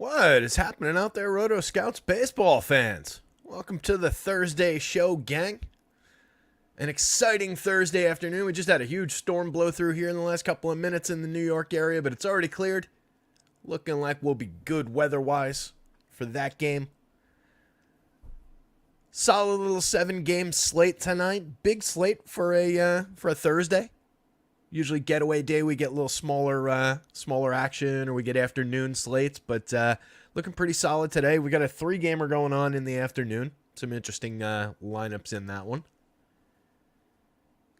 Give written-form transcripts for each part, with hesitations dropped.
What is happening out there, rotoscouts baseball fans? Welcome to the Thursday show, gang. An exciting Thursday afternoon. We just had a huge storm blow through here in the last couple of minutes in the New York area, but it's already cleared. Looking like we'll be good weather-wise for that game. Solid little 7-game slate tonight. Big slate for a Thursday. Usually getaway day, we get a little smaller action, or we get afternoon slates, but looking pretty solid today. We got a 3-gamer going on in the afternoon. Some interesting lineups in that one.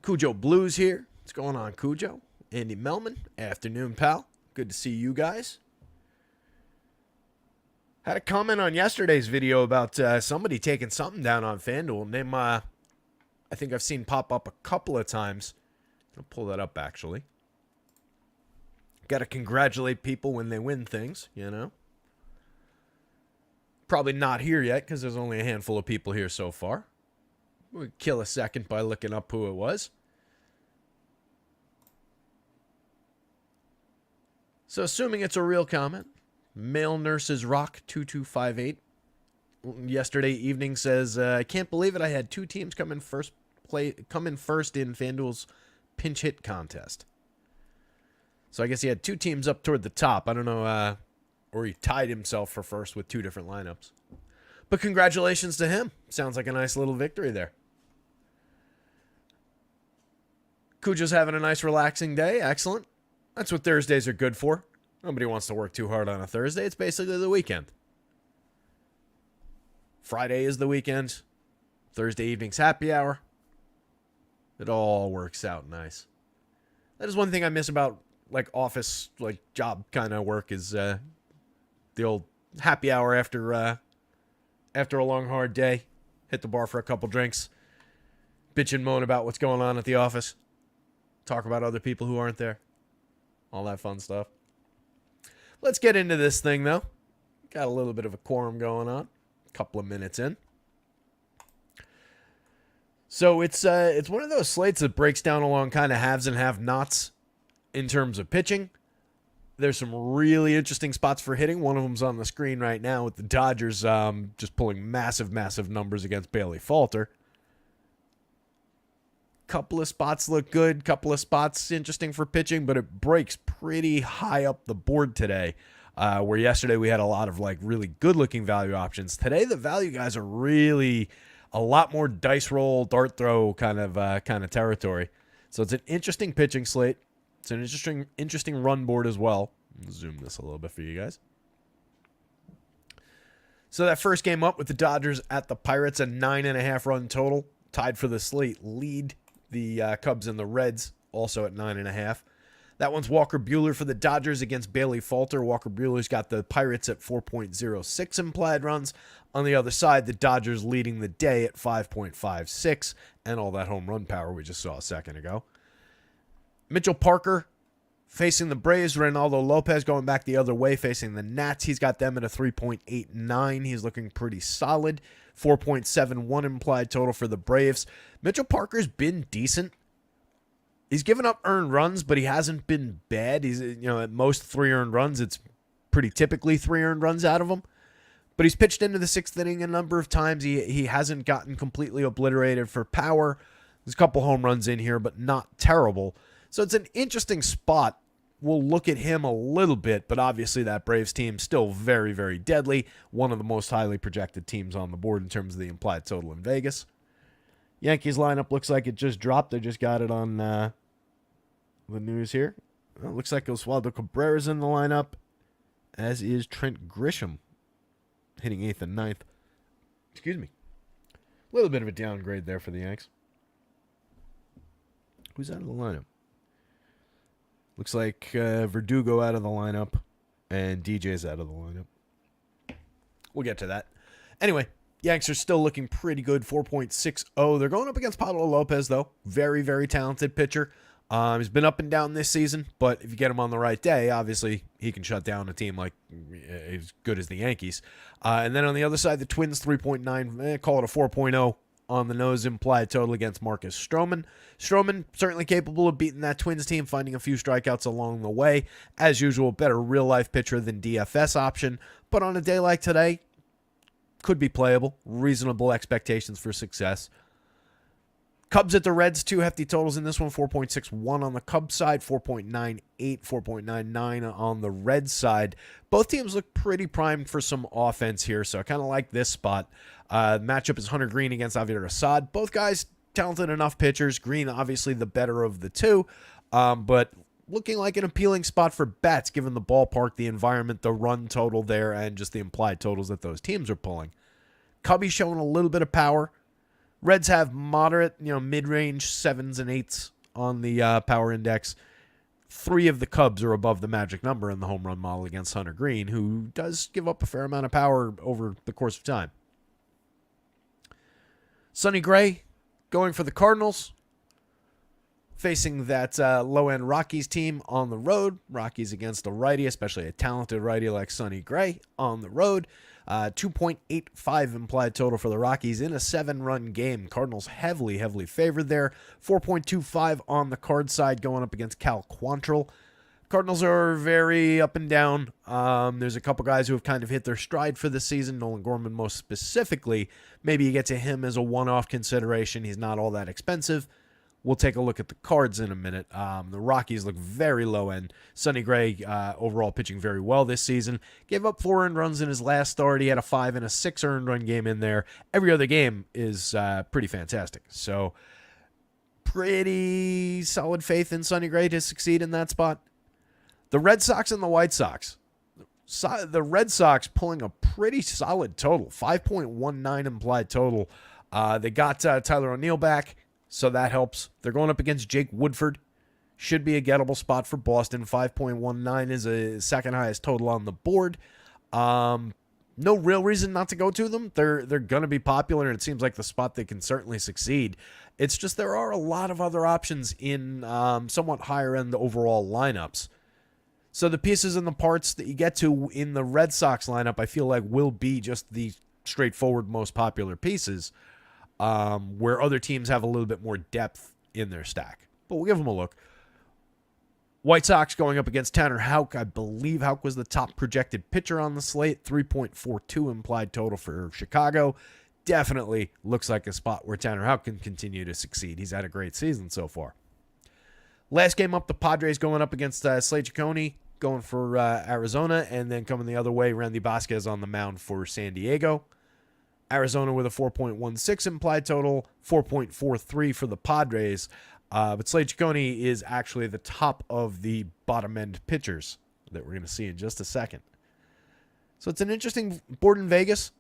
Cujo Blues here. What's going on, Cujo? Andy Melman, afternoon, pal. Good to see you guys. Had a comment on yesterday's video about somebody taking something down on FanDuel. Name, I think I've seen pop up a couple of times. I'll pull that up, actually. Got to congratulate people when they win things, you know. Probably not here yet, because there's only a handful of people here so far. We'll kill a second by looking up who it was. So, assuming it's a real comment, Male Nurses Rock 2258 yesterday evening says, I can't believe it. I had 2 teams come in first in FanDuel's pinch hit contest. So I guess he had 2 teams up toward the top. I don't know, or he tied himself for first with 2 different lineups. But congratulations to him. Sounds like a nice little victory there. Cujo's having a nice relaxing day. Excellent. That's what Thursdays are good for. Nobody wants to work too hard on a Thursday. It's basically the weekend. Friday is the weekend. Thursday evening's happy hour. It all works out nice. That is one thing I miss about office, job kind of work is the old happy hour after a long hard day. Hit the bar for a couple drinks. Bitch and moan about what's going on at the office. Talk about other people who aren't there. All that fun stuff. Let's get into this thing, though. Got a little bit of a quorum going on. A couple of minutes in. So it's one of those slates that breaks down along kind of haves and have-nots in terms of pitching. There's some really interesting spots for hitting. One of them's on the screen right now with the Dodgers just pulling massive numbers against Bailey Falter. Couple of spots look good. Couple of spots interesting for pitching, but it breaks pretty high up the board today. Where yesterday we had a lot of really good-looking value options. Today the value guys are really a lot more dice roll, dart throw kind of territory. So it's an interesting pitching slate. It's an interesting run board as well. I'll zoom this a little bit for you guys. So that first game up with the Dodgers at the Pirates, a 9.5 run total. Tied for the slate lead. The Cubs and the Reds also at 9.5. That one's Walker Buehler for the Dodgers against Bailey Falter. Walker Buehler's got the Pirates at 4.06 implied runs. On the other side, the Dodgers leading the day at 5.56, and all that home run power we just saw a second ago. Mitchell Parker facing the Braves. Reynaldo Lopez going back the other way facing the Nats. He's got them at a 3.89. He's looking pretty solid. 4.71 implied total for the Braves. Mitchell Parker's been decent. He's given up earned runs, but he hasn't been bad. He's, at most 3 earned runs. It's pretty typically 3 earned runs out of him. But he's pitched into the 6th inning a number of times. He hasn't gotten completely obliterated for power. There's a couple home runs in here, but not terrible. So it's an interesting spot. We'll look at him a little bit, but obviously that Braves team still very, very deadly. One of the most highly projected teams on the board in terms of the implied total in Vegas. Yankees lineup looks like it just dropped. They just got it on the news here. Well, it looks like Oswaldo Cabrera's in the lineup, as is Trent Grisham, hitting 8th and 9th. Excuse me. A little bit of a downgrade there for the Yanks. Who's out of the lineup? Looks like Verdugo out of the lineup, and DJ's out of the lineup. We'll get to that. Anyway, Yanks are still looking pretty good, 4.60. They're going up against Pablo Lopez, though. Very, very talented pitcher. He's been up and down this season, but if you get him on the right day, obviously he can shut down a team as good as the Yankees. And then on the other side, the Twins, 3.9, call it a 4.0 on the nose implied total against Marcus Stroman. Stroman certainly capable of beating that Twins team, finding a few strikeouts along the way. As usual, better real-life pitcher than DFS option. But on a day like today, could be playable. Reasonable expectations for success. Cubs at the Reds, 2 hefty totals in this one. 4.61 on the Cubs side, 4.98, 4.99 on the Reds side. Both teams look pretty primed for some offense here, so I kind of like this spot. Matchup is Hunter Green against Javier Assad. Both guys talented enough pitchers. Green, obviously, the better of the two, but looking like an appealing spot for bets given the ballpark, the environment, the run total there, and just the implied totals that those teams are pulling. Cubbies showing a little bit of power. Reds have moderate, mid-range 7s and 8s on the power index. 3 of the Cubs are above the magic number in the home run model against Hunter Green, who does give up a fair amount of power over the course of time. Sonny Gray going for the Cardinals, facing that low-end Rockies team on the road. Rockies against a righty, especially a talented righty like Sonny Gray on the road. 2.85 implied total for the Rockies in a 7-run game. Cardinals heavily favored there. 4.25 on the Card side going up against Cal Quantrill. Cardinals are very up and down. There's a couple guys who have kind of hit their stride for the season. Nolan Gorman most specifically. Maybe you get to him as a one-off consideration. He's not all that expensive. We'll take a look at the Cards in a minute. The Rockies look very low-end. Sonny Gray overall pitching very well this season. Gave up 4 earned runs in his last start. He had a 5 and a 6 earned run game in there. Every other game is pretty fantastic. So pretty solid faith in Sonny Gray to succeed in that spot. The Red Sox and the White Sox. The Red Sox pulling a pretty solid total. 5.19 implied total. They got Tyler O'Neill back, so that helps. They're going up against Jake Woodford. Should be a gettable spot for Boston. 5.19 is a second highest total on the board. No real reason not to go to them. They're going to be popular, and it seems like the spot they can certainly succeed. It's just there are a lot of other options in somewhat higher-end overall lineups. So the pieces and the parts that you get to in the Red Sox lineup, I feel like will be just the straightforward most popular pieces, where other teams have a little bit more depth in their stack. But we'll give them a look. White Sox going up against Tanner Houck. I believe Houck was the top projected pitcher on the slate. 3.42 implied total for Chicago. Definitely looks like a spot where Tanner Houck can continue to succeed. He's had a great season so far. Last game up, the Padres going up against Slate Ciccone, going for Arizona, and then coming the other way, Randy Vasquez on the mound for San Diego. Arizona with a 4.16 implied total, 4.43 for the Padres. But Slate Ciccone is actually the top of the bottom-end pitchers that we're going to see in just a second. So it's an interesting board in Vegas,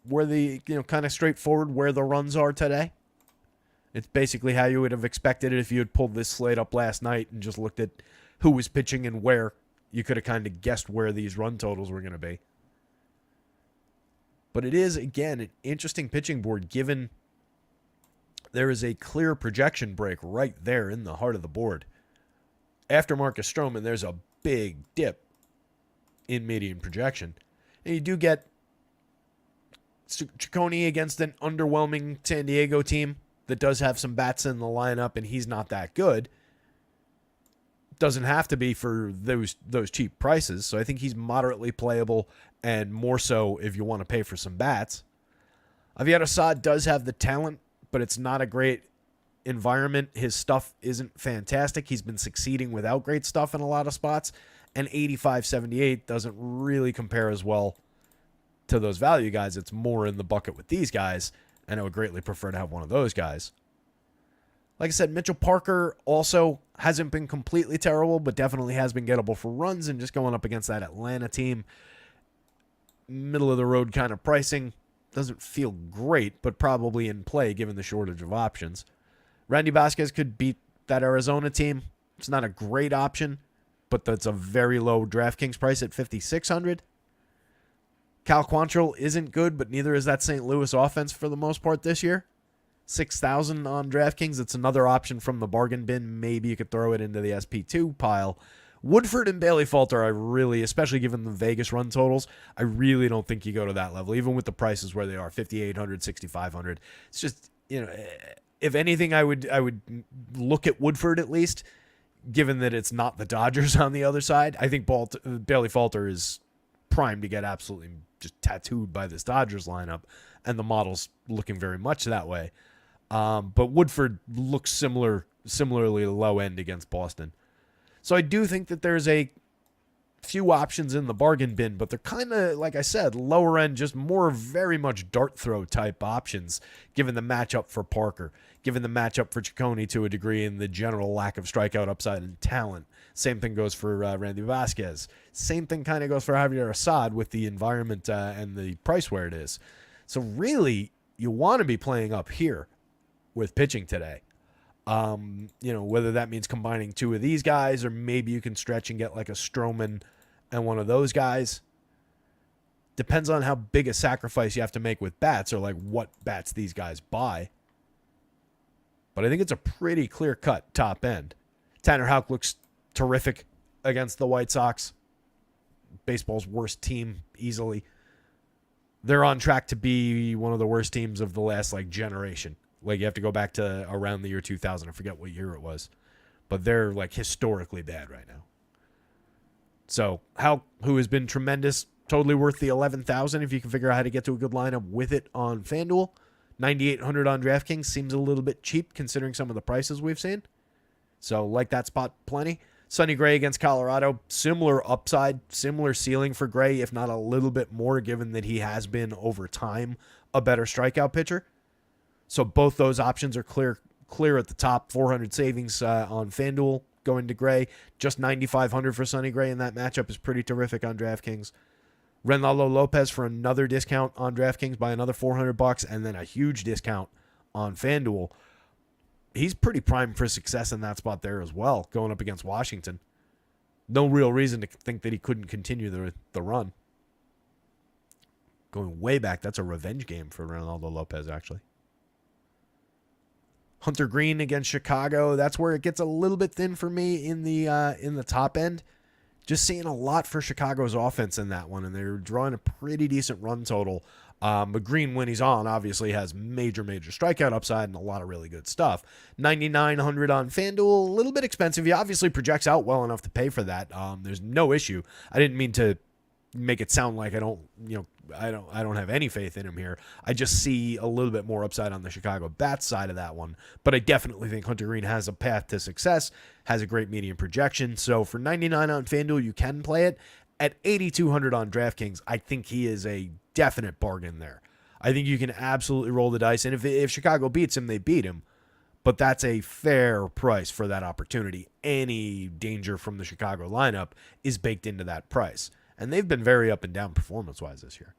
where the kind of straightforward where the runs are today. It's basically how you would have expected it if you had pulled this slate up last night and just looked at who was pitching and where. You could have kind of guessed where these run totals were going to be. But it is, again, an interesting pitching board given there is a clear projection break right there in the heart of the board. After Marcus Stroman, there's a big dip in median projection. And you do get Ciccone against an underwhelming San Diego team that does have some bats in the lineup, and he's not that good. Doesn't have to be for those cheap prices, so I think he's moderately playable, and more so if you want to pay for some bats. Javier Assad does have the talent, but it's not a great environment. His stuff isn't fantastic. He's been succeeding without great stuff in a lot of spots, and 85-78 doesn't really compare as well to those value guys. It's more in the bucket with these guys, and I would greatly prefer to have one of those guys. Like I said, Mitchell Parker also hasn't been completely terrible, but definitely has been gettable for runs, and just going up against that Atlanta team, middle-of-the-road kind of pricing, doesn't feel great, but probably in play given the shortage of options. Randy Vasquez could beat that Arizona team. It's not a great option, but that's a very low DraftKings price at $5,600. Cal Quantrill isn't good, but neither is that St. Louis offense for the most part this year. $6,000 on DraftKings. It's another option from the bargain bin. Maybe you could throw it into the SP2 pile Woodford and Bailey Falter, I really, especially given the Vegas run totals, I really don't think you go to that level, even with the prices where they are, 5,800, 6,500. It's just, if anything, I would look at Woodford at least, given that it's not the Dodgers on the other side. I think Bailey Falter is primed to get absolutely just tattooed by this Dodgers lineup, and the model's looking very much that way. But Woodford looks similarly low end against Boston. So I do think that there's a few options in the bargain bin, but they're kind of, like I said, lower end, just more very much dart throw type options, given the matchup for Parker, given the matchup for Ciccone to a degree, and the general lack of strikeout upside and talent. Same thing goes for Randy Vasquez. Same thing kind of goes for Javier Assad with the environment and the price where it is. So really, you want to be playing up here with pitching today. Whether that means combining two of these guys, or maybe you can stretch and get like a Stroman and one of those guys. Depends on how big a sacrifice you have to make with bats, or like what bats these guys buy. But I think it's a pretty clear-cut top end. Tanner Houck looks terrific against the White Sox. Baseball's worst team, easily. They're on track to be one of the worst teams of the last generation. Like, you have to go back to around the year 2000. I forget what year it was. But they're, historically bad right now. So, Houck, who has been tremendous, totally worth the $11,000 if you can figure out how to get to a good lineup with it on FanDuel. $9,800 on DraftKings seems a little bit cheap considering some of the prices we've seen. So, like that spot plenty. Sonny Gray against Colorado, similar upside, similar ceiling for Gray, if not a little bit more, given that he has been, over time, a better strikeout pitcher. So both those options are clear at the top. 400 savings on FanDuel going to Gray. Just 9,500 for Sonny Gray, and that matchup is pretty terrific on DraftKings. Reynaldo Lopez for another discount on DraftKings by another $400, and then a huge discount on FanDuel. He's pretty primed for success in that spot there as well, going up against Washington. No real reason to think that he couldn't continue the run. Going way back, that's a revenge game for Reynaldo Lopez, actually. Hunter Green against Chicago, that's where it gets a little bit thin for me in the top end. Just seeing a lot for Chicago's offense in that one, and they're drawing a pretty decent run total. But Green, when he's on, obviously has major strikeout upside and a lot of really good stuff. 9,900 on FanDuel, a little bit expensive. He obviously projects out well enough to pay for that. There's no issue. I didn't mean to make it sound like I don't have any faith in him here. I just see a little bit more upside on the Chicago Bats side of that one. But I definitely think Hunter Green has a path to success, has a great median projection. So for 99 on FanDuel, you can play it. At 8,200 on DraftKings, I think he is a definite bargain there. I think you can absolutely roll the dice. And if Chicago beats him, they beat him. But that's a fair price for that opportunity. Any danger from the Chicago lineup is baked into that price. And they've been very up and down performance-wise this year.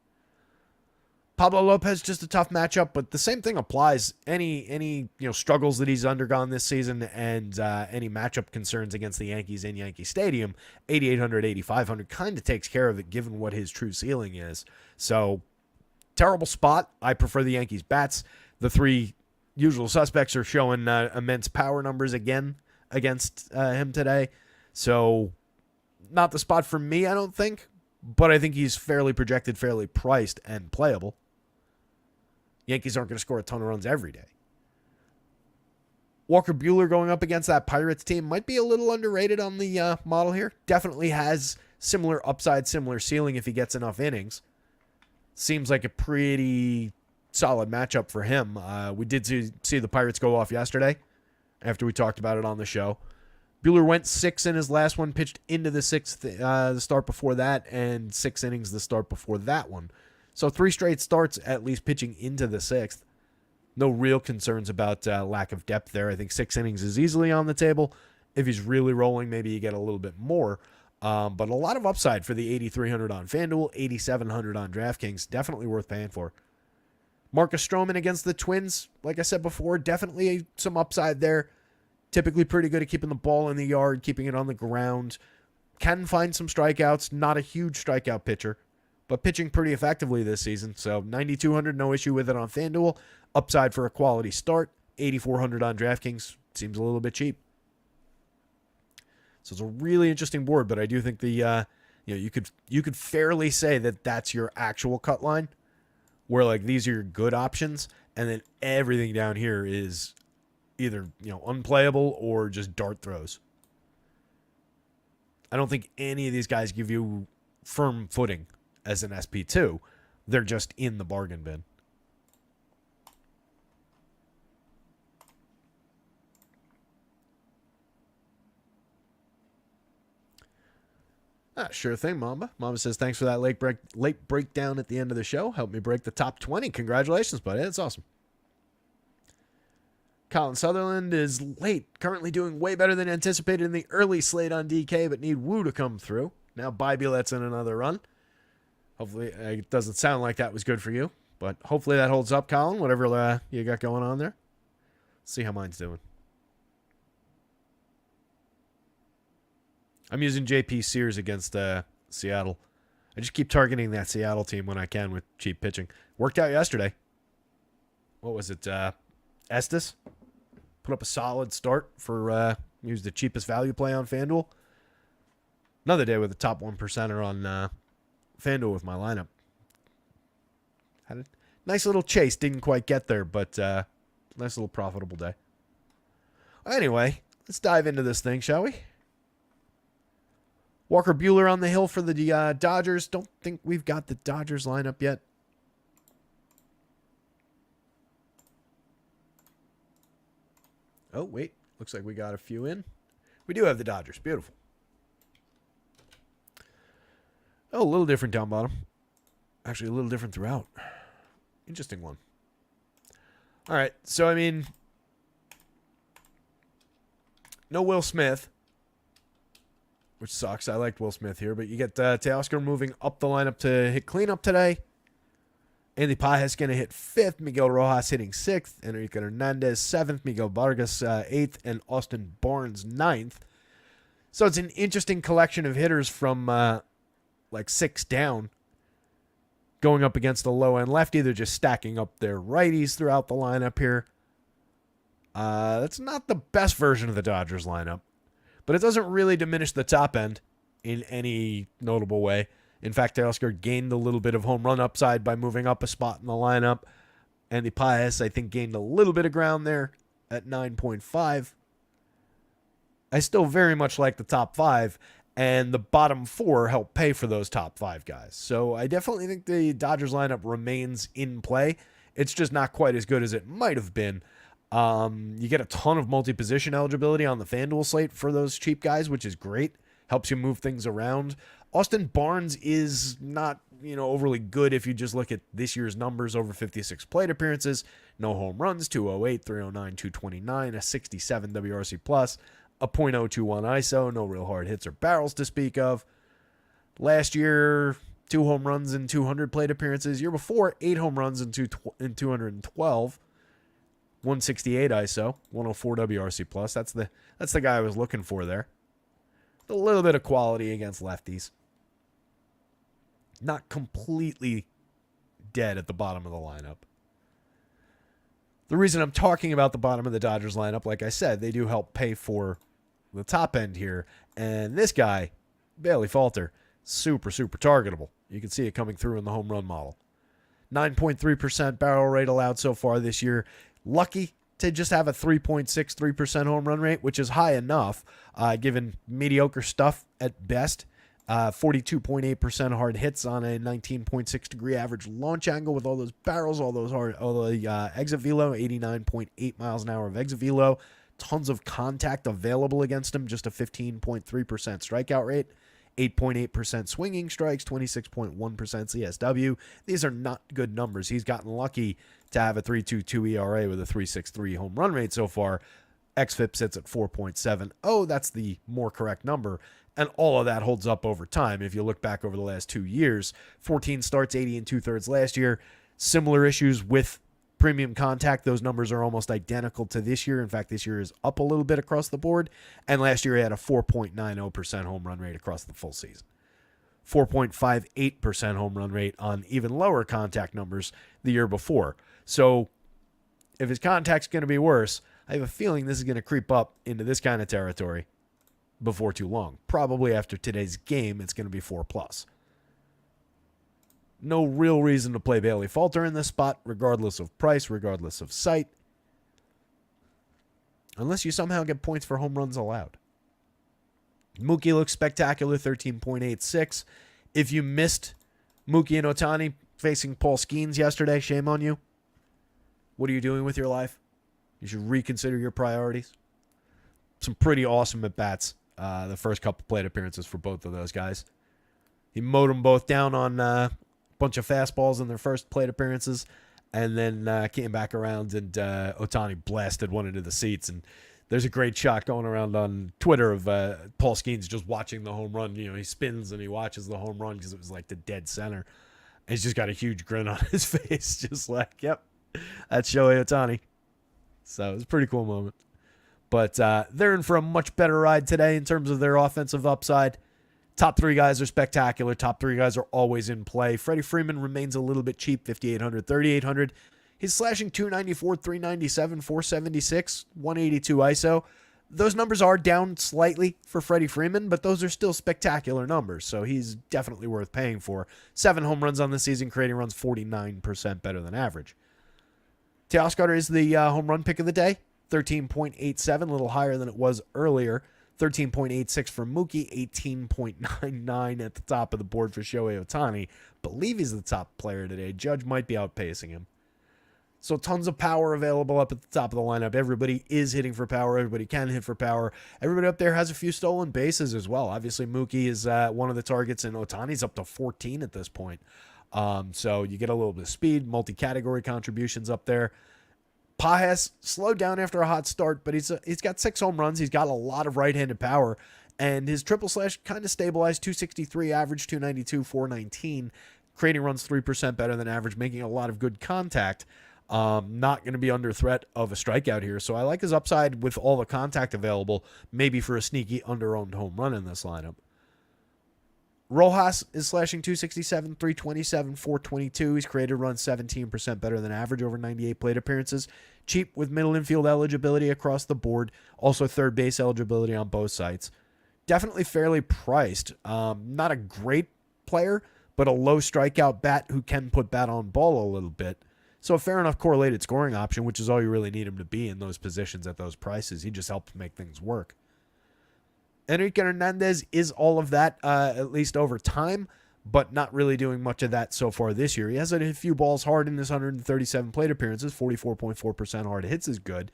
Pablo Lopez, just a tough matchup, but the same thing applies. Any struggles that he's undergone this season, and any matchup concerns against the Yankees in Yankee Stadium, 8,800, 8,500 kind of takes care of it, given what his true ceiling is. So, terrible spot. I prefer the Yankees bats. The three usual suspects are showing immense power numbers again against him today. So, not the spot for me, I don't think. But I think he's fairly projected, fairly priced, and playable. Yankees aren't going to score a ton of runs every day. Walker Buehler going up against that Pirates team might be a little underrated on the model here. Definitely has similar upside, similar ceiling if he gets enough innings. Seems like a pretty solid matchup for him. We did see the Pirates go off yesterday after we talked about it on the show. Buehler went 6 in his last one, pitched into the 6th the start before that, and 6 innings the start before that one. So 3 straight starts, at least pitching into the 6th. No real concerns about lack of depth there. I think 6 innings is easily on the table. If he's really rolling, maybe you get a little bit more. But a lot of upside for the 8,300 on FanDuel, 8,700 on DraftKings. Definitely worth paying for. Marcus Stroman against the Twins, like I said before, definitely some upside there. Typically pretty good at keeping the ball in the yard, keeping it on the ground. Can find some strikeouts. Not a huge strikeout pitcher, but pitching pretty effectively this season. So 9,200, no issue with it on FanDuel. Upside for a quality start. 8,400 on DraftKings. Seems a little bit cheap. So it's a really interesting board, but I do think you could fairly say that that's your actual cut line, where like these are your good options, and then everything down here is either unplayable or just dart throws. I don't think any of these guys give you firm footing as an SP2. They're just in the bargain bin. Sure thing, Mamba. Mamba says, thanks for that late breakdown at the end of the show. Helped me break the top 20. Congratulations, buddy. That's awesome. Colin Sutherland is late. Currently doing way better than anticipated in the early slate on DK, but need Woo to come through. Now Bybee lets in another run. Hopefully, it doesn't sound like that was good for you, but hopefully that holds up, Colin, whatever you got going on there. See how mine's doing. I'm using JP Sears against Seattle. I just keep targeting that Seattle team when I can with cheap pitching. Worked out yesterday. What was it? Estes? Put up a solid start for use the cheapest value play on FanDuel. Another day with a top 1%er on FanDuel with my lineup. Had a nice little chase. Didn't quite get there, but nice little profitable day. Anyway, let's dive into this thing, shall we? Walker Buehler on the hill for the Dodgers. Don't think we've got the Dodgers lineup yet. Oh, wait. Looks like we got a few in. We do have the Dodgers. Beautiful. Oh, a little different down bottom. Actually, a little different throughout. Interesting one. All right. So, I mean, no Will Smith, which sucks. I liked Will Smith here, but you get Teoscar moving up the lineup to hit cleanup today. Andy Pajes going to hit 5th. Miguel Rojas hitting 6th. Enrique Hernandez 7th. Miguel Vargas 8th. And Austin Barnes 9th. So it's an interesting collection of hitters from like 6 down going up against the low-end lefty. They're just stacking up their righties throughout the lineup here. That's not the best version of the Dodgers lineup, but it doesn't really diminish the top end in any notable way. In fact, Teoscar gained a little bit of home run upside by moving up a spot in the lineup. Andy Pajes, I think, gained a little bit of ground there at 9.5. I still very much like the top 5, and the bottom 4 help pay for those top 5 guys. So I definitely think the Dodgers lineup remains in play. It's just not quite as good as it might have been. You get a ton of multi-position eligibility on the FanDuel slate for those cheap guys, which is great. Helps you move things around. Austin Barnes is not, overly good if you just look at this year's numbers over 56 plate appearances. No home runs, 208, 309, 229, a 67 WRC+, a .021 ISO, no real hard hits or barrels to speak of. Last year, 2 home runs in 200 plate appearances. Year before, 8 home runs in 212. 168 ISO, 104 WRC+. That's the guy I was looking for there. A little bit of quality against lefties. Not completely dead at the bottom of the lineup. The reason I'm talking about the bottom of the Dodgers lineup, like I said, they do help pay for the top end here. And this guy, Bailey Falter, super, super targetable. You can see it coming through in the home run model. 9.3% barrel rate allowed so far this year. Lucky to just have a 3.63% home run rate, which is high enough, given mediocre stuff at best. 42.8% hard hits on a 19.6 degree average launch angle with all those barrels, all the exit velo, 89.8 miles an hour of exit velo. Tons of contact available against him, just a 15.3% strikeout rate. 8.8% swinging strikes, 26.1% CSW. These are not good numbers. He's gotten lucky to have a 3.22 ERA with a 3.63 home run rate so far. xFIP sits at 4.70. That's the more correct number. And all of that holds up over time. If you look back over the last 2 years, 14 starts, 80 and 2/3 last year. Similar issues with premium contact. Those numbers are almost identical to this year. In fact, this year is up a little bit across the board. And last year he had a 4.90% home run rate across the full season. 4.58% home run rate on even lower contact numbers the year before. So if his contact's going to be worse, I have a feeling this is going to creep up into this kind of territory. before too long. Probably after today's game, it's going to be 4+. No real reason to play Bailey Falter in this spot, regardless of price, regardless of site. Unless you somehow get points for home runs allowed. Mookie looks spectacular, 13.86. If you missed Mookie and Ohtani facing Paul Skeens yesterday, shame on you. What are you doing with your life? You should reconsider your priorities. Some pretty awesome at-bats the first couple plate appearances for both of those guys. He mowed them both down on a bunch of fastballs in their first plate appearances, and then came back around, and Ohtani blasted one into the seats. And there's a great shot going around on Twitter of Paul Skeens just watching the home run. You know, he spins and he watches the home run because it was like the dead center. And he's just got a huge grin on his face, just like, yep, that's Shohei Ohtani. So it was a pretty cool moment. But they're in for a much better ride today in terms of their offensive upside. Top three guys are spectacular. Top three guys are always in play. Freddie Freeman remains a little bit cheap, 5,800, 3,800. He's slashing 294, 397, 476, 182 ISO. Those numbers are down slightly for Freddie Freeman, but those are still spectacular numbers, so he's definitely worth paying for. 7 home runs on the season, creating runs 49% better than average. Teoscar is the home run pick of the day, 13.87, a little higher than it was earlier. 13.86 for Mookie, 18.99 at the top of the board for Shohei Ohtani. Believe he's the top player today. Judge might be outpacing him. So tons of power available up at the top of the lineup. Everybody is hitting for power. Everybody can hit for power. Everybody up there has a few stolen bases as well. Obviously, Mookie is one of the targets, and Ohtani's up to 14 at this point. So you get a little bit of speed, multi-category contributions up there. Pages slowed down after a hot start, but he's got 6 home runs. He's got a lot of right-handed power, and his triple slash kind of stabilized, 263 average, 292, 419, creating runs 3% better than average, making a lot of good contact. Not going to be under threat of a strikeout here, so I like his upside with all the contact available, maybe for a sneaky under-owned home run in this lineup. Rojas is slashing 267, 327, 422. He's created runs 17% better than average over 98 plate appearances. Cheap with middle infield eligibility across the board. Also third base eligibility on both sites. Definitely fairly priced. Not a great player, but a low strikeout bat who can put bat on ball a little bit. So a fair enough correlated scoring option, which is all you really need him to be in those positions at those prices. He just helps make things work. Enrique Hernandez is all of that, at least over time, but not really doing much of that so far this year. He has hit a few balls hard in his 137 plate appearances. 44.4% hard hits is good,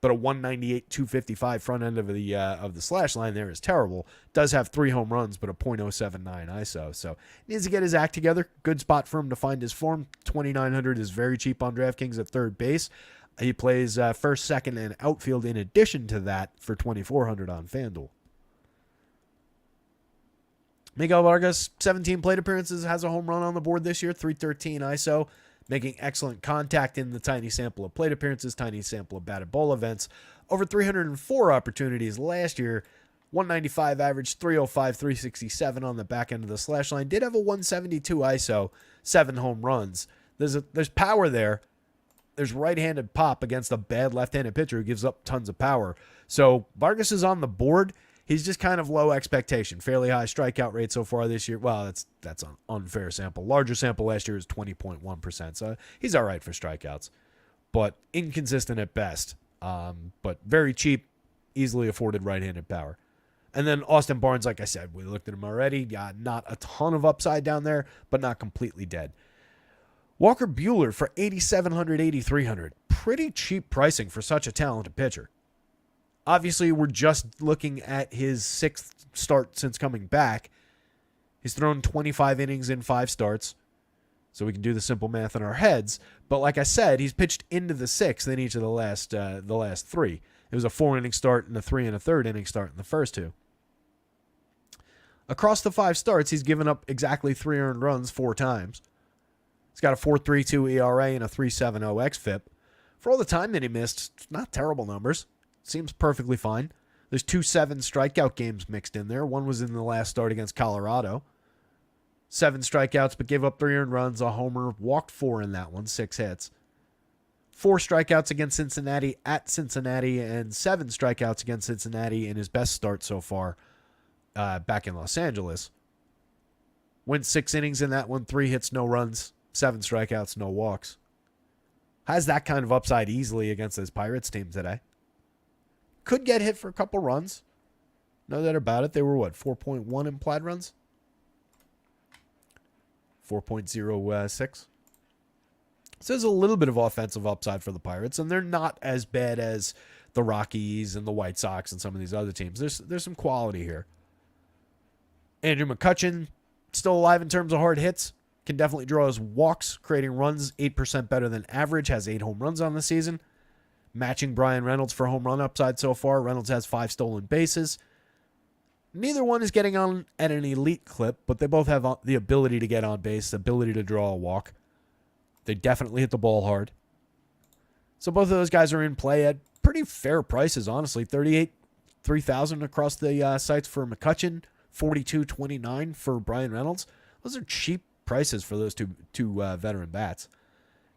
but a 198, 255 front end of the slash line there is terrible. Does have 3 home runs, but a .079 ISO. So needs to get his act together. Good spot for him to find his form. 2,900 is very cheap on DraftKings at third base. He plays first, second, and outfield in addition to that for 2,400 on FanDuel. Miguel Vargas, 17 plate appearances, has a home run on the board this year, 313 ISO, making excellent contact in the tiny sample of plate appearances, tiny sample of batted ball events. Over 304 opportunities last year, 195 average, 305, 367 on the back end of the slash line. Did have a 172 ISO, 7 home runs. There's power there. There's right-handed pop against a bad left-handed pitcher who gives up tons of power. So Vargas is on the board. He's just kind of low expectation. Fairly high strikeout rate so far this year. Well, that's an unfair sample. Larger sample last year is 20.1%. So he's all right for strikeouts, but inconsistent at best. But very cheap, easily afforded right-handed power. And then Austin Barnes, like I said, we looked at him already. Not a ton of upside down there, but not completely dead. Walker Buehler for 8,700, 8,300. Pretty cheap pricing for such a talented pitcher. Obviously, we're just looking at his 6th start since coming back. He's thrown 25 innings in 5 starts, so we can do the simple math in our heads. But like I said, he's pitched into the 6th in each of the last 3. It was a 4-inning start and a 3 1/3 inning start in the first 2. Across the 5 starts, he's given up exactly 3 earned runs 4 times. He's got a 4.32 ERA and a 3.70 xFIP. For all the time that he missed, it's not terrible numbers. Seems perfectly fine. There's 2 7 strikeout games mixed in there. One was in the last start against Colorado. 7 strikeouts, but gave up 3 earned runs, a homer, walked 4 in that one, 6 hits. 4 strikeouts against Cincinnati at Cincinnati and 7 strikeouts against Cincinnati in his best start so far back in Los Angeles. Went 6 innings in that one, 3 hits, no runs, 7 strikeouts, no walks. Has that kind of upside easily against this Pirates team today. Could get hit for a couple runs. No doubt about it. They were, 4.1 implied runs? 4.06. So there's a little bit of offensive upside for the Pirates, and they're not as bad as the Rockies and the White Sox and some of these other teams. There's some quality here. Andrew McCutchen, still alive in terms of hard hits. Can definitely draw his walks, creating runs 8% better than average. Has 8 home runs on the season. Matching Brian Reynolds for home run upside so far. Reynolds has 5 stolen bases. Neither one is getting on at an elite clip, but they both have the ability to get on base, the ability to draw a walk. They definitely hit the ball hard. So both of those guys are in play at pretty fair prices, honestly. 38, 3,000 across the sites for McCutchen, 42.29 for Brian Reynolds. Those are cheap prices for those two veteran bats.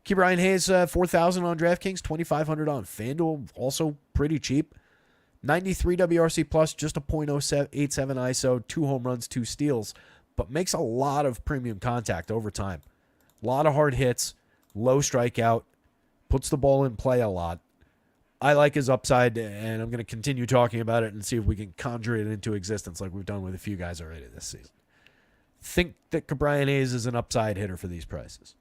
Ke'Bryan Hayes, 4,000 on DraftKings, 2,500 on FanDuel, also pretty cheap. 93 WRC plus, just a .87 ISO, 2 home runs, 2 steals, but makes a lot of premium contact over time. A lot of hard hits, low strikeout, puts the ball in play a lot. I like his upside, and I'm going to continue talking about it and see if we can conjure it into existence like we've done with a few guys already this season. Think that Ke'Bryan Hayes is an upside hitter for these prices.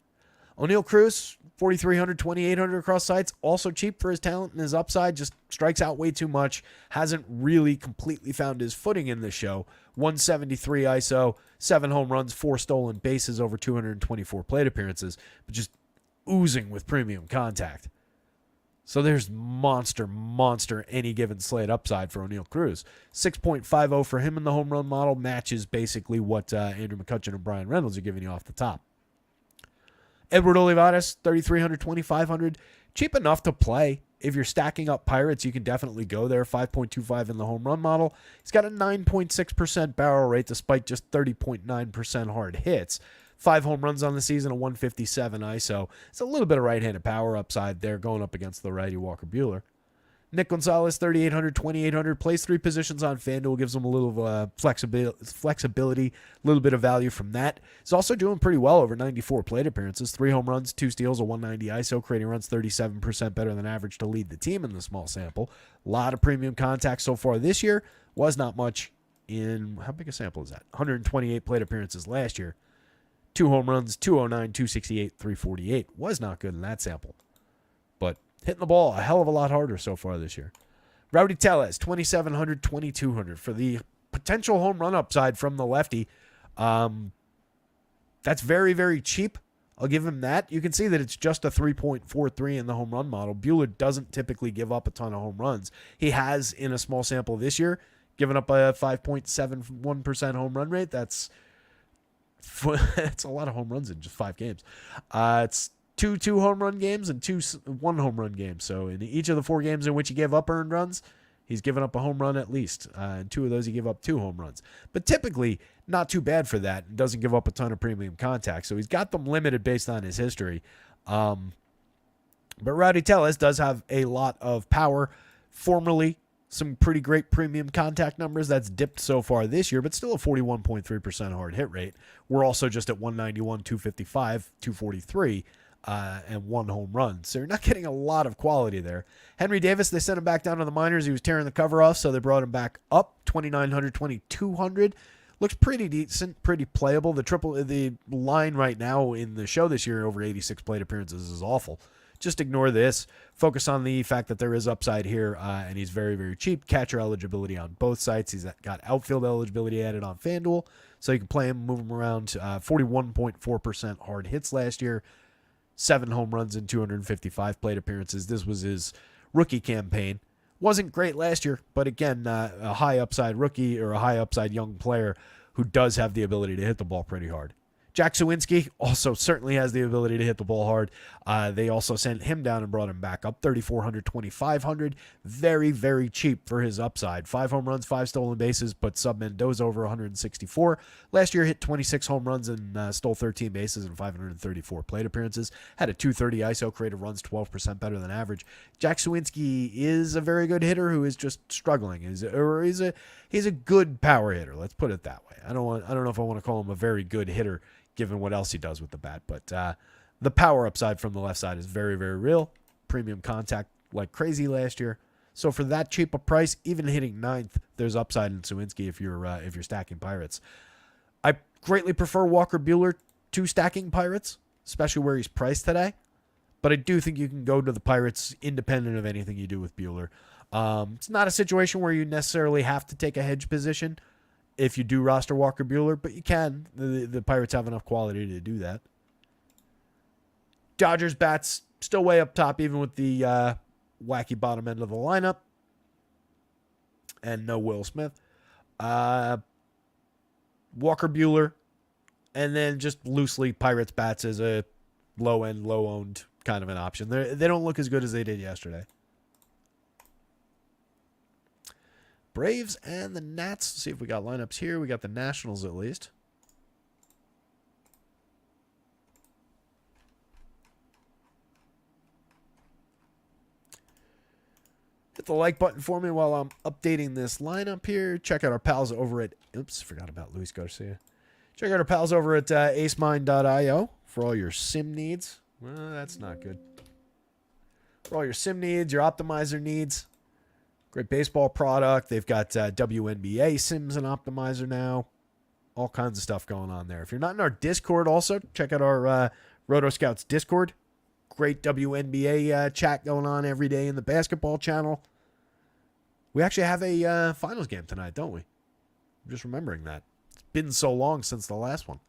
O'Neal Cruz, 4,300, 2,800 across sites. Also cheap for his talent and his upside. Just strikes out way too much. Hasn't really completely found his footing in this show. 173 ISO, 7 home runs, 4 stolen bases over 224 plate appearances. But just oozing with premium contact. So there's monster any given slate upside for O'Neal Cruz. 6.50 for him in the home run model matches basically what Andrew McCutchen and Brian Reynolds are giving you off the top. Edward Olivares, 3,300, 2,500. Cheap enough to play. If you're stacking up Pirates, you can definitely go there. 5.25 in the home run model. He's got a 9.6% barrel rate despite just 30.9% hard hits. 5 home runs on the season, a 157 ISO. It's a little bit of right-handed power upside there going up against the righty Walker Buehler. Nick Gonzalez, 3,800, 2,800. Plays 3 positions on FanDuel. Gives him a little flexibility, a little bit of value from that. He's also doing pretty well over 94 plate appearances. 3 home runs, 2 steals, a 190 ISO, creating runs 37% better than average to lead the team in the small sample. A lot of premium contact so far this year. Was not much in, how big a sample is that? 128 plate appearances last year. 2 home runs, 209, 268, 348. Was not good in that sample. But hitting the ball a hell of a lot harder so far this year. Rowdy Tellez, 2,700, 2,200 for the potential home run upside from the lefty. That's very, very cheap. I'll give him that. You can see that it's just a 3.43 in the home run model. Buehler doesn't typically give up a ton of home runs. He has, in a small sample this year, given up a 5.71% home run rate. That's a lot of home runs in just 5 games. It's two home run games and 1 home run game. So in each of the 4 games in which he gave up earned runs, he's given up a home run at least. And 2 of those he gave up 2 home runs. But typically not too bad for that. And doesn't give up a ton of premium contact. So he's got them limited based on his history. But Rowdy Tellez does have a lot of power. Formerly some pretty great premium contact numbers. That's dipped so far this year, but still a 41.3% hard hit rate. We're also just at 191, 255, 243. And 1 home run. So you're not getting a lot of quality there. Henry Davis, they sent him back down to the minors. He was tearing the cover off, so they brought him back up. 2,900, 2,200. Looks pretty decent, pretty playable. The line right now in the show this year over 86 plate appearances is awful. Just ignore this. Focus on the fact that there is upside here, and he's very, very cheap. Catcher eligibility on both sites. He's got outfield eligibility added on FanDuel, so you can play him, move him around. 41.4% hard hits last year. 7 home runs and 255 plate appearances. This was his rookie campaign. Wasn't great last year, but again, a high upside rookie or a high upside young player who does have the ability to hit the ball pretty hard. Jack Suwinski also certainly has the ability to hit the ball hard. They also sent him down and brought him back up. 3,400, 2,500. Very, very cheap for his upside. 5 home runs, 5 stolen bases, but sub Mendoza over 164. Last year hit 26 home runs and stole 13 bases in 534 plate appearances. Had a 230 ISO, creative runs 12% better than average. Jack Suwinski is a very good hitter who is just struggling. He's a good power hitter. Let's put it that way. I don't know if I want to call him a very good hitter given what else he does with the bat. But the power upside from the left side is very, very real. Premium contact like crazy last year. So for that cheap a price, even hitting ninth, there's upside in Suwinski if you're stacking Pirates. I greatly prefer Walker Buehler to stacking Pirates, especially where he's priced today. But I do think you can go to the Pirates independent of anything you do with Buehler. It's not a situation where you necessarily have to take a hedge position if you do roster Walker Buehler, but you can. The Pirates have enough quality to do that. Dodgers bats still way up top, even with the wacky bottom end of the lineup. And no Will Smith. Walker Buehler. And then just loosely Pirates bats as a low-end, low-owned kind of an option. They don't look as good as they did yesterday. Braves and the Nats. Let's see if we got lineups here. We got the Nationals at least. Hit the like button for me while I'm updating this lineup here. Check out our pals over at... Oops, forgot about Luis Garcia. Check out our pals over at acemine.io for all your sim needs. Well, that's not good. For all your sim needs, your optimizer needs. Great baseball product. They've got WNBA sims and optimizer now. All kinds of stuff going on there. If you're not in our Discord also, check out our rotoscouts Discord. Great WNBA chat going on every day in the basketball channel. We actually have a finals game tonight, don't we? I'm just remembering that. It's been so long since the last one.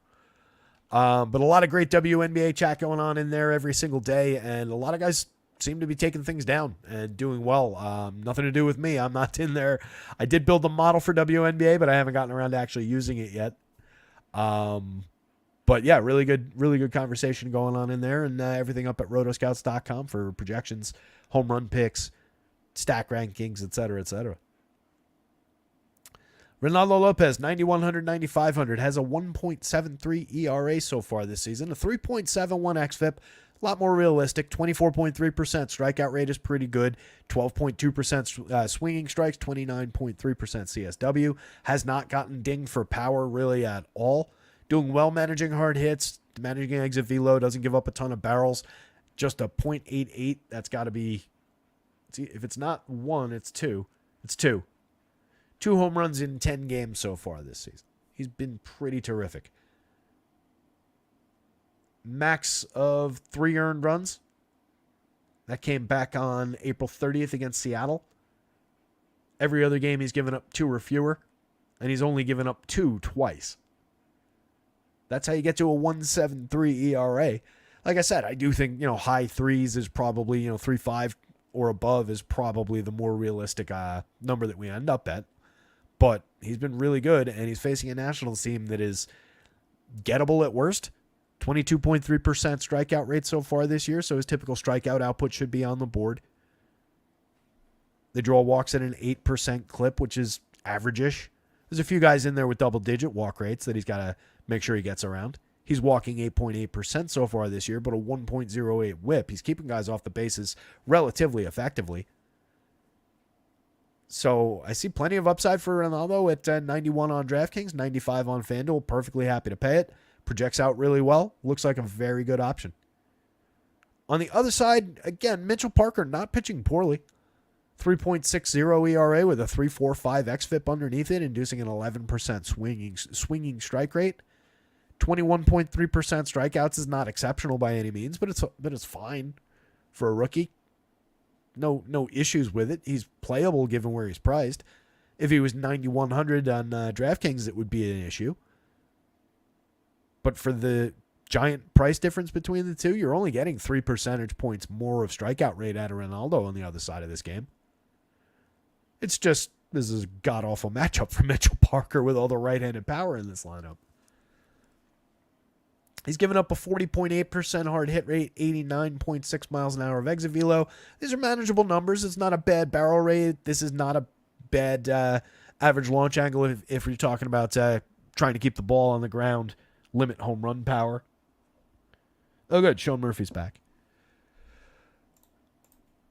But a lot of great WNBA chat going on in there every single day, and a lot of guys seem to be taking things down and doing well. Nothing to do with me. I'm not in there. I did build the model for WNBA, but I haven't gotten around to actually using it yet. But yeah, really good conversation going on in there, and everything up at rotoscouts.com for projections, home run picks, stack rankings, etc., etc. Ronaldo Lopez, 9,100, 9,500, has a 1.73 ERA so far this season, a 3.71 xFIP, a lot more realistic. 24.3% strikeout rate is pretty good. 12.2% swinging strikes, 29.3% CSW. Has not gotten dinged for power really at all. Doing well managing hard hits, managing exit velo, doesn't give up a ton of barrels. Just a .88. That's got to be, if it's not 1, it's 2. It's 2. 2 home runs in 10 games so far this season. He's been pretty terrific. Max of 3 earned runs. That came back on April 30th against Seattle. Every other game he's given up 2 or fewer, and he's only given up 2 twice. That's how you get to a 1.73 ERA. Like I said, I do think, high 3s is probably, 3.5 or above is probably the more realistic number that we end up at. But he's been really good, and he's facing a Nationals team that is gettable at worst. 22.3% strikeout rate so far this year, so his typical strikeout output should be on the board. They draw walks at an 8% clip, which is average-ish. There's a few guys in there with double-digit walk rates that he's got to make sure he gets around. He's walking 8.8% so far this year, but a 1.08 whip. He's keeping guys off the bases relatively effectively. So I see plenty of upside for Ronaldo at 91 on DraftKings, 95 on FanDuel. Perfectly happy to pay it. Projects out really well. Looks like a very good option. On the other side, again, Mitchell Parker not pitching poorly. 3.60 ERA with a 3.45 xFIP underneath it, inducing an 11% swinging strike rate. 21.3% strikeouts is not exceptional by any means, but it's fine for a rookie. No issues with it. He's playable given where he's priced. If he was 9,100 on DraftKings, it would be an issue. But for the giant price difference between the two, you're only getting 3 percentage points more of strikeout rate out of Ronaldo on the other side of this game. It's just, this is a god-awful matchup for Mitchell Parker with all the right-handed power in this lineup. He's given up a 40.8% hard hit rate, 89.6 miles an hour of exit velo. These are manageable numbers. It's not a bad barrel rate. This is not a bad average launch angle if you're talking about trying to keep the ball on the ground, limit home run power. Oh, good. Sean Murphy's back.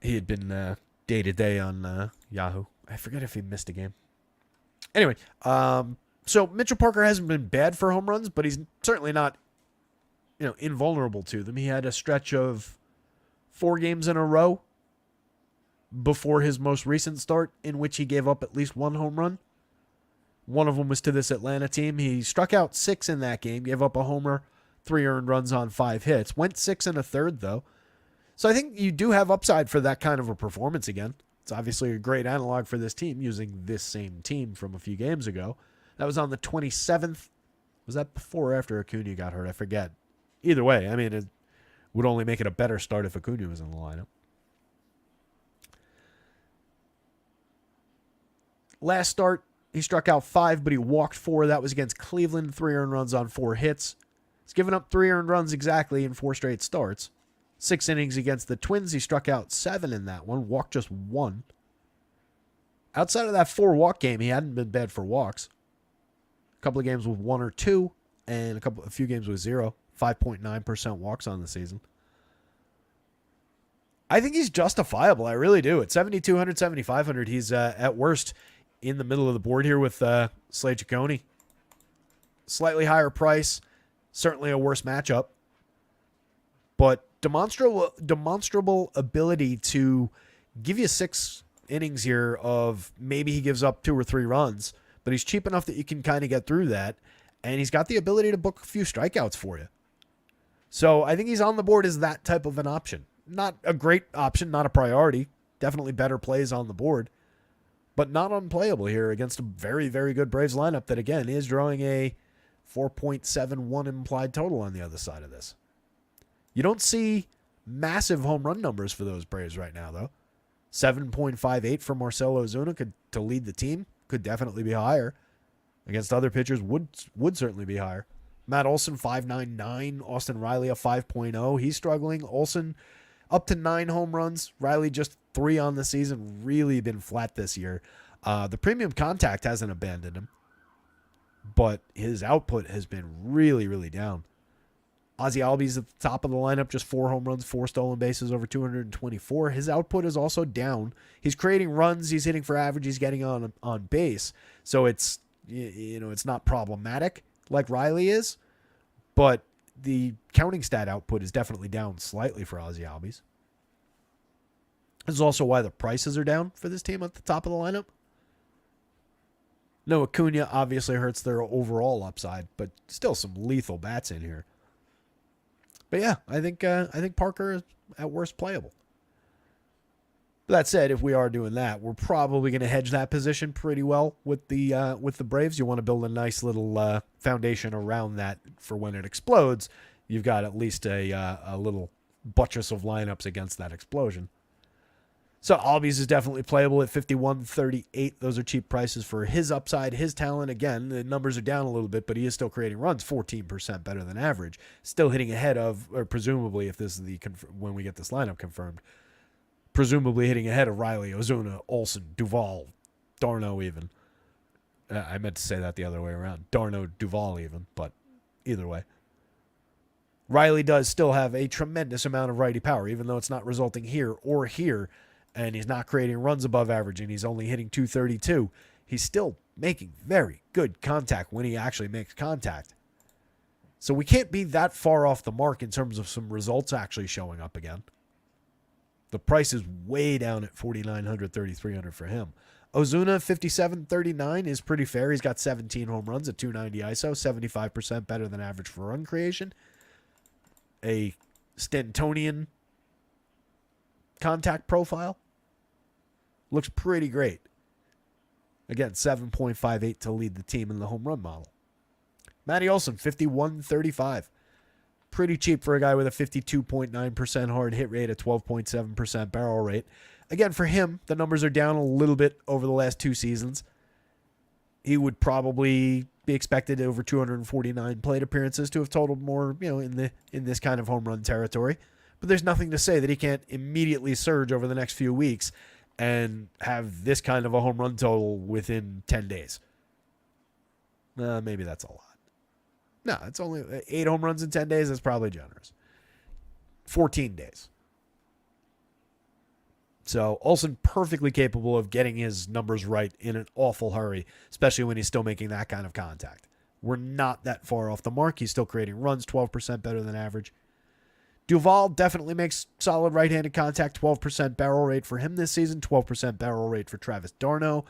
He had been day-to-day on Yahoo. I forget if he missed a game. Anyway, so Mitchell Parker hasn't been bad for home runs, but he's certainly not invulnerable to them. He had a stretch of 4 games in a row before his most recent start in which he gave up at least 1 home run. One of them was to this Atlanta team. He struck out 6 in that game, gave up a homer, 3 earned runs on 5 hits. Went 6 1/3, though. So I think you do have upside for that kind of a performance again. It's obviously a great analog for this team using this same team from a few games ago. That was on the 27th. Was that before or after Acuna got hurt? I forget. Either way, I mean, it would only make it a better start if Acuna was in the lineup. Last start, he struck out 5, but he walked 4. That was against Cleveland, 3 earned runs on 4 hits. He's given up 3 earned runs exactly in 4 straight starts. 6 innings against the Twins, he struck out 7 in that one, walked just 1. Outside of that 4-walk game, he hadn't been bad for walks. A couple of games with 1 or 2, and a few games with 0. 5.9% walks on the season. I think he's justifiable. I really do. At 7,200, 7,500, he's at worst in the middle of the board here with Slate Ciccone. Slightly higher price, certainly a worse matchup, but demonstrable ability to give you 6 innings here of maybe he gives up 2 or 3 runs, but he's cheap enough that you can kind of get through that, and he's got the ability to book a few strikeouts for you. So I think he's on the board as that type of an option. Not a great option, not a priority. Definitely better plays on the board, but not unplayable here against a very, very good Braves lineup that, again, is drawing a 4.71 implied total on the other side of this. You don't see massive home run numbers for those Braves right now, though. 7.58 for Marcell Ozuna to lead the team. Could definitely be higher. Against other pitchers would certainly be higher. Matt Olson, 5.99. Austin Riley, a 5.0. He's struggling. Olson up to 9 home runs. Riley just 3 on the season. Really been flat this year. The premium contact hasn't abandoned him, but his output has been really, really down. Ozzie Albies at the top of the lineup, just 4 home runs, 4 stolen bases, over 224. His output is also down. He's creating runs. He's hitting for average. He's getting on base. So it's not problematic like Riley is, but the counting stat output is definitely down slightly for Ozzie Albies. This is also why the prices are down for this team at the top of the lineup. No, Acuna obviously hurts their overall upside, but still some lethal bats in here. But yeah, I think Parker is at worst playable. But that said, if we are doing that, we're probably going to hedge that position pretty well with the Braves. You want to build a nice little foundation around that for when it explodes. You've got at least a little buttress of lineups against that explosion. So Albies is definitely playable at 51.38. Those are cheap prices for his upside, his talent. Again, the numbers are down a little bit, but he is still creating runs, 14% better than average. Still hitting ahead of, or presumably, if this is when we get this lineup confirmed, presumably hitting ahead of Riley, Ozuna, Olson, Duvall, Darno even. I meant to say that the other way around. Darno, Duvall even, but either way. Riley does still have a tremendous amount of righty power, even though it's not resulting here or here, and he's not creating runs above average, and he's only hitting 232. He's still making very good contact when he actually makes contact. So we can't be that far off the mark in terms of some results actually showing up again. The price is way down at $4,900, $3,300 for him. Ozuna, $57.39 is pretty fair. He's got 17 home runs at 290 ISO, 75% better than average for run creation. A Stantonian contact profile. Looks pretty great. Again, 7.58 to lead the team in the home run model. Matty Olson, $51.35. Pretty cheap for a guy with a 52.9% hard hit rate, a 12.7% barrel rate. Again, for him, the numbers are down a little bit over the last 2 seasons. He would probably be expected over 249 plate appearances to have totaled more, in this kind of home run territory. But there's nothing to say that he can't immediately surge over the next few weeks and have this kind of a home run total within 10 days. Maybe that's a lot. No, it's only 8 home runs in 10 days. That's probably generous. 14 days. So Olsen perfectly capable of getting his numbers right in an awful hurry, especially when he's still making that kind of contact. We're not that far off the mark. He's still creating runs, 12% better than average. Duvall definitely makes solid right-handed contact, 12% barrel rate for him this season, 12% barrel rate for Travis d'Arnaud.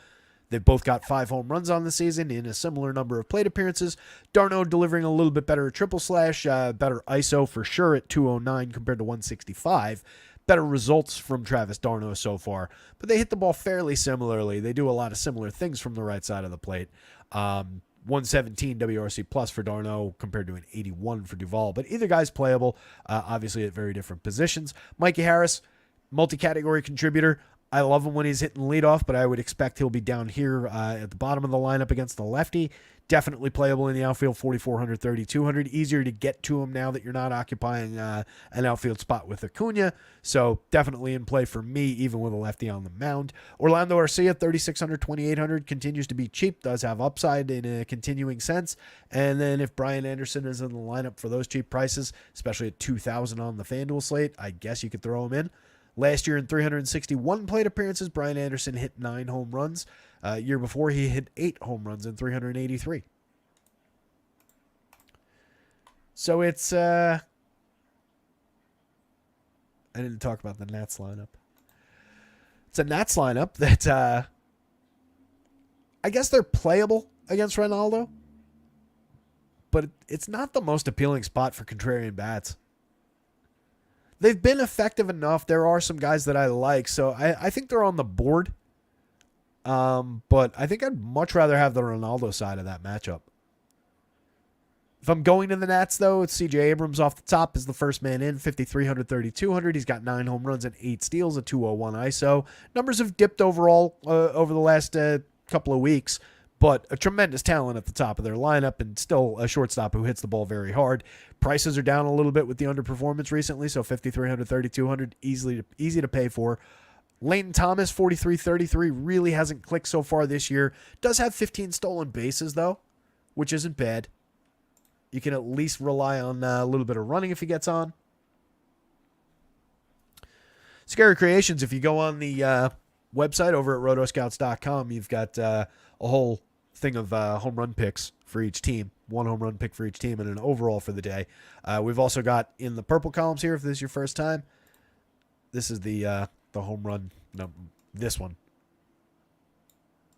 They've both got 5 home runs on the season in a similar number of plate appearances. d'Arnaud delivering a little bit better at triple slash, better ISO for sure at 209 compared to 165. Better results from Travis d'Arnaud so far, but they hit the ball fairly similarly. They do a lot of similar things from the right side of the plate. 117 WRC plus for d'Arnaud compared to an 81 for Duvall, but either guy's playable, obviously at very different positions. Mikey Harris, multi-category contributor. I love him when he's hitting leadoff, but I would expect he'll be down here at the bottom of the lineup against the lefty. Definitely playable in the outfield, 4,400, 3,200. Easier to get to him now that you're not occupying an outfield spot with Acuna. So definitely in play for me, even with a lefty on the mound. Orlando Arcia, 3,600, 2,800. Continues to be cheap, does have upside in a continuing sense. And then if Brian Anderson is in the lineup for those cheap prices, especially at 2,000 on the FanDuel slate, I guess you could throw him in. Last year in 361 plate appearances, Brian Anderson hit 9 home runs. Year before, he hit 8 home runs in 383. So it's... I didn't talk about the Nats lineup. It's a Nats lineup that... I guess they're playable against Ronaldo. But it's not the most appealing spot for contrarian bats. They've been effective enough. There are some guys that I like, so I think they're on the board. But I think I'd much rather have the Ronaldo side of that matchup. If I'm going to the Nats, though, it's C.J. Abrams off the top is the first man in, 5,300, 3,200. He's got 9 home runs and 8 steals, a 201 ISO. Numbers have dipped overall over the last couple of weeks, but a tremendous talent at the top of their lineup and still a shortstop who hits the ball very hard. Prices are down a little bit with the underperformance recently, so 5,300, 3,200, easy to pay for. Leighton Thomas, 43-33, really hasn't clicked so far this year. Does have 15 stolen bases, though, which isn't bad. You can at least rely on a little bit of running if he gets on. Scary Creations, if you go on the website over at rotoscouts.com, you've got a whole thing of home run picks for each team. 1 home run pick for each team and an overall for the day. We've also got in the purple columns here, if this is your first time, this is the home run. No, this one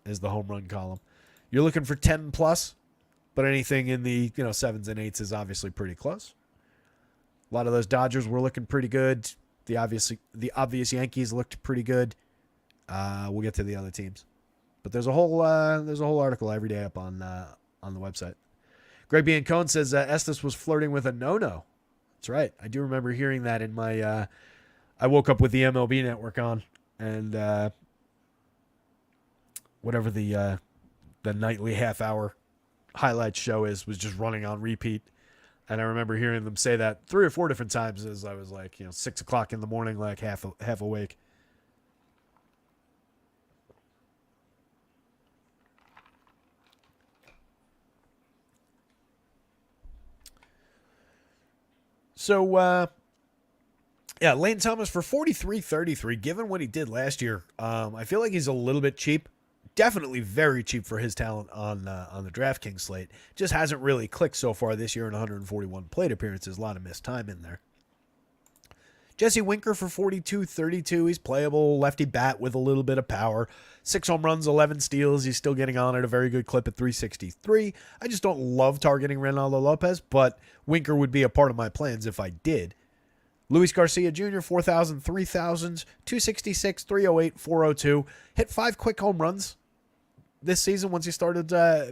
is the home run column. You're looking for 10 plus, but anything in the 7s and 8s is obviously pretty close. A lot of those Dodgers were looking pretty good. The obvious Yankees looked pretty good. We'll get to the other teams, but there's a whole article every day up on the website. Greg Biancone says Estes was flirting with a no-no. That's right. I do remember hearing that in my. I woke up with the MLB Network on, and whatever the nightly half-hour highlight show was just running on repeat. And I remember hearing them say that 3 or 4 different times as I was 6 o'clock in the morning, half awake. So, Leighton Thomas for 43-33, given what he did last year, I feel like he's a little bit cheap. Definitely very cheap for his talent on the DraftKings slate. Just hasn't really clicked so far this year in 141 plate appearances. A lot of missed time in there. Jesse Winker for 42-32. He's playable, lefty bat with a little bit of power. 6 home runs, 11 steals. He's still getting on at a very good clip at 363. I just don't love targeting Reynaldo Lopez, but Winker would be a part of my plans if I did. Luis Garcia Jr., 4,000, 3,000, 266, 308, 402. Hit 5 quick home runs this season once he started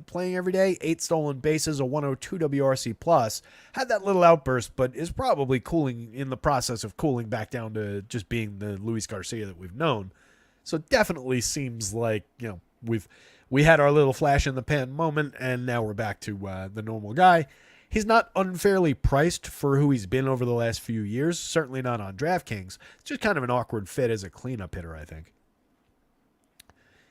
playing every day. 8 stolen bases, a 102 WRC plus. Had that little outburst, but is probably in the process of cooling back down to just being the Luis Garcia that we've known. So it definitely seems like, we've We had our little flash in the pan moment, and now we're back to the normal guy. He's not unfairly priced for who he's been over the last few years. Certainly not on DraftKings. It's just kind of an awkward fit as a cleanup hitter, I think.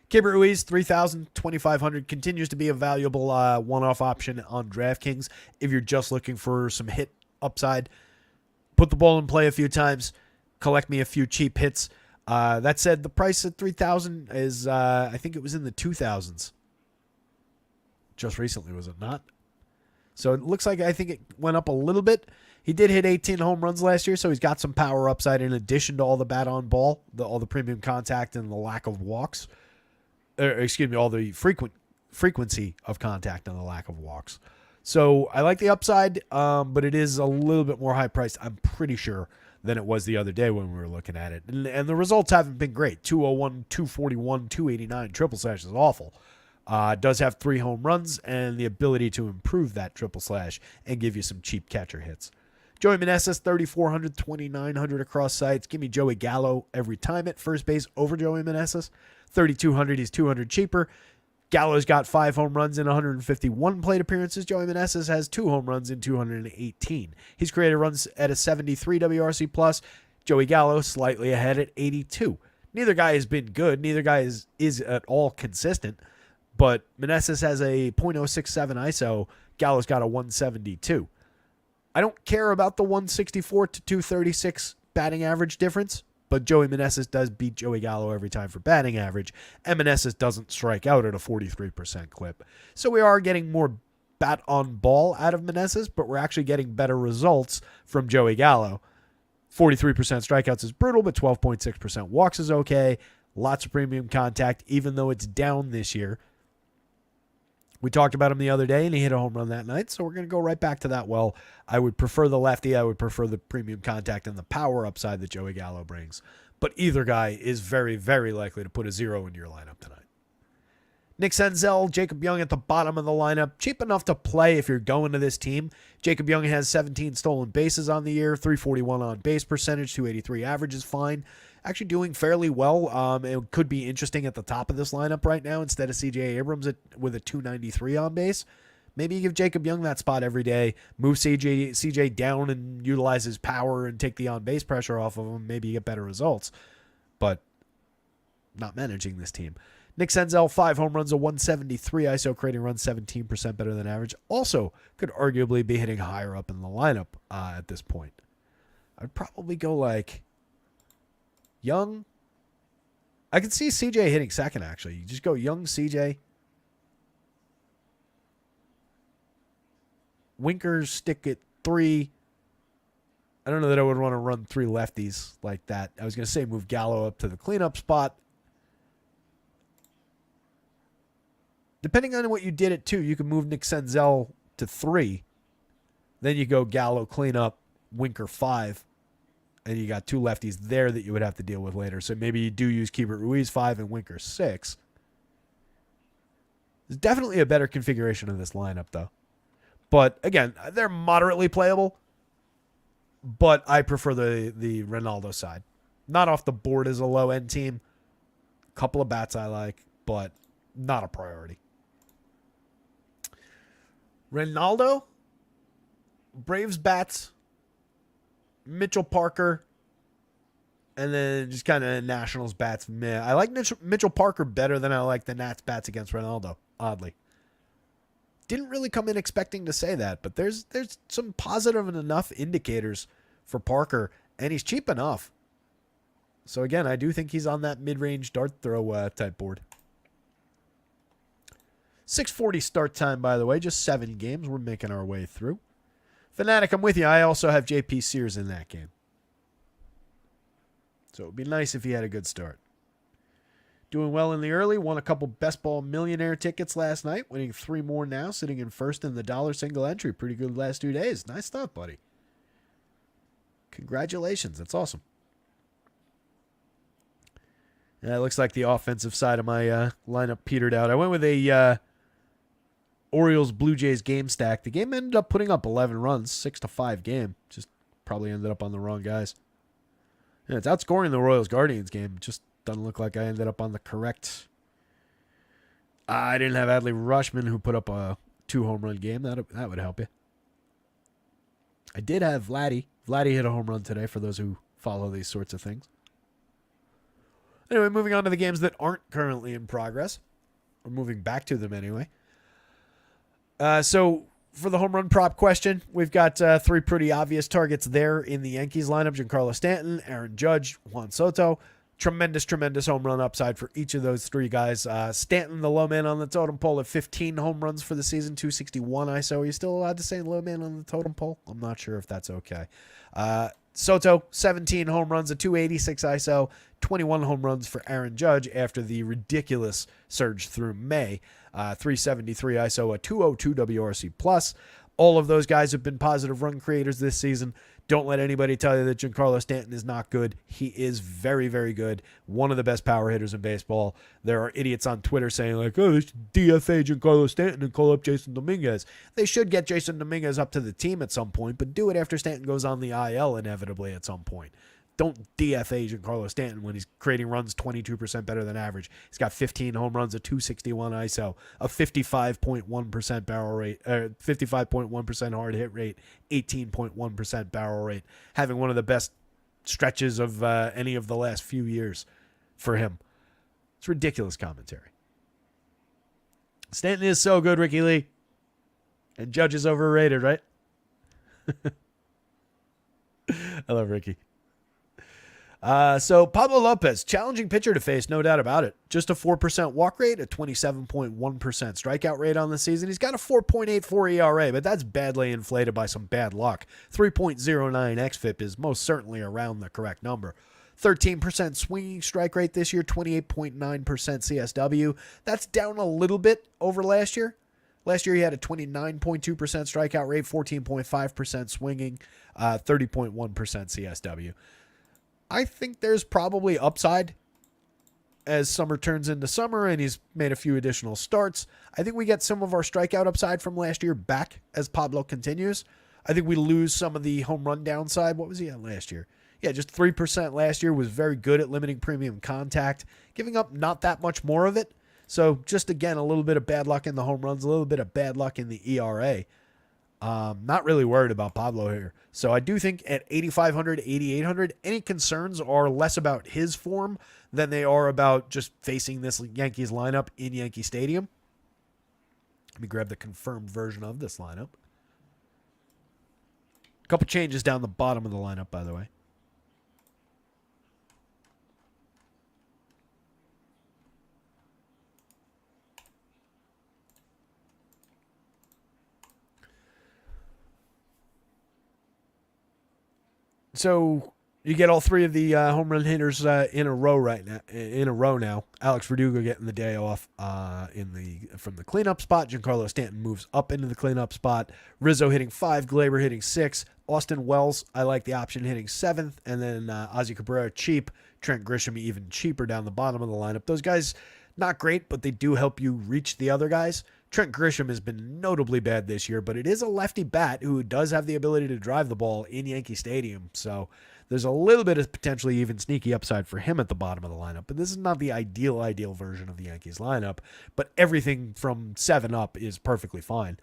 Keibert Ruiz, 3,000, 2,500, continues to be a valuable one-off option on DraftKings if you're just looking for some hit upside. Put the ball in play a few times, collect me a few cheap hits. That said, the price at 3,000 is, I think it was in the 2,000s. Just recently, was it not? So it looks like I think it went up a little bit. He did hit 18 home runs last year, so he's got some power upside in addition to all the bat on ball, all the premium contact and the lack of walks. All the frequency of contact and the lack of walks. So I like the upside, but it is a little bit more high priced, I'm pretty sure, than it was the other day when we were looking at it. And the results haven't been great. 201, 241, 289. Triple slash is awful. Does have 3 home runs and the ability to improve that triple slash and give you some cheap catcher hits. Joey Meneses, 3,400, 2,900 across sites. Give me Joey Gallo every time at first base over Joey Meneses. 3,200, he's 200 cheaper. Gallo's got 5 home runs in 151 plate appearances. Joey Meneses has 2 home runs in 218. He's created runs at a 73 WRC plus. Joey Gallo slightly ahead at 82. Neither guy has been good. Neither guy is at all consistent. But Meneses has a .067 ISO. Gallo's got a 172. I don't care about the 164 to 236 batting average difference, but Joey Meneses does beat Joey Gallo every time for batting average, and Meneses doesn't strike out at a 43% clip. So we are getting more bat on ball out of Meneses, but we're actually getting better results from Joey Gallo. 43% strikeouts is brutal, but 12.6% walks is okay. Lots of premium contact, even though it's down this year. We talked about him the other day, and he hit a home run that night, so we're going to go right back to that well. I would prefer the lefty. I would prefer the premium contact and the power upside that Joey Gallo brings. But either guy is very, very likely to put a 0 in your lineup tonight. Nick Senzel, Jacob Young at the bottom of the lineup. Cheap enough to play if you're going to this team. Jacob Young has 17 stolen bases on the year, 341 on base percentage, 283 average is fine. Actually doing fairly well. It could be interesting at the top of this lineup right now instead of C.J. Abrams with a 293 on base. Maybe you give Jacob Young that spot every day, move C.J. down and utilize his power and take the on-base pressure off of him. Maybe you get better results. But not managing this team. Nick Senzel, 5 home runs, a 173 ISO, creating runs 17% better than average. Also could arguably be hitting higher up in the lineup at this point. I'd probably go like Young. I could see CJ hitting second, actually. You just go Young, CJ. Winker stick at 3. I don't know that I would want to run 3 lefties like that. I was going to say move Gallo up to the cleanup spot. Depending on what you did at 2, you could move Nick Senzel to 3. Then you go Gallo cleanup, Winker 5. And you got 2 lefties there that you would have to deal with later. So maybe you do use Keibert Ruiz 5 and Winker 6. There's definitely a better configuration of this lineup, though. But, again, they're moderately playable. But I prefer the Ronaldo side. Not off the board as a low-end team. Couple of bats I like, but not a priority. Ronaldo, Braves bats, Mitchell Parker, and then just kind of Nationals bats. Meh. I like Mitchell Parker better than I like the Nats bats against Ronaldo, oddly. Didn't really come in expecting to say that, but there's some positive enough indicators for Parker, and he's cheap enough. So again, I do think he's on that mid-range dart throw type board. 6:40 start time, by the way. Just 7 games. We're making our way through. Fanatic, I'm with you. I also have J.P. Sears in that game. So it would be nice if he had a good start. Doing well in the early. Won a couple Best Ball Millionaire tickets last night. Winning 3 more now. Sitting in first in the dollar single entry. Pretty good last 2 days. Nice stuff, buddy. Congratulations. That's awesome. Yeah, it looks like the offensive side of my lineup petered out. I went with a Orioles Blue Jays game stack. The game ended up putting up 11 runs, 6-5 game. Just probably ended up on the wrong guys. Yeah, it's outscoring the Royals Guardians game. Just doesn't look like I ended up on the correct I didn't have Adley Rushman, who put up a 2-home run game. That would help you. I did have Vladdy. Vladdy hit a home run today for those who follow these sorts of things. Anyway, moving on to the games that aren't currently in progress. We're moving back to them anyway. So for the home run prop question, we've got 3 pretty obvious targets there in the Yankees lineup. Giancarlo Stanton, Aaron Judge, Juan Soto. Tremendous home run upside for each of those 3 guys. Stanton, the low man on the totem pole at 15 home runs for the season, 261 ISO. Are you still allowed to say low man on the totem pole? I'm not sure if that's okay. Soto, 17 home runs, a 286 ISO, 21 home runs for Aaron Judge after the ridiculous surge through May. 373 ISO, a 202 WRC+. All of those guys have been positive run creators this season. Don't let anybody tell you that Giancarlo Stanton is not good. He is very, very good. One of the best power hitters in baseball. There are idiots on Twitter saying like, oh, they should DFA Giancarlo Stanton and call up Jason Dominguez. They should get Jason Dominguez up to the team at some point, but do it after Stanton goes on the IL inevitably at some point. Don't DFA Giancarlo Stanton when he's creating runs 22% better than average. He's got 15 home runs, a 261 ISO, a 55.1% barrel rate, 55.1% hard hit rate, 18.1% barrel rate, having one of the best stretches of any of the last few years for him. It's ridiculous commentary. Stanton is so good, Ricky Lee. And Judge is overrated, right? I love Ricky. So Pablo Lopez, challenging pitcher to face, no doubt about it. Just a 4% walk rate, a 27.1% strikeout rate on the season. He's got a 4.84 ERA, but that's badly inflated by some bad luck. 3.09 xFIP is most certainly around the correct number. 13% swinging strike rate this year, 28.9% CSW. That's down a little bit over last year. Last year he had a 29.2% strikeout rate, 14.5% swinging, 30.1% CSW. I think there's probably upside as summer turns into summer and he's made a few additional starts. I think we get some of our strikeout upside from last year back as Pablo continues. I think we lose some of the home run downside. What was he at last year? Yeah, just 3% last year, was very good at limiting premium contact, giving up not that much more of it. So just, again, a little bit of bad luck in the home runs, a little bit of bad luck in the ERA. Not really worried about Pablo here. So I do think at 8,500, 8,800, any concerns are less about his form than they are about just facing this Yankees lineup in Yankee Stadium. Let me grab the confirmed version of this lineup. A couple changes down the bottom of the lineup, by the way. So you get all 3 of the home run hitters in a row now. Alex Verdugo getting the day off from the cleanup spot. Giancarlo Stanton moves up into the cleanup spot. Rizzo hitting 5, Glaber hitting 6. Austin Wells, I like the option, hitting 7th, and then Ozzie Cabrera cheap. Trent Grisham even cheaper down the bottom of the lineup. Those guys not great, but they do help you reach the other guys. Trent Grisham has been notably bad this year, but it is a lefty bat who does have the ability to drive the ball in Yankee Stadium. So there's a little bit of potentially even sneaky upside for him at the bottom of the lineup. But this is not the ideal version of the Yankees lineup. But everything from 7 up is perfectly fine.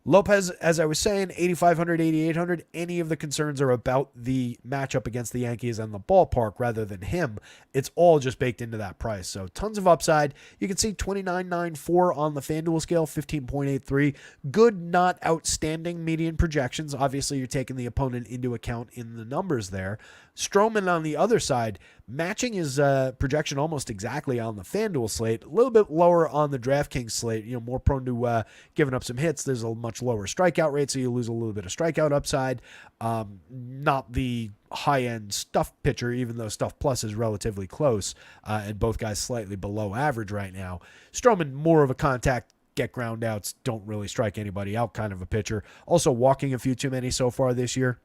Lopez, as I was saying, 8,500, 8,800. Any of the concerns are about the matchup against the Yankees and the ballpark rather than him. It's all just baked into that price. So tons of upside. You can see 29.94 on the FanDuel scale, 15.83. Good, not outstanding median projections. Obviously, you're taking the opponent into account in the numbers there. Stroman on the other side, matching his projection almost exactly on the FanDuel slate. A little bit lower on the DraftKings slate, more prone to giving up some hits. There's a much lower strikeout rate, so you lose a little bit of strikeout upside. Not the high-end stuff pitcher, even though Stuff Plus is relatively close, and both guys slightly below average right now. Stroman, more of a contact, get ground outs, don't really strike anybody out kind of a pitcher. Also walking a few too many so far this year.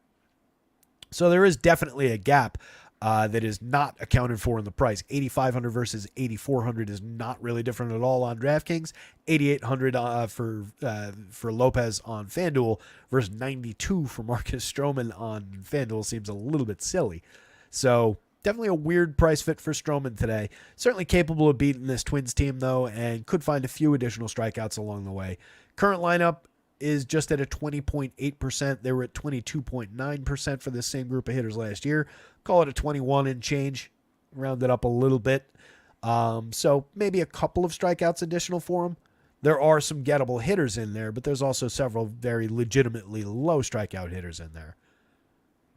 So there is definitely a gap that is not accounted for in the price. 8,500 versus 8,400 is not really different at all on DraftKings. 8,800 for Lopez on FanDuel versus 92 for Marcus Stroman on FanDuel seems a little bit silly. So Definitely a weird price fit for Stroman today. Certainly capable of beating this Twins team, though, and could find a few additional strikeouts along the way. Current lineup is just at a 20.8%. They were at 22.9% for this same group of hitters last year. Call it a 21 and change. Round it up a little bit. So maybe a couple of strikeouts additional for him. There are some gettable hitters in there, but there's also several very legitimately low strikeout hitters in there.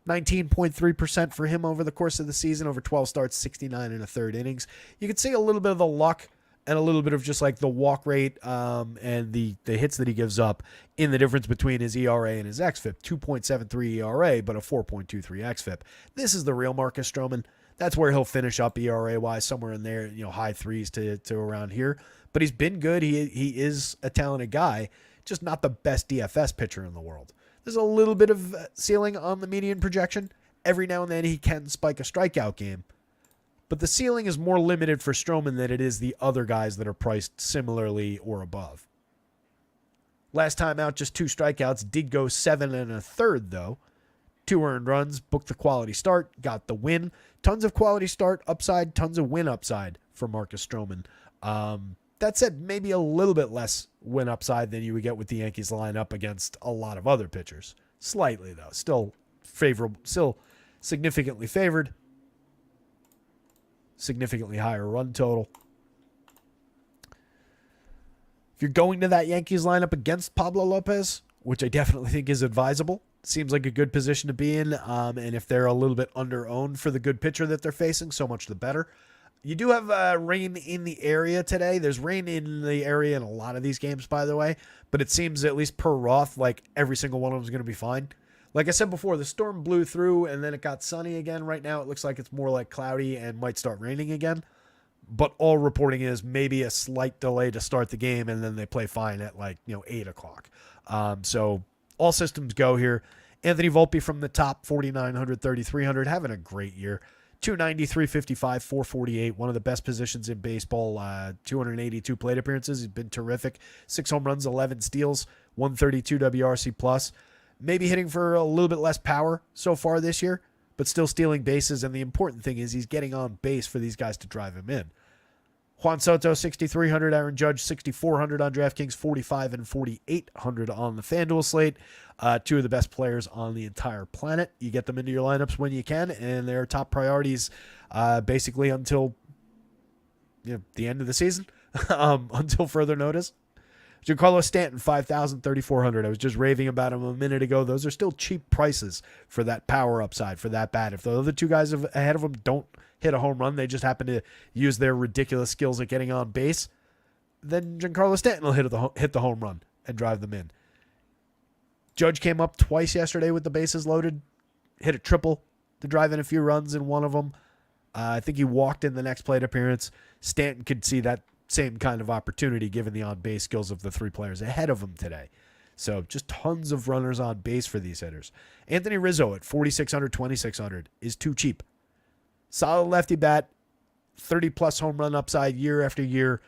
19.3% for him over the course of the season, over 12 starts, 69 and a third innings. You can see a little bit of the luck and a little bit of just like the walk rate and the hits that he gives up in the difference between his ERA and his xFIP. 2.73 ERA, but a 4.23 xFIP. This is the real Marcus Stroman. That's where he'll finish up ERA-wise, somewhere in there, high threes to around here. But he's been good. He is a talented guy, just not the best DFS pitcher in the world. There's a little bit of ceiling on the median projection. Every now and then he can spike a strikeout game. But the ceiling is more limited for Stroman than it is the other guys that are priced similarly or above. Last time out, just 2 strikeouts. Did go 7 and a third, though. 2 earned runs, booked the quality start, got the win. Tons of quality start upside, tons of win upside for Marcus Stroman. That said, maybe a little bit less win upside than you would get with the Yankees lineup against a lot of other pitchers. Slightly, though. Still favorable, still significantly favored. Significantly higher run total. If you're going to that Yankees lineup against Pablo Lopez, which I definitely think is advisable, seems like a good position to be in. And if they're a little bit under-owned for the good pitcher that they're facing, so much the better. You do have rain in the area today. There's rain in the area in a lot of these games, by the way. But it seems, at least per Roth, like every single one of them is going to be fine. Like I said before, the storm blew through and then it got sunny again. Right now it looks like it's more like cloudy and might start raining again. But all reporting is maybe a slight delay to start the game and then they play fine at 8 o'clock. So all systems go here. Anthony Volpe from the top, 4,900, 3,300, having a great year. 290, 355, 448, one of the best positions in baseball. 282 plate appearances. He's been terrific. 6 home runs, 11 steals, 132 WRC plus. Maybe hitting for a little bit less power so far this year, but still stealing bases. And the important thing is he's getting on base for these guys to drive him in. Juan Soto, 6,300. Aaron Judge, 6,400 on DraftKings, 4,500 and 4,800 on the FanDuel slate. 2 of the best players on the entire planet. You get them into your lineups when you can, and they're top priorities basically until the end of the season, until further notice. Giancarlo Stanton, 5,000, 3,400. I was just raving about him a minute ago. Those are still cheap prices for that power upside, for that bat. If the other 2 guys ahead of him don't hit a home run, they just happen to use their ridiculous skills at getting on base, then Giancarlo Stanton will hit the home run and drive them in. Judge came up twice yesterday with the bases loaded, hit a triple to drive in a few runs in one of them. I think he walked in the next plate appearance. Stanton could see that same kind of opportunity given the on-base skills of the 3 players ahead of him today. So just tons of runners on base for these hitters. Anthony Rizzo at 4,600, 2,600 is too cheap. Solid lefty bat, 30-plus home run upside year after year.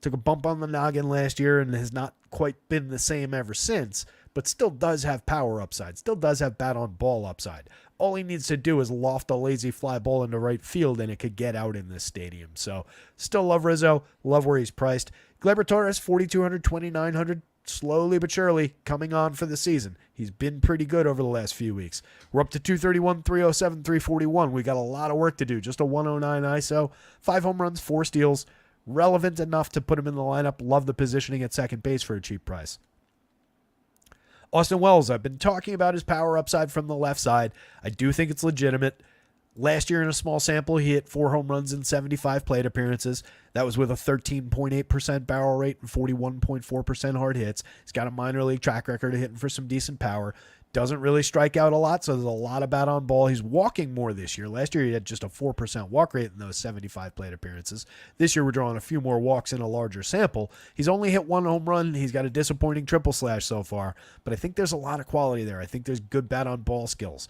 Took a bump on the noggin last year and has not quite been the same ever since, but still does have power upside, still does have bat-on-ball upside. All he needs to do is loft a lazy fly ball into right field, and it could get out in this stadium. So still love Rizzo, love where he's priced. Gleyber Torres, 4,200, 2,900, slowly but surely coming on for the season. He's been pretty good over the last few weeks. We're up to 231, 307, 341. We got a lot of work to do. Just a 109 ISO, 5 home runs, 4 steals. Relevant enough to put him in the lineup. Love the positioning at second base for a cheap price. Austin Wells, I've been talking about his power upside from the left side. I do think it's legitimate. Last year in a small sample, he hit 4 home runs in 75 plate appearances. That was with a 13.8% barrel rate and 41.4% hard hits. He's got a minor league track record of hitting for some decent power. Doesn't really strike out a lot, so there's a lot of bat on ball. He's walking more this year. Last year he had just a 4% walk rate in those 75 plate appearances. This year we're drawing a few more walks in a larger sample. He's only hit 1 home run. He's got a disappointing triple slash so far, but I think there's a lot of quality there. I think there's good bat on ball skills.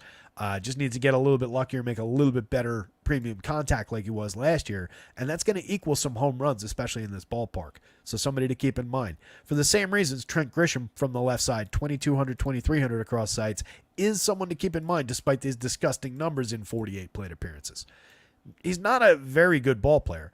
Just needs to get a little bit luckier, make a little bit better premium contact like he was last year, and that's going to equal some home runs, especially in this ballpark. So somebody to keep in mind. For the same reasons, Trent Grisham from the left side, 2,200, 2,300 across sites, is someone to keep in mind despite these disgusting numbers in 48 plate appearances. He's not a very good ball player.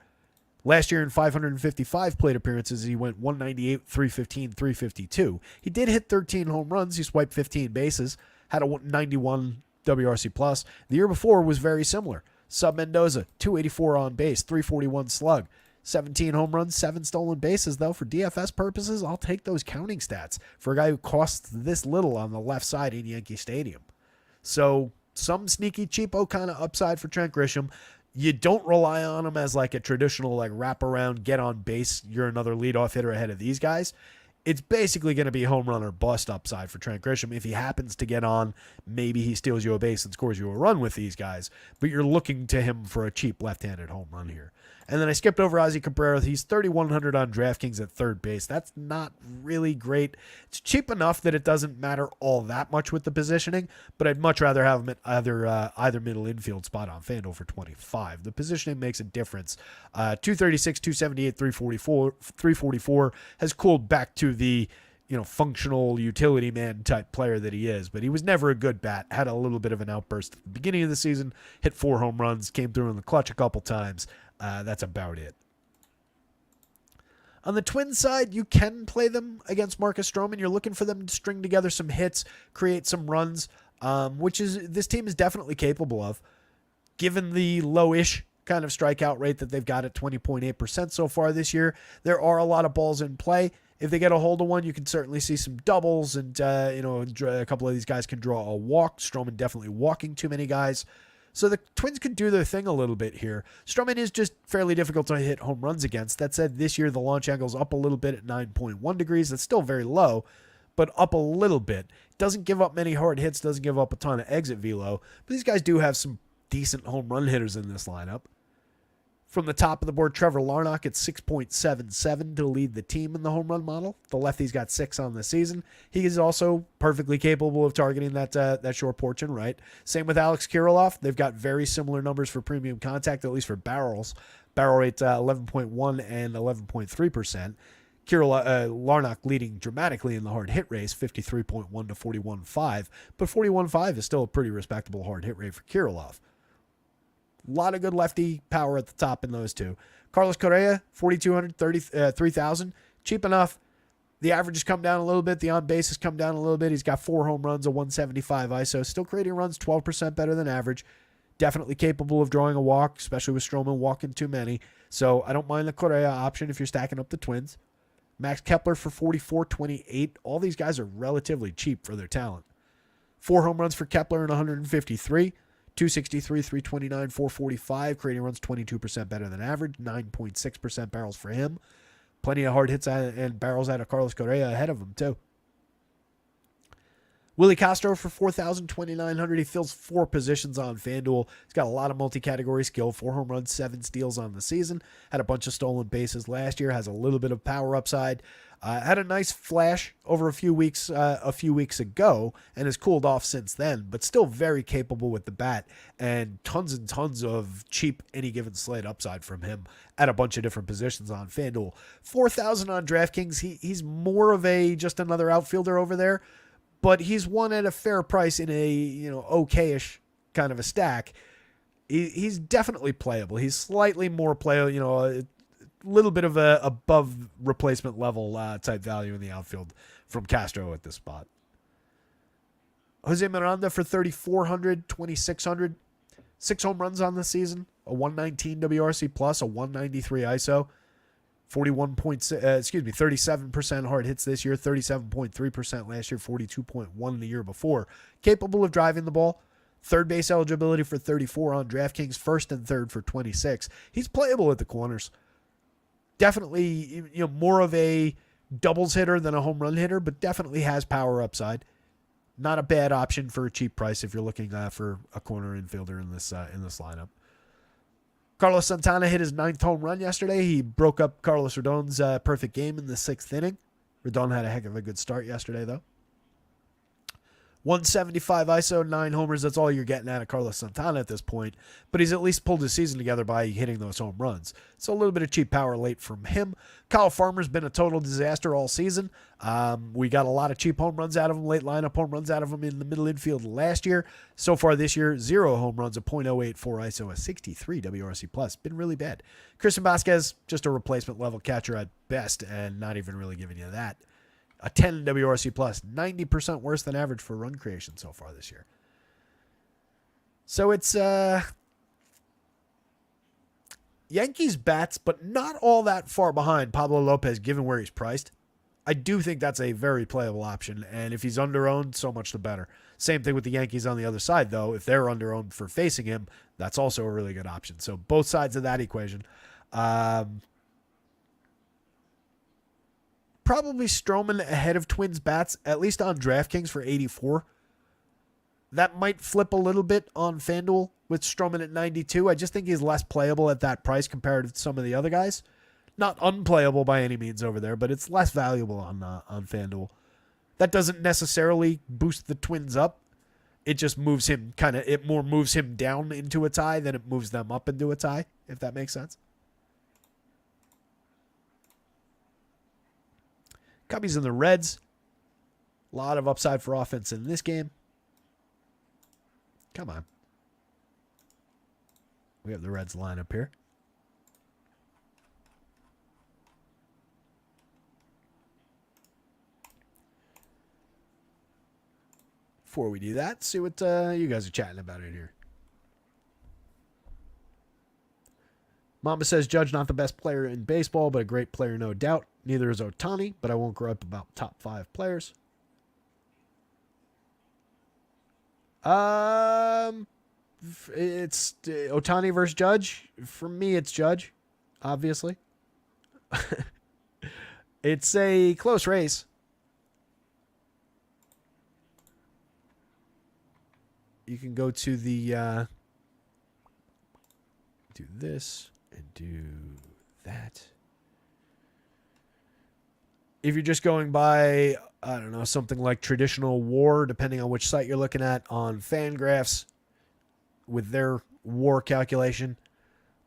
Last year in 555 plate appearances, he went 198, 315, 352. He did hit 13 home runs. He swiped 15 bases, had a 91 WRC plus. The year before was very similar. Sub Mendoza, 284 on base, 341 slug, 17 home runs, 7 stolen bases. Though for DFS purposes, I'll take those counting stats for a guy who costs this little on the left side in Yankee Stadium. So some sneaky cheapo kind of upside for Trent Grisham. You don't rely on him as like a traditional like wraparound, get on base, you're another leadoff hitter ahead of these guys. It's basically going to be home run or bust upside for Trent Grisham. If he happens to get on, maybe he steals you a base and scores you a run with these guys, but you're looking to him for a cheap left-handed home run here. And then I skipped over Ozzie Cabrera. He's 3,100 on DraftKings at third base. That's not really great. It's cheap enough that it doesn't matter all that much with the positioning, but I'd much rather have him at either middle infield spot on FanDuel for 25. The positioning makes a difference. 236, 278, 344 has cooled back to the functional utility man type player that he is, but he was never a good bat. Had a little bit of an outburst at the beginning of the season, hit 4 home runs, came through in the clutch a couple times. That's about it. On the Twins side, you can play them against Marcus Stroman. You're looking for them to string together some hits, create some runs, which is this team is definitely capable of. Given the low-ish kind of strikeout rate that they've got at 20.8% so far this year, there are a lot of balls in play. If they get a hold of one, you can certainly see some doubles, and a couple of these guys can draw a walk. Stroman definitely walking too many guys. So the Twins could do their thing a little bit here. Stroman is just fairly difficult to hit home runs against. That said, this year the launch angle's up a little bit at 9.1 degrees. That's still very low, but up a little bit. Doesn't give up many hard hits, doesn't give up a ton of exit velo. But these guys do have some decent home run hitters in this lineup. From the top of the board, Trevor Larnach at 6.77 to lead the team in the home run model. The lefty's got 6 on the season. He is also perfectly capable of targeting that short porch and right. Same with Alex Kirilloff. They've got very similar numbers for premium contact, at least for barrels. Barrel rate 11.1 and 11.3%. Larnach leading dramatically in the hard hit race, 53.1 to 41.5. But 41.5 is still a pretty respectable hard hit rate for Kirilloff. A lot of good lefty power at the top in those two. Carlos Correa, 4,200, 3,000. Cheap enough. The average has come down a little bit. The on-base has come down a little bit. He's got 4 home runs, a 175 ISO. Still creating runs, 12% better than average. Definitely capable of drawing a walk, especially with Stroman walking too many. So I don't mind the Correa option if you're stacking up the Twins. Max Kepler for 44.28. All these guys are relatively cheap for their talent. 4 home runs for Kepler in 153. 263, 329, 445. Creating runs 22% better than average. 9.6% barrels for him. Plenty of hard hits and barrels out of Carlos Correa ahead of him, too. Willie Castro for 4,000, 2,900. He fills 4 positions on FanDuel. He's got a lot of multi-category skill. 4 home runs, 7 steals on the season. Had a bunch of stolen bases last year. Has a little bit of power upside. Had a nice flash over a few weeks ago and has cooled off since then, but still very capable with the bat and tons of cheap any given slate upside from him at a bunch of different positions on FanDuel. 4,000 on DraftKings. He's more of just another outfielder over there, but he's one at a fair price in a okay-ish kind of a stack. He's definitely playable. He's slightly more playable, little bit of a above replacement level type value in the outfield from Castro at this spot. Jose Miranda for 3,400, 2,600, 6 home runs on the season, a 119 WRC plus, a 193 ISO, 37% hard hits this year, 37.3% last year, 42.1 the year before. Capable of driving the ball. Third base eligibility for 34 on DraftKings, first and third for 26. He's playable at the corners. Definitely, more of a doubles hitter than a home run hitter, but definitely has power upside. Not a bad option for a cheap price if you're looking for a corner infielder in this lineup. Carlos Santana hit his 9th home run yesterday. He broke up Carlos Rodon's perfect game in the 6th inning. Rodon had a heck of a good start yesterday, though. 175 ISO, 9 homers. That's all you're getting out of Carlos Santana at this point. But he's at least pulled his season together by hitting those home runs. So a little bit of cheap power late from him. Kyle Farmer's been a total disaster all season. We got a lot of cheap home runs out of him, late lineup home runs out of him in the middle infield last year. So far this year, 0 home runs, a .084 ISO, a 63 WRC+. Been really bad. Christian Vasquez, just a replacement level catcher at best, and not even really giving you that. A 10 WRC+, 90% worse than average for run creation so far this year. So it's Yankees bats, but not all that far behind Pablo Lopez given where he's priced. I do think that's a very playable option, and if he's under-owned, so much the better. Same thing with the Yankees on the other side, though. If they're under-owned for facing him, that's also a really good option. So both sides of that equation. Probably Stroman ahead of Twins bats, at least on DraftKings for 84. That might flip a little bit on FanDuel with Stroman at 92. I just think he's less playable at that price compared to some of the other guys. Not unplayable by any means over there, but it's less valuable on FanDuel. That doesn't necessarily boost the Twins up. It just moves him it more moves him down into a tie than it moves them up into a tie, if that makes sense. Cubbies and the Reds. A lot of upside for offense in this game. Come on. We have the Reds lineup here. Before we do that, see what you guys are chatting about it here. Mama says Judge not the best player in baseball, but a great player, no doubt. Neither is Ohtani, but I won't grow up about top 5 players. It's Ohtani versus Judge. For me, it's Judge, obviously. It's a close race. You can go to the do this and do that. If you're just going by, I don't know, something like traditional WAR, depending on which site you're looking at on FanGraphs, with their WAR calculation,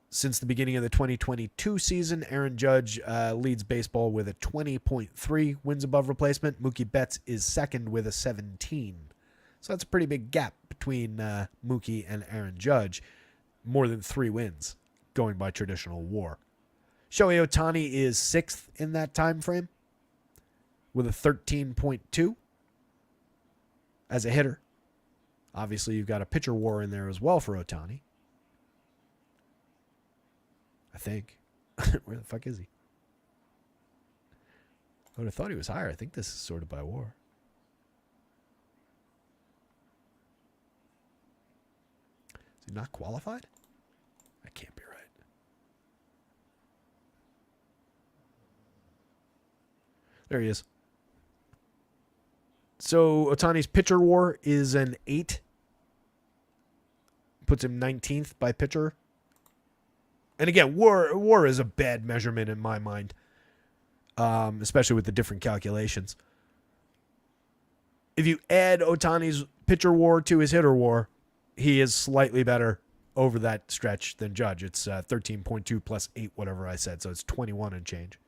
since the beginning of the 2022 season, Aaron Judge leads baseball with a 20.3 wins above replacement. Mookie Betts is second with a 17. So that's a pretty big gap between Mookie and Aaron Judge. More than 3 wins going by traditional WAR. Shohei Ohtani is 6th in that time frame with a 13.2 as a hitter. Obviously, you've got a pitcher WAR in there as well for Ohtani. I think. Where the fuck is he? I would have thought he was higher. I think this is sorted by WAR. Is he not qualified? That can't be right. There he is. So Ohtani's pitcher WAR is an 8. Puts him 19th by pitcher. And again, WAR is a bad measurement in my mind, especially with the different calculations. If you add Ohtani's pitcher WAR to his hitter WAR, he is slightly better over that stretch than Judge. It's 13.2 plus 8, whatever I said, so it's 21 and change.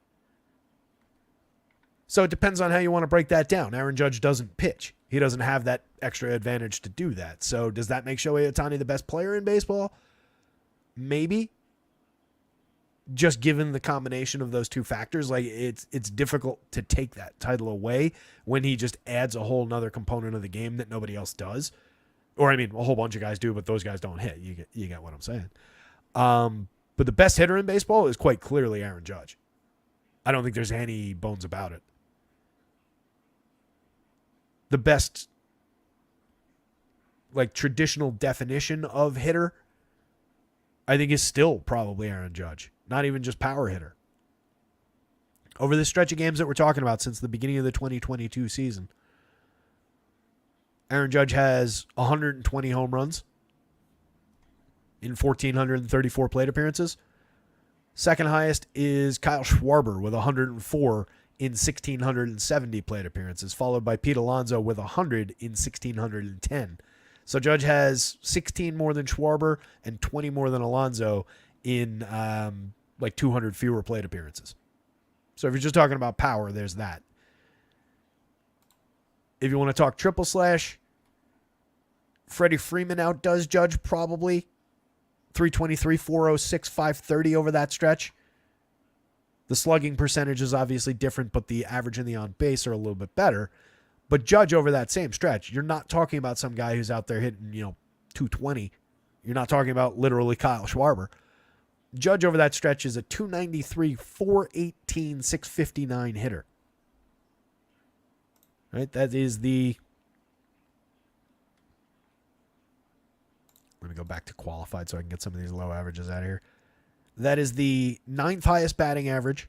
So it depends on how you want to break that down. Aaron Judge doesn't pitch. He doesn't have that extra advantage to do that. So does that make Shohei Ohtani the best player in baseball? Maybe. Just given the combination of those two factors, like it's difficult to take that title away when he just adds a whole nother component of the game that nobody else does. Or, I mean, a whole bunch of guys do, but those guys don't hit. You get what I'm saying. But the best hitter in baseball is quite clearly Aaron Judge. I don't think there's any bones about it. The best, like, traditional definition of hitter, I think, is still probably Aaron Judge. Not even just power hitter. Over this stretch of games that we're talking about since the beginning of the 2022 season, Aaron Judge has 120 home runs in 1,434 plate appearances. Second highest is Kyle Schwarber with 104 in 1,670 plate appearances, followed by Pete Alonso with 100 in 1,610. So Judge has 16 more than Schwarber and 20 more than Alonso in like 200 fewer plate appearances. So if you're just talking about power, there's that. If you want to talk triple slash, Freddie Freeman outdoes Judge probably. 323, 406, 530 over that stretch. The slugging percentage is obviously different, but the average and the on base are a little bit better. But Judge over that same stretch, you're not talking about some guy who's out there hitting, 220. You're not talking about literally Kyle Schwarber. Judge over that stretch is a 293, 418, 659 hitter. Right? That is the... Let me go back to qualified so I can get some of these low averages out of here. That is the 9th highest batting average,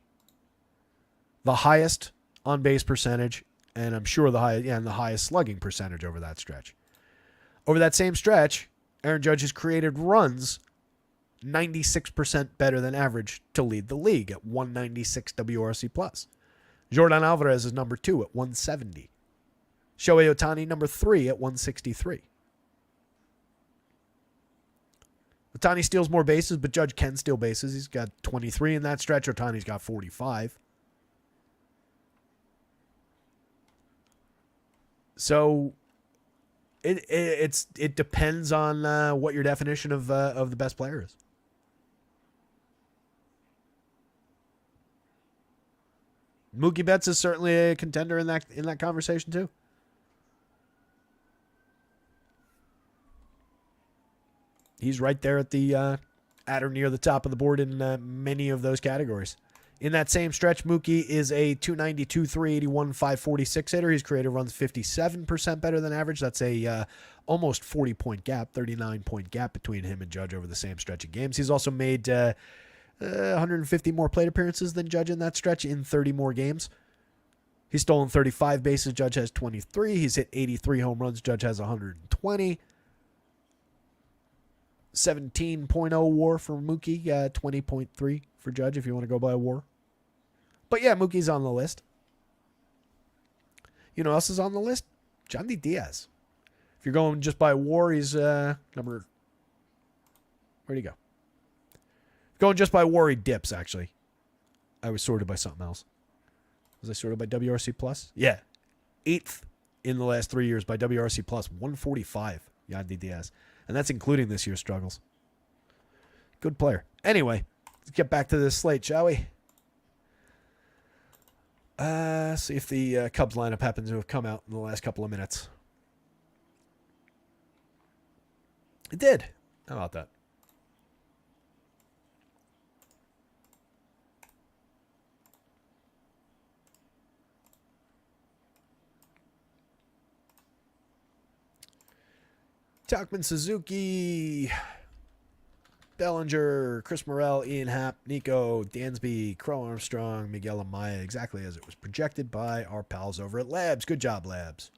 the highest on base percentage, and I'm sure the highest slugging percentage over that stretch. Over that same stretch, Aaron Judge has created runs 96% better than average to lead the league at 196 WRC plus. Jordan Alvarez is number 2 at 170. Shohei Ohtani number 3 at 163. Ohtani steals more bases, but Judge can steal bases. He's got 23 in that stretch. Ohtani's got 45. So it depends on what your definition of the best player is. Mookie Betts is certainly a contender in that conversation too. He's right there at or near the top of the board in many of those categories. In that same stretch, Mookie is a 292, 381, 546 hitter. He's created runs 57% better than average. That's a almost 40-point gap, 39-point gap between him and Judge over the same stretch of games. He's also made 150 more plate appearances than Judge in that stretch in 30 more games. He's stolen 35 bases. Judge has 23. He's hit 83 home runs. Judge has 120. 17.0 WAR for Mookie, 20.3 for Judge if you want to go by WAR. But yeah, Mookie's on the list. You know who else is on the list? Johnny Diaz. If you're going just by WAR, he's number... Where'd he go? Going just by WAR, he dips, actually. I was sorted by something else. Was I sorted by WRC+? Plus? Yeah. 8th in the last 3 years by WRC+, Plus, 145, Yandy Diaz. And that's including this year's struggles. Good player. Anyway, let's get back to this slate, shall we? See if the Cubs lineup happens to have come out in the last couple of minutes. It did. How about that? Tauchman, Suzuki, Bellinger, Chris Morel, Ian Happ, Nico, Dansby, Crow Armstrong, Miguel Amaya, exactly as it was projected by our pals over at Labs. Good job, Labs.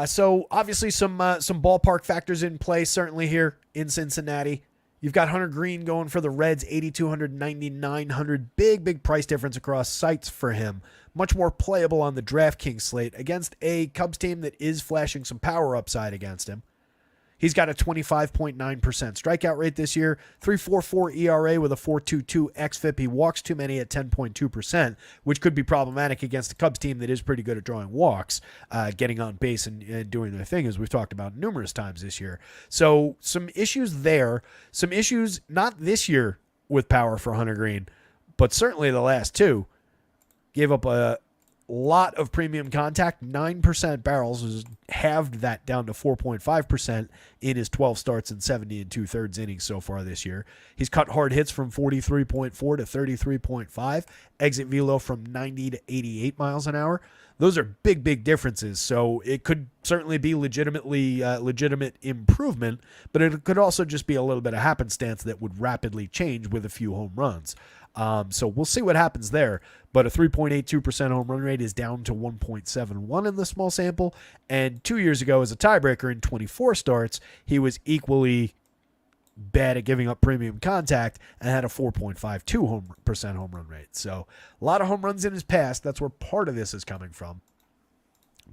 So obviously some ballpark factors in play certainly here in Cincinnati. You've got Hunter Green going for the Reds, 8,200, 9,900. Big price difference across sites for him. Much more playable on the DraftKings slate against a Cubs team that is flashing some power upside against him. He's got a 25.9% strikeout rate this year, 3.44 ERA with a 4.22 xFIP. He walks too many at 10.2%, which could be problematic against a Cubs team that is pretty good at drawing walks, getting on base and doing their thing, as we've talked about numerous times this year. So some issues there. Some issues not this year with power for Hunter Green, but certainly the last two. Gave up a lot of premium contact, 9% barrels, has halved that down to 4.5% in his 12 starts and 70 and 2/3 innings so far this year. He's cut hard hits from 43.4 to 33.5, exit velo from 90 to 88 miles an hour. Those are big differences, so it could certainly be legitimate improvement, but it could also just be a little bit of happenstance that would rapidly change with a few home runs. So we'll see what happens there, but a 3.82% home run rate is down to 1.71 in the small sample, and 2 years ago as a tiebreaker in 24 starts, he was equally bad at giving up premium contact and had a 4.52% home run rate. So a lot of home runs in his past. That's where part of this is coming from.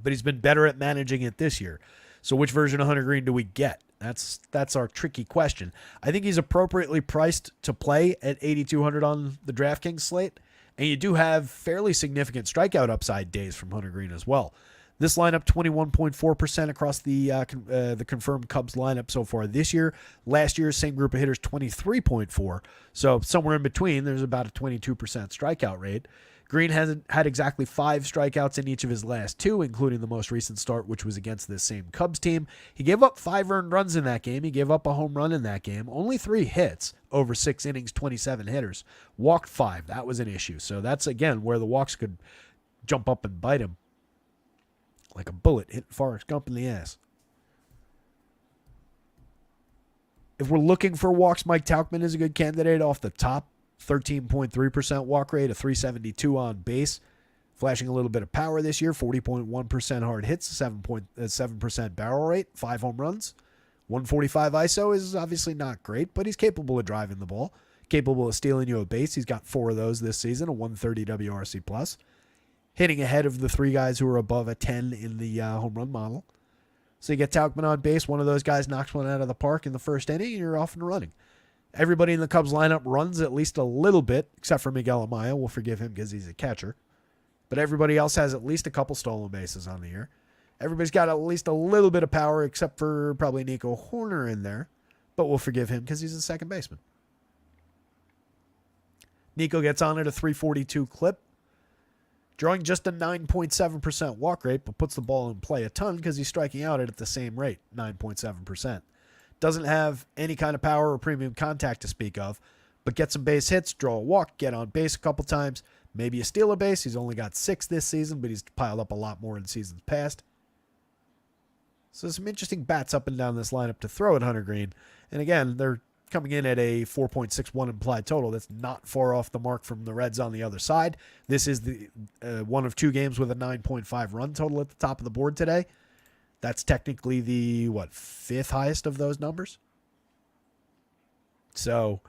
But he's been better at managing it this year. So which version of Hunter Green do we get? That's our tricky question. I think he's appropriately priced to play at 8,200 on the DraftKings slate. And you do have fairly significant strikeout upside days from Hunter Green as well. This lineup, 21.4% across the confirmed Cubs lineup so far this year. Last year, same group of hitters, 23.4%. So somewhere in between, there's about a 22% strikeout rate. Green hasn't had exactly 5 strikeouts in each of his last 2, including the most recent start, which was against this same Cubs team. He gave up 5 earned runs in that game. He gave up a home run in that game. Only 3 hits over 6 innings, 27 hitters. Walked 5. That was an issue. So that's, again, where the walks could jump up and bite him. Like a bullet hitting Forrest Gump in the ass. If we're looking for walks, Mike Tauchman is a good candidate off the top. 13.3% walk rate, a 372 on base. Flashing a little bit of power this year, 40.1% hard hits, 7% barrel rate, 5 home runs. 145 ISO is obviously not great, but he's capable of driving the ball. Capable of stealing you a base. He's got 4 of those this season, a 130 WRC+. Hitting ahead of the 3 guys who are above a 10 in the home run model. So you get Tauchman on base. One of those guys knocks one out of the park in the first inning, and you're off and running. Everybody in the Cubs lineup runs at least a little bit, except for Miguel Amaya. We'll forgive him because he's a catcher. But everybody else has at least a couple stolen bases on the year. Everybody's got at least a little bit of power, except for probably Nico Horner in there. But we'll forgive him because he's a second baseman. Nico gets on at a 342 clip. Drawing just a 9.7% walk rate, but puts the ball in play a ton because he's striking out at the same rate, 9.7%. Doesn't have any kind of power or premium contact to speak of, but get some base hits, draw a walk, get on base a couple times, maybe a steal a base. He's only got 6 this season, but he's piled up a lot more in seasons past. So some interesting bats up and down this lineup to throw at Hunter Green. And again, they're coming in at a 4.61 implied total. That's not far off the mark from the Reds on the other side. This is the one of 2 games with a 9.5 run total at the top of the board today. That's technically the, 5th highest of those numbers? So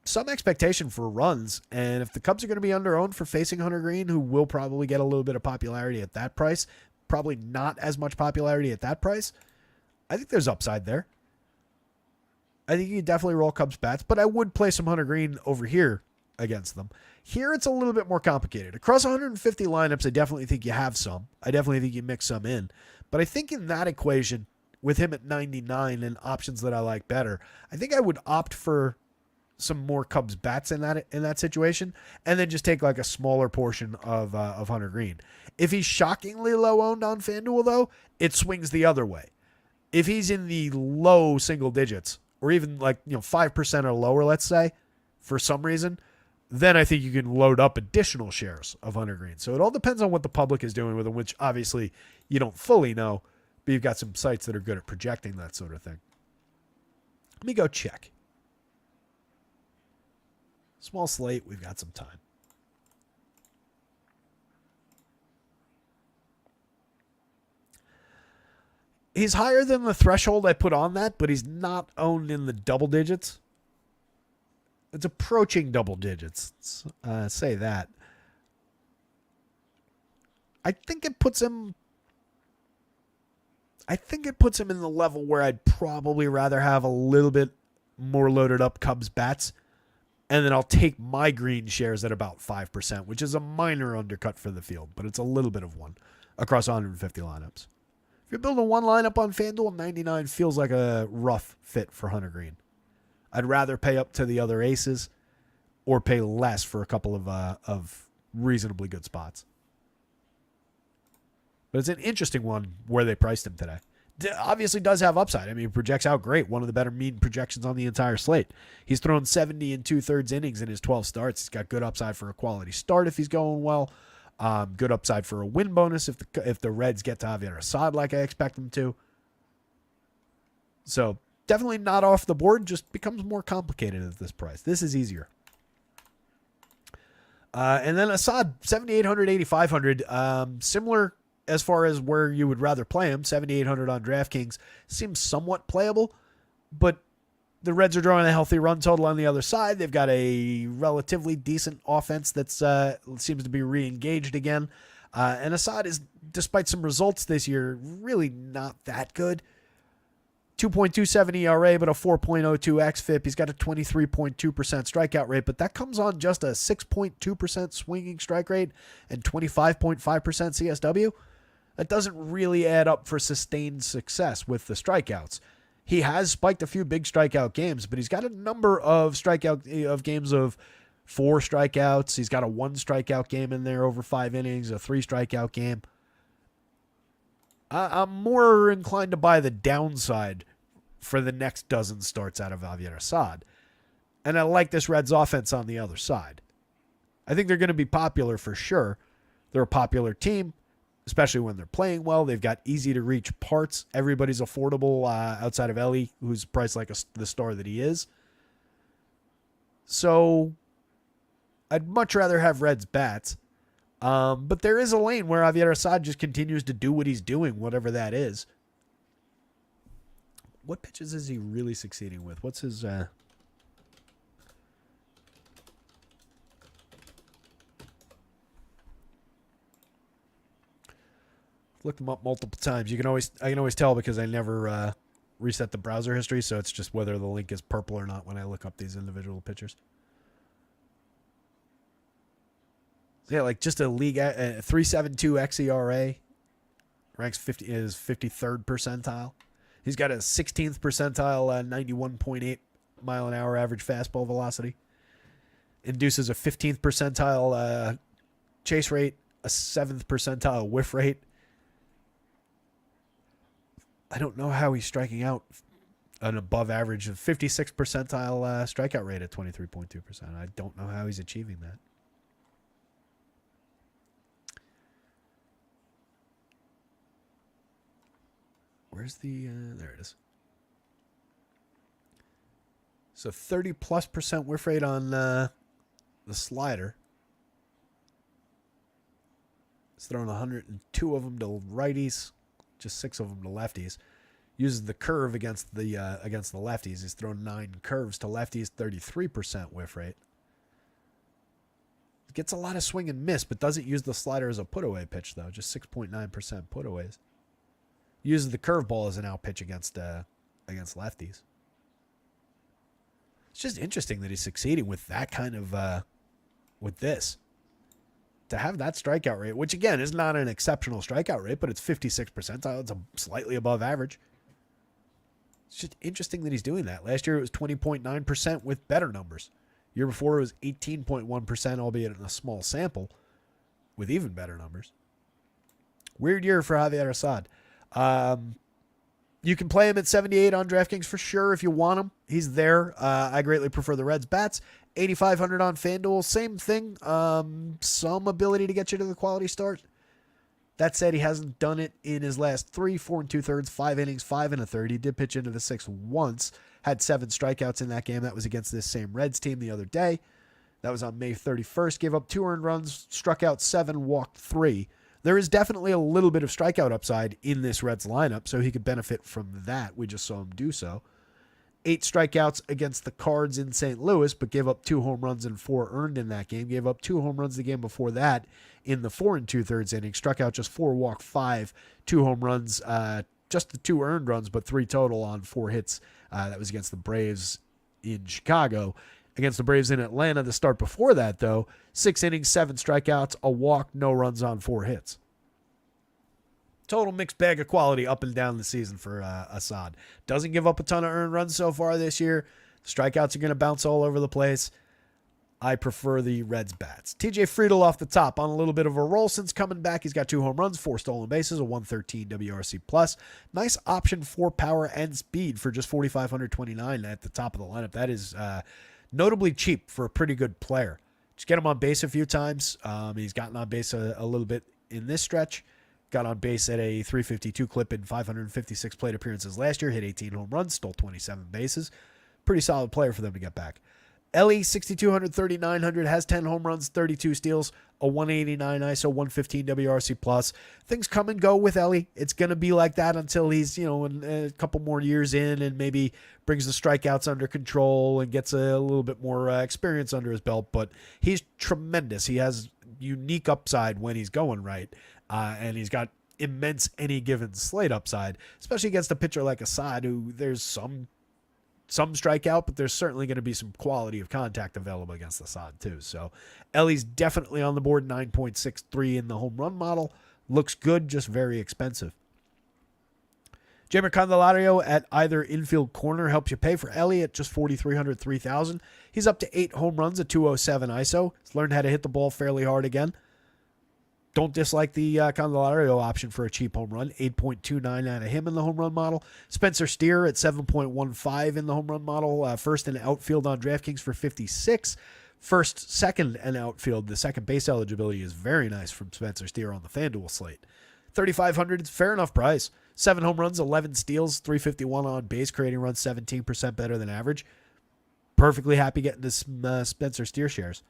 some expectation for runs. And if the Cubs are going to be under-owned for facing Hunter Green, who will probably get a little bit of popularity at that price, probably not as much popularity at that price, I think there's upside there. I think you can definitely roll Cubs bats, but I would play some Hunter Green over here against them. Here, it's a little bit more complicated. Across 150 lineups, I definitely think you have some. I definitely think you mix some in. But I think in that equation, with him at 99 and options that I like better, I think I would opt for some more Cubs bats in that situation, and then just take like a smaller portion of Hunter Green. If he's shockingly low owned on FanDuel, though, it swings the other way. If he's in the low single digits, or even 5% or lower, let's say, for some reason, then I think you can load up additional shares of Hunter Green. So it all depends on what the public is doing with him, which obviously you don't fully know, but you've got some sites that are good at projecting that sort of thing. Let me go check. Small slate, we've got some time. He's higher than the threshold I put on that, but he's not owned in the double digits. It's approaching double digits. Say that. I think it puts him in the level where I'd probably rather have a little bit more loaded up Cubs bats. And then I'll take my Green shares at about 5%, which is a minor undercut for the field, but it's a little bit of one across 150 lineups. If you're building one lineup on FanDuel, 99 feels like a rough fit for Hunter Green. I'd rather pay up to the other aces or pay less for a couple of reasonably good spots. But it's an interesting one where they priced him today. Obviously does have upside. I mean, he projects out great. One of the better mean projections on the entire slate. He's thrown 70 and 2/3 innings in his 12 starts. He's got good upside for a quality start if he's going well. Good upside for a win bonus if the Reds get to Javier Assad like I expect them to. So definitely not off the board. Just becomes more complicated at this price. This is easier. And then Assad, 7,800, 8,500. Similar as far as where you would rather play him. 7,800 on DraftKings seems somewhat playable, but The Reds are drawing a healthy run total on the other side. They've got a relatively decent offense that seems to be re-engaged again. And Assad is, despite some results this year, really not that good. 2.27 ERA, but a 4.02 xFIP. He's got a 23.2% strikeout rate, but that comes on just a 6.2% swinging strike rate and 25.5% CSW. That doesn't really add up for sustained success with the strikeouts. He has spiked a few big strikeout games, but he's got a number of games of 4 strikeouts. He's got a 1 strikeout game in there over 5 innings, a 3 strikeout game. I'm more inclined to buy the downside for the next dozen starts out of Javier Assad. And I like this Reds offense on the other side. I think they're going to be popular for sure. They're a popular team, especially when they're playing well. They've got easy-to-reach parts. Everybody's affordable outside of Ellie, who's priced like the star that he is. So I'd much rather have Reds bats. But there is a lane where Javier Assad just continues to do what he's doing, whatever that is. What pitches is he really succeeding with? What's his... Looked them up multiple times. I can always tell because I never reset the browser history, so it's just whether the link is purple or not when I look up these individual pitchers. Yeah, like just a league 3.72 xERA, ranks 53rd percentile. He's got a 16th percentile 91.8 mile an hour average fastball velocity. Induces a 15th percentile chase rate, a 7th percentile whiff rate. I don't know how he's striking out an above average of 56th percentile strikeout rate at 23.2%. I don't know how he's achieving that. Where's the, there it is. So 30+% whiff rate on the slider. He's throwing 102 of them to righties, just 6 of them to lefties. Uses the curve against the lefties. He's thrown 9 curves to lefties, 33% whiff rate. Gets a lot of swing and miss, but doesn't use the slider as a put-away pitch, though. Just 6.9% put-aways. Uses the curveball as an out pitch against lefties. It's just interesting that he's succeeding with that kind of with this. To have that strikeout rate, which again is not an exceptional strikeout rate, but it's 56th percentile. It's slightly above average. It's just interesting that he's doing that. Last year it was 20.9% with better numbers. Year before it was 18.1%, albeit in a small sample, with even better numbers. Weird year for Javier Assad. You can play him at 78 on DraftKings for sure if you want him. He's there. I greatly prefer the Reds bats. 8,500 on FanDuel. Same thing. Some ability to get you to the quality start. That said, he hasn't done it in his last 3, 4 2/3, 5 innings, 5 1/3. He did pitch into the 6th once. Had 7 strikeouts in that game. That was against this same Reds team the other day. That was on May 31st. Gave up 2 earned runs, struck out 7, walked 3. There is definitely a little bit of strikeout upside in this Reds lineup, so he could benefit from that. We just saw him do so. 8 strikeouts against the Cards in St. Louis, but gave up 2 home runs and 4 earned in that game. Gave up 2 home runs the game before that in the 4 2/3 inning. Struck out just 4, walked 5, 2 home runs, just the 2 earned runs, but 3 total on 4 hits. That was against the Braves in Chicago. Against the Braves in Atlanta, the start before that, though, 6 innings, 7 strikeouts, a walk, no runs on 4 hits. Total mixed bag of quality up and down the season for Assad. Doesn't give up a ton of earned runs so far this year. Strikeouts are going to bounce all over the place. I prefer the Reds bats. TJ Friedl off the top on a little bit of a roll since coming back. He's got 2 home runs, 4 stolen bases, a 113 WRC+. Nice option for power and speed for just 4,529 at the top of the lineup. That is notably cheap for a pretty good player. Just get him on base a few times. He's gotten on base a little bit in this stretch. Got on base at a 352 clip in 556 plate appearances last year. Hit 18 home runs, stole 27 bases. Pretty solid player for them to get back. Ellie, 6,200, 3,900, has 10 home runs, 32 steals, a 189 ISO, 115 WRC plus. Things come and go with Ellie. It's going to be like that until he's, a couple more years in and maybe brings the strikeouts under control and gets a little bit more experience under his belt. But he's tremendous. He has unique upside when he's going right. And he's got immense any given slate upside, especially against a pitcher like Assad, who there's some strikeout, but there's certainly going to be some quality of contact available against Assad too. So Ellie's definitely on the board, 9.63 in the home run model. Looks good, just very expensive. Jeimer Candelario at either infield corner helps you pay for Ellie at just 4,300, 3,000. He's up to 8 home runs at 207 ISO. He's learned how to hit the ball fairly hard again. Don't dislike the Candelario option for a cheap home run. 8.29 out of him in the home run model. Spencer Steer at 7.15 in the home run model. First in outfield on DraftKings for 56. First, second, and outfield. The second base eligibility is very nice from Spencer Steer on the FanDuel slate. 3,500 is fair enough price. 7 home runs, 11 steals, 351 on base, creating runs 17% better than average. Perfectly happy getting this Spencer Steer shares.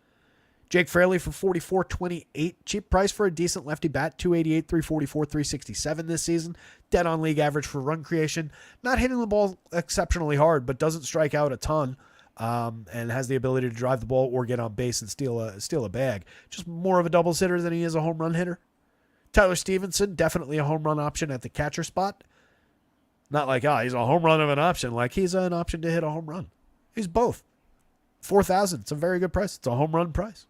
Jake Fraley for 44.28, cheap price for a decent lefty bat, 288, 344, 367 this season. Dead on league average for run creation. Not hitting the ball exceptionally hard, but doesn't strike out a ton, and has the ability to drive the ball or get on base and steal a bag. Just more of a doubles hitter than he is a home run hitter. Tyler Stevenson, definitely a home run option at the catcher spot. Not like, he's a home run of an option. Like, he's an option to hit a home run. He's both. 4,000. It's a very good price. It's a home run price.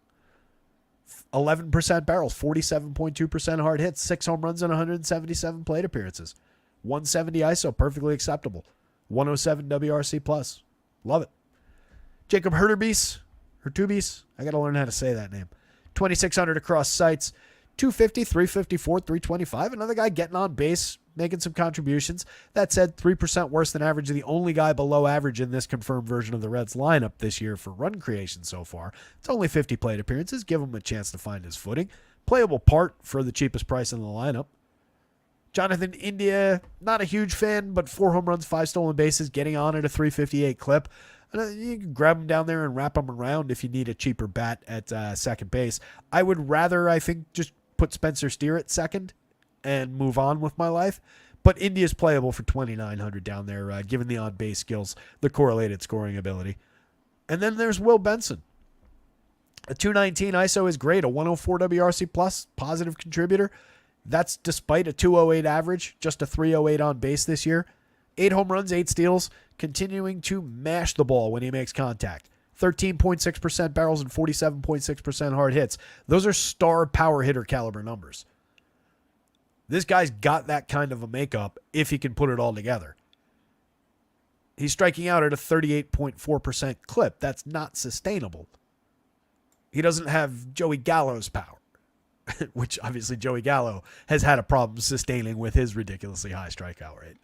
11% barrels, 47.2% hard hits, 6 home runs and 177 plate appearances. 170 ISO, perfectly acceptable. 107 WRC plus. Love it. Jacob Hurtubise, I got to learn how to say that name. 2,600 across sites. 250, 354, 325. Another guy getting on base, making some contributions. That said, 3% worse than average. The only guy below average in this confirmed version of the Reds lineup this year for run creation so far. It's only 50 plate appearances. Give him a chance to find his footing. Playable part for the cheapest price in the lineup. Jonathan India, not a huge fan, but 4 home runs, 5 stolen bases, getting on at a 358 clip. You can grab him down there and wrap him around if you need a cheaper bat at second base. I would rather, I think, just put Spencer Steer at second and move on with my life. But India's playable for 2,900 down there, given the on-base skills, the correlated scoring ability. And then there's Will Benson. A 219 ISO is great. A 104 WRC plus, positive contributor. That's despite a 208 average, just a 308 on base this year. 8 home runs, 8 steals, continuing to mash the ball when he makes contact. 13.6% barrels and 47.6% hard hits. Those are star power hitter caliber numbers. This guy's got that kind of a makeup if he can put it all together. He's striking out at a 38.4% clip. That's not sustainable. He doesn't have Joey Gallo's power, which obviously Joey Gallo has had a problem sustaining with his ridiculously high strikeout rate.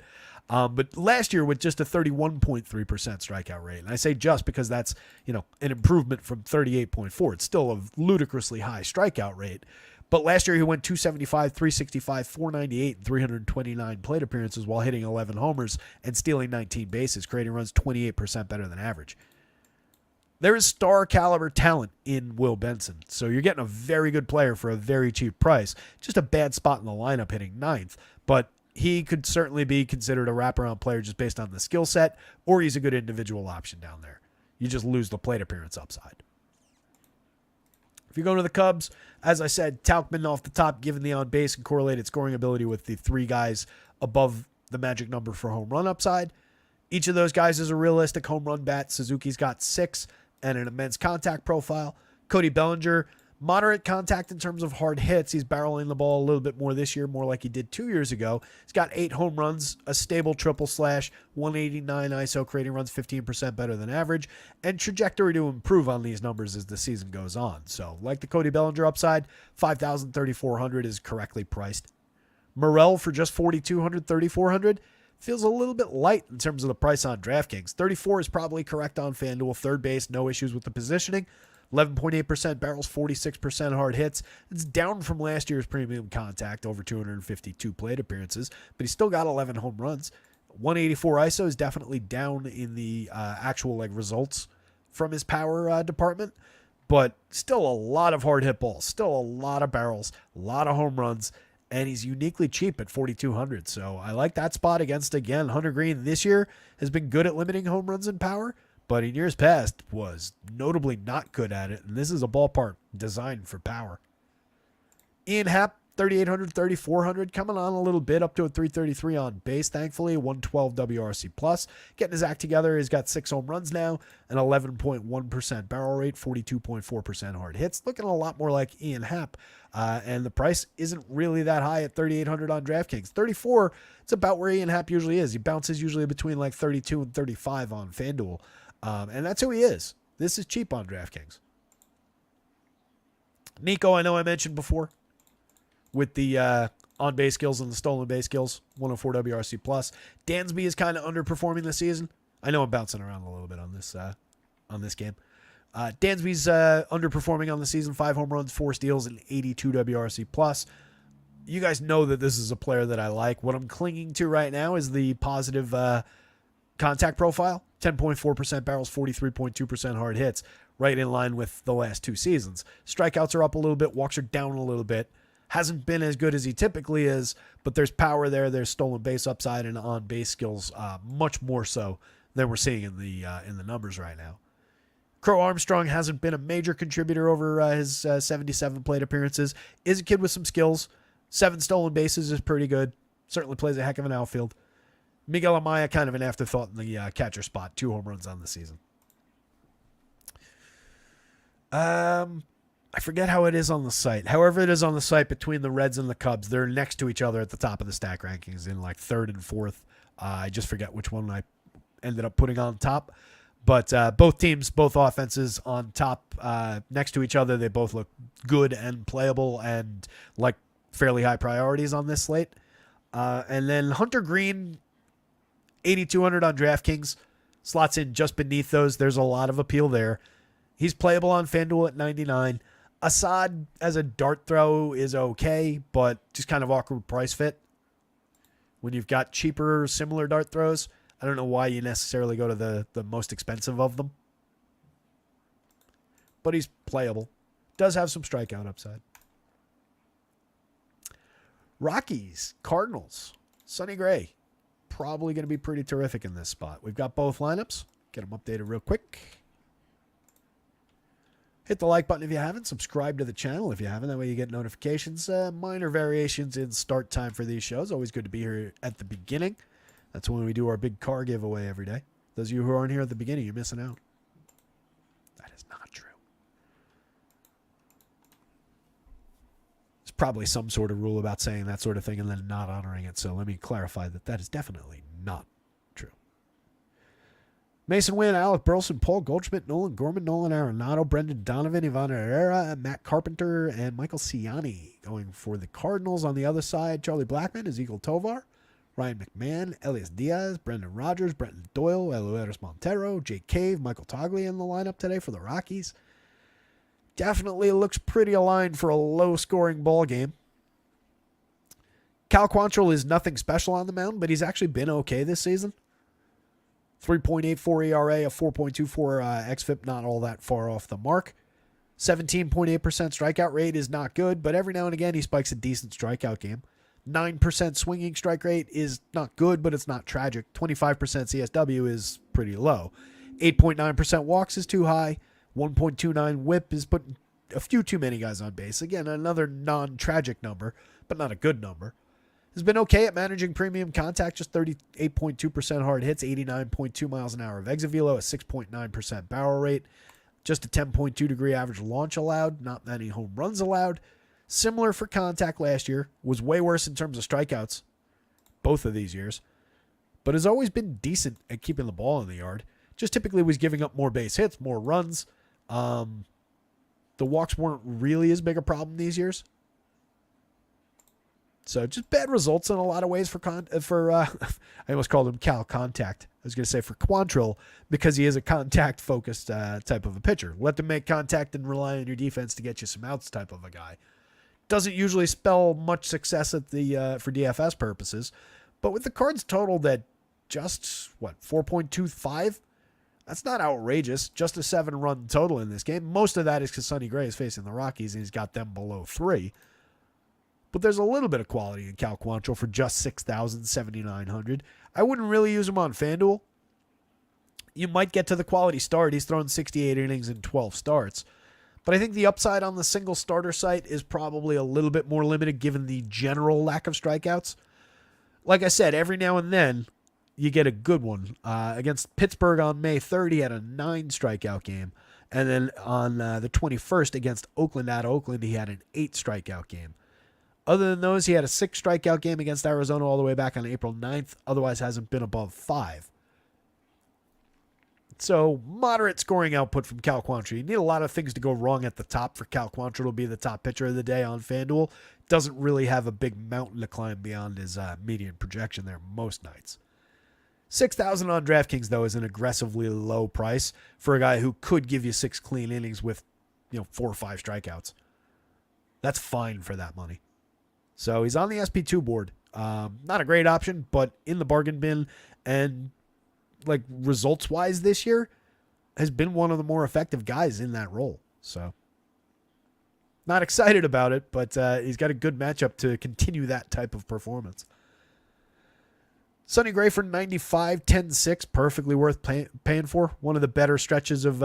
But last year with just a 31.3% strikeout rate, and I say just because that's, an improvement from 38.4. It's still a ludicrously high strikeout rate. But last year he went 275, 365, 498, and 329 plate appearances while hitting 11 homers and stealing 19 bases, creating runs 28% better than average. There is star caliber talent in Will Benson, so you're getting a very good player for a very cheap price. Just a bad spot in the lineup hitting 9th, but he could certainly be considered a wraparound player just based on the skill set, or he's a good individual option down there. You just lose the plate appearance upside. If you go to the Cubs, as I said, Tauchman off the top, given the on-base and correlated scoring ability with the 3 guys above the magic number for home run upside. Each of those guys is a realistic home run bat. Suzuki's got 6 and an immense contact profile. Cody Bellinger, moderate contact in terms of hard hits. He's barreling the ball a little bit more this year, more like he did 2 years ago. He's got 8 home runs, a stable triple slash, 189 ISO, creating runs 15% better than average, and trajectory to improve on these numbers as the season goes on. So, like the Cody Bellinger upside, 5,000, 3,400 is correctly priced. Morel for just 4,200, 3,400 feels a little bit light in terms of the price on DraftKings. 34 is probably correct on FanDuel. Third base, no issues with the positioning. 11.8% barrels, 46% hard hits. It's down from last year's premium contact, over 252 plate appearances, but he's still got 11 home runs. 184 ISO is definitely down in the actual results from his power department, but still a lot of hard hit balls, still a lot of barrels, a lot of home runs, and he's uniquely cheap at 4,200. So I like that spot against, again, Hunter Green this year has been good at limiting home runs and power, but in years past was notably not good at it, and this is a ballpark designed for power. Ian Happ, 3,800, 3,400, coming on a little bit, up to a 333 on base, thankfully, 112 WRC+. Getting his act together, he's got 6 home runs now, an 11.1% barrel rate, 42.4% hard hits, looking a lot more like Ian Happ, and the price isn't really that high at 3,800 on DraftKings. 34, it's about where Ian Happ usually is. He bounces usually between like 32 and 35 on FanDuel, and that's who he is. This is cheap on DraftKings. Nico, I know I mentioned before, with the on-base skills and the stolen base skills, 104 WRC+. Dansby is kind of underperforming this season. I know I'm bouncing around a little bit on this game. Dansby's underperforming on the season, 5 home runs, 4 steals, and 82 WRC+. You guys know that this is a player that I like. What I'm clinging to right now is the positive contact profile, 10.4% barrels, 43.2% hard hits, right in line with the last 2 seasons. Strikeouts are up a little bit, walks are down a little bit. Hasn't been as good as he typically is, but there's power there. There's stolen base upside and on-base skills, much more so than we're seeing in the numbers right now. Crow Armstrong hasn't been a major contributor over his 77 plate appearances. Is a kid with some skills. 7 stolen bases is pretty good. Certainly plays a heck of an outfield. Miguel Amaya, kind of an afterthought in the catcher spot. 2 home runs on the season. I forget how it is on the site. However it is on the site between the Reds and the Cubs, they're next to each other at the top of the stack rankings in like 3rd and 4th. I just forget which one I ended up putting on top. But both teams, both offenses on top next to each other. They both look good and playable and like fairly high priorities on this slate. And then Hunter Green, 8,200 on DraftKings, slots in just beneath those. There's a lot of appeal there. He's playable on FanDuel at 99. Assad as a dart throw is okay, but just kind of awkward price fit. When you've got cheaper, similar dart throws, I don't know why you necessarily go to the most expensive of them. But he's playable. Does have some strikeout upside. Rockies, Cardinals, Sonny Gray. Probably going to be pretty terrific in this spot. We've got both lineups. Get them updated real quick. Hit the like button if you haven't. Subscribe to the channel if you haven't. That way you get notifications. Minor variations in start time for these shows. Always good to be here at the beginning. That's when we do our big car giveaway every day. Those of you who aren't here at the beginning, you're missing out. That is not true. There's probably some sort of rule about saying that sort of thing and then not honoring it. So let me clarify that that is definitely not true. Mason Wynn, Alec Burleson, Paul Goldschmidt, Nolan Gorman, Nolan Arenado, Brendan Donovan, Ivan Herrera, Matt Carpenter, and Michael Ciani. Going for the Cardinals on the other side, Charlie Blackmon, Ezequiel Tovar, Ryan McMahon, Elias Diaz, Brendan Rodgers, Brenton Doyle, Eloyers Montero, Jake Cave, Michael Toglia in the lineup today for the Rockies. Definitely looks pretty aligned for a low-scoring ball game. Cal Quantrill is nothing special on the mound, but he's actually been okay this season. 3.84 ERA, a 4.24 xFIP, not all that far off the mark. 17.8% strikeout rate is not good, but every now and again he spikes a decent strikeout game. 9% swinging strike rate is not good, but it's not tragic. 25% CSW is pretty low. 8.9% walks is too high. 1.29 whip is putting a few too many guys on base. Again, another non-tragic number, but not a good number. Has been okay at managing premium contact, just 38.2% hard hits, 89.2 miles an hour of exit velo, a 6.9% barrel rate, just a 10.2 degree average launch allowed, not many home runs allowed. Similar for contact last year, was way worse in terms of strikeouts, both of these years, but has always been decent at keeping the ball in the yard. Just typically was giving up more base hits, more runs. The walks weren't really as big a problem these years. So just bad results in a lot of ways for I almost called him Cal Contact. I was going to say for Quantrill because he is a contact-focused type of a pitcher. Let them make contact and rely on your defense to get you some outs type of a guy. Doesn't usually spell much success at the for DFS purposes, but with the Cards total that just 4.25, That's not outrageous. Just a 7-run total in this game. Most of that is because Sonny Gray is facing the Rockies and he's got them below 3. But there's a little bit of quality in Cal Quantrill for just 6,700. I wouldn't really use him on FanDuel. You might get to the quality start. He's thrown 68 innings in 12 starts. But I think the upside on the single starter site is probably a little bit more limited given the general lack of strikeouts. Like I said, every now and then you get a good one. Against Pittsburgh on May 3rd, he had a 9 strikeout game. And then on the 21st against Oakland at Oakland, he had an 8 strikeout game. Other than those, he had a 6 strikeout game against Arizona all the way back on April 9th. Otherwise hasn't been above 5. So, moderate scoring output from Cal Quantrill. You need a lot of things to go wrong at the top for Cal Quantrill to be the top pitcher of the day on FanDuel. Doesn't really have a big mountain to climb beyond his median projection there most nights. 6,000 on DraftKings, though, is an aggressively low price for a guy who could give you 6 clean innings with 4 or 5 strikeouts. That's fine for that money. So he's on the SP2 board. Not a great option, but in the bargain bin, and like results-wise this year, has been one of the more effective guys in that role. So not excited about it, but he's got a good matchup to continue that type of performance. Sonny Gray for 95, 10-6, perfectly worth paying for. One of the better stretches of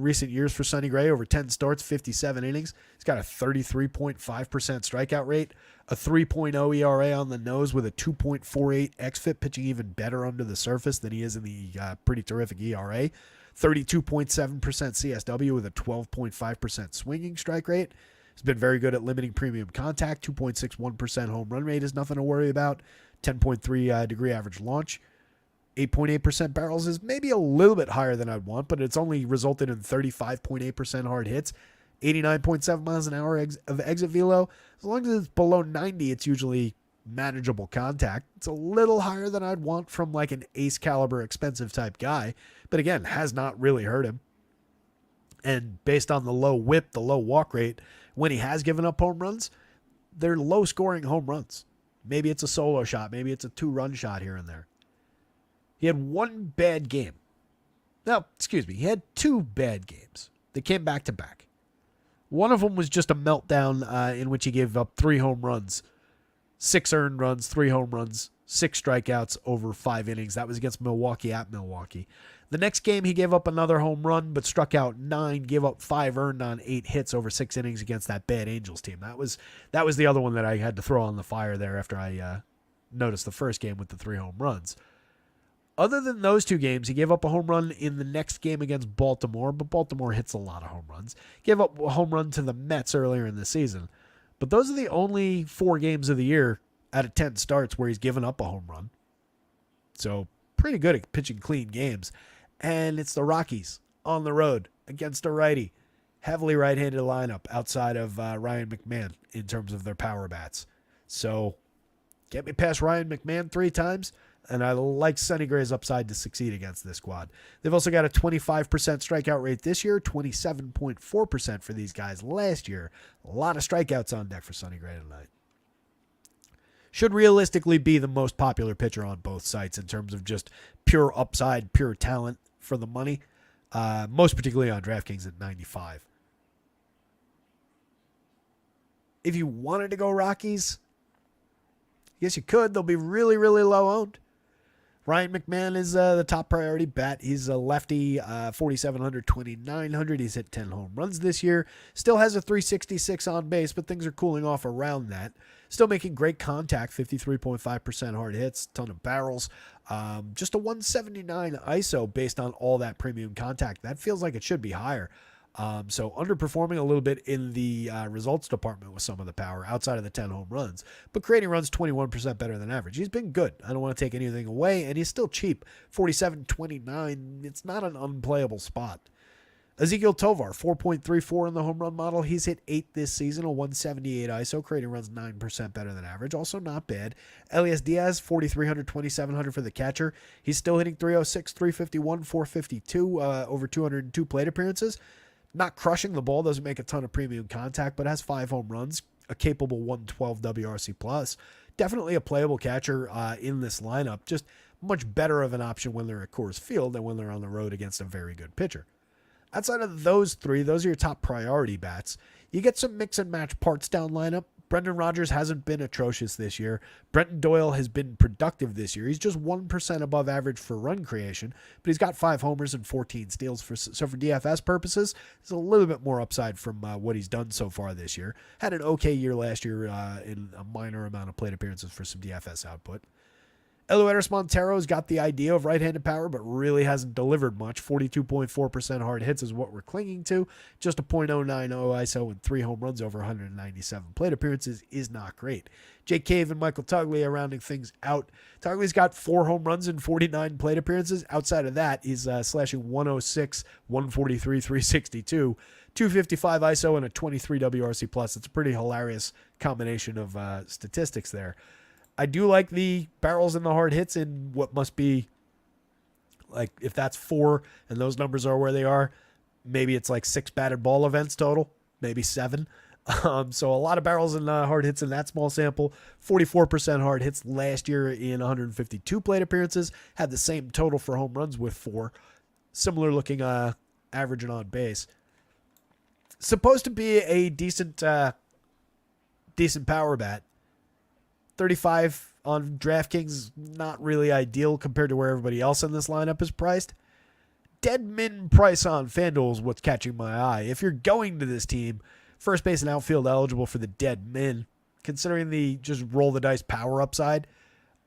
recent years for Sonny Gray, over 10 starts, 57 innings. He's got a 33.5% strikeout rate, a 3.0 ERA on the nose with a 2.48 xFIP, pitching even better under the surface than he is in the pretty terrific ERA. 32.7% CSW with a 12.5% swinging strike rate. He's been very good at limiting premium contact. 2.61% home run rate is nothing to worry about. 10.3 degree average launch. 8.8% barrels is maybe a little bit higher than I'd want, but it's only resulted in 35.8% hard hits. 89.7 miles an hour of exit velo. As long as it's below 90, it's usually manageable contact. It's a little higher than I'd want from like an ace caliber expensive type guy, but again, has not really hurt him. And based on the low whip, the low walk rate, when he has given up home runs, they're low scoring home runs. Maybe it's a solo shot. Maybe it's a 2-run shot here and there. He had one bad game. No, excuse me. He had 2 bad games. They came back to back. One of them was just a meltdown in which he gave up 3 home runs, 6 earned runs, 3 home runs, 6 strikeouts over 5 innings. That was against Milwaukee at Milwaukee. The next game, he gave up another home run, but struck out 9, gave up 5 earned on 8 hits over 6 innings against that bad Angels team. That was the other one that I had to throw on the fire there after I noticed the first game with the 3 home runs. Other than those 2 games, he gave up a home run in the next game against Baltimore, but Baltimore hits a lot of home runs. Gave up a home run to the Mets earlier in the season. But those are the only 4 games of the year out of 10 starts where he's given up a home run. So pretty good at pitching clean games. And it's the Rockies on the road against a righty. Heavily right-handed lineup outside of Ryan McMahon in terms of their power bats. So get me past Ryan McMahon 3 times, and I like Sonny Gray's upside to succeed against this squad. They've also got a 25% strikeout rate this year, 27.4% for these guys last year. A lot of strikeouts on deck for Sonny Gray tonight. Should realistically be the most popular pitcher on both sites in terms of just pure upside, pure talent for the money. Most particularly on DraftKings at 95. If you wanted to go Rockies, I guess you could. They'll be really, really low owned. Ryan McMahon is the top priority bet. He's a lefty, 4,700, 2,900. He's hit 10 home runs this year. Still has a 366 on base, but things are cooling off around that. Still making great contact, 53.5% hard hits, ton of barrels. Just a 179 ISO based on all that premium contact. That feels like it should be higher. So underperforming a little bit in the results department with some of the power outside of the 10 home runs, but creating runs 21% better than average. He's been good. I don't want to take anything away, and he's still cheap. 47.29. It's not an unplayable spot. Ezekiel Tovar, 4.34 in the home run model. He's hit 8 this season, a 178 ISO, creating runs 9% better than average. Also not bad. Elias Diaz, 4,300, 2,700 for the catcher. He's still hitting 306, 351, 452 over 202 plate appearances. Not crushing the ball, doesn't make a ton of premium contact, but has 5 home runs, a capable 112 WRC+. Definitely a playable catcher in this lineup. Just much better of an option when they're at Coors Field than when they're on the road against a very good pitcher. Outside of those three, those are your top priority bats. You get some mix and match parts down lineup. Brendan Rodgers hasn't been atrocious this year. Brenton Doyle has been productive this year. He's just 1% above average for run creation, but he's got 5 homers and 14 steals. So for DFS purposes, it's a little bit more upside from what he's done so far this year. Had an okay year last year in a minor amount of plate appearances for some DFS output. Eloy Montero's got the idea of right-handed power, but really hasn't delivered much. 42.4% hard hits is what we're clinging to. Just a .090 ISO and 3 home runs over 197 plate appearances is not great. Jake Cave and Michael Toglia rounding things out. Toglia's got 4 home runs and 49 plate appearances. Outside of that, he's slashing 106, 143, 362, 255 ISO, and a 23 WRC+. It's a pretty hilarious combination of statistics there. I do like the barrels and the hard hits in what must be, like, if that's 4 and those numbers are where they are, maybe it's like 6 batted ball events total, maybe 7. So a lot of barrels and hard hits in that small sample. 44% hard hits last year in 152 plate appearances. Had the same total for home runs with 4. Similar looking average and on base. Supposed to be a decent power bat. 35 on DraftKings, not really ideal compared to where everybody else in this lineup is priced. Dead min price on FanDuel is what's catching my eye. If you're going to this team, first base and outfield eligible for the dead min, considering the just roll the dice power upside,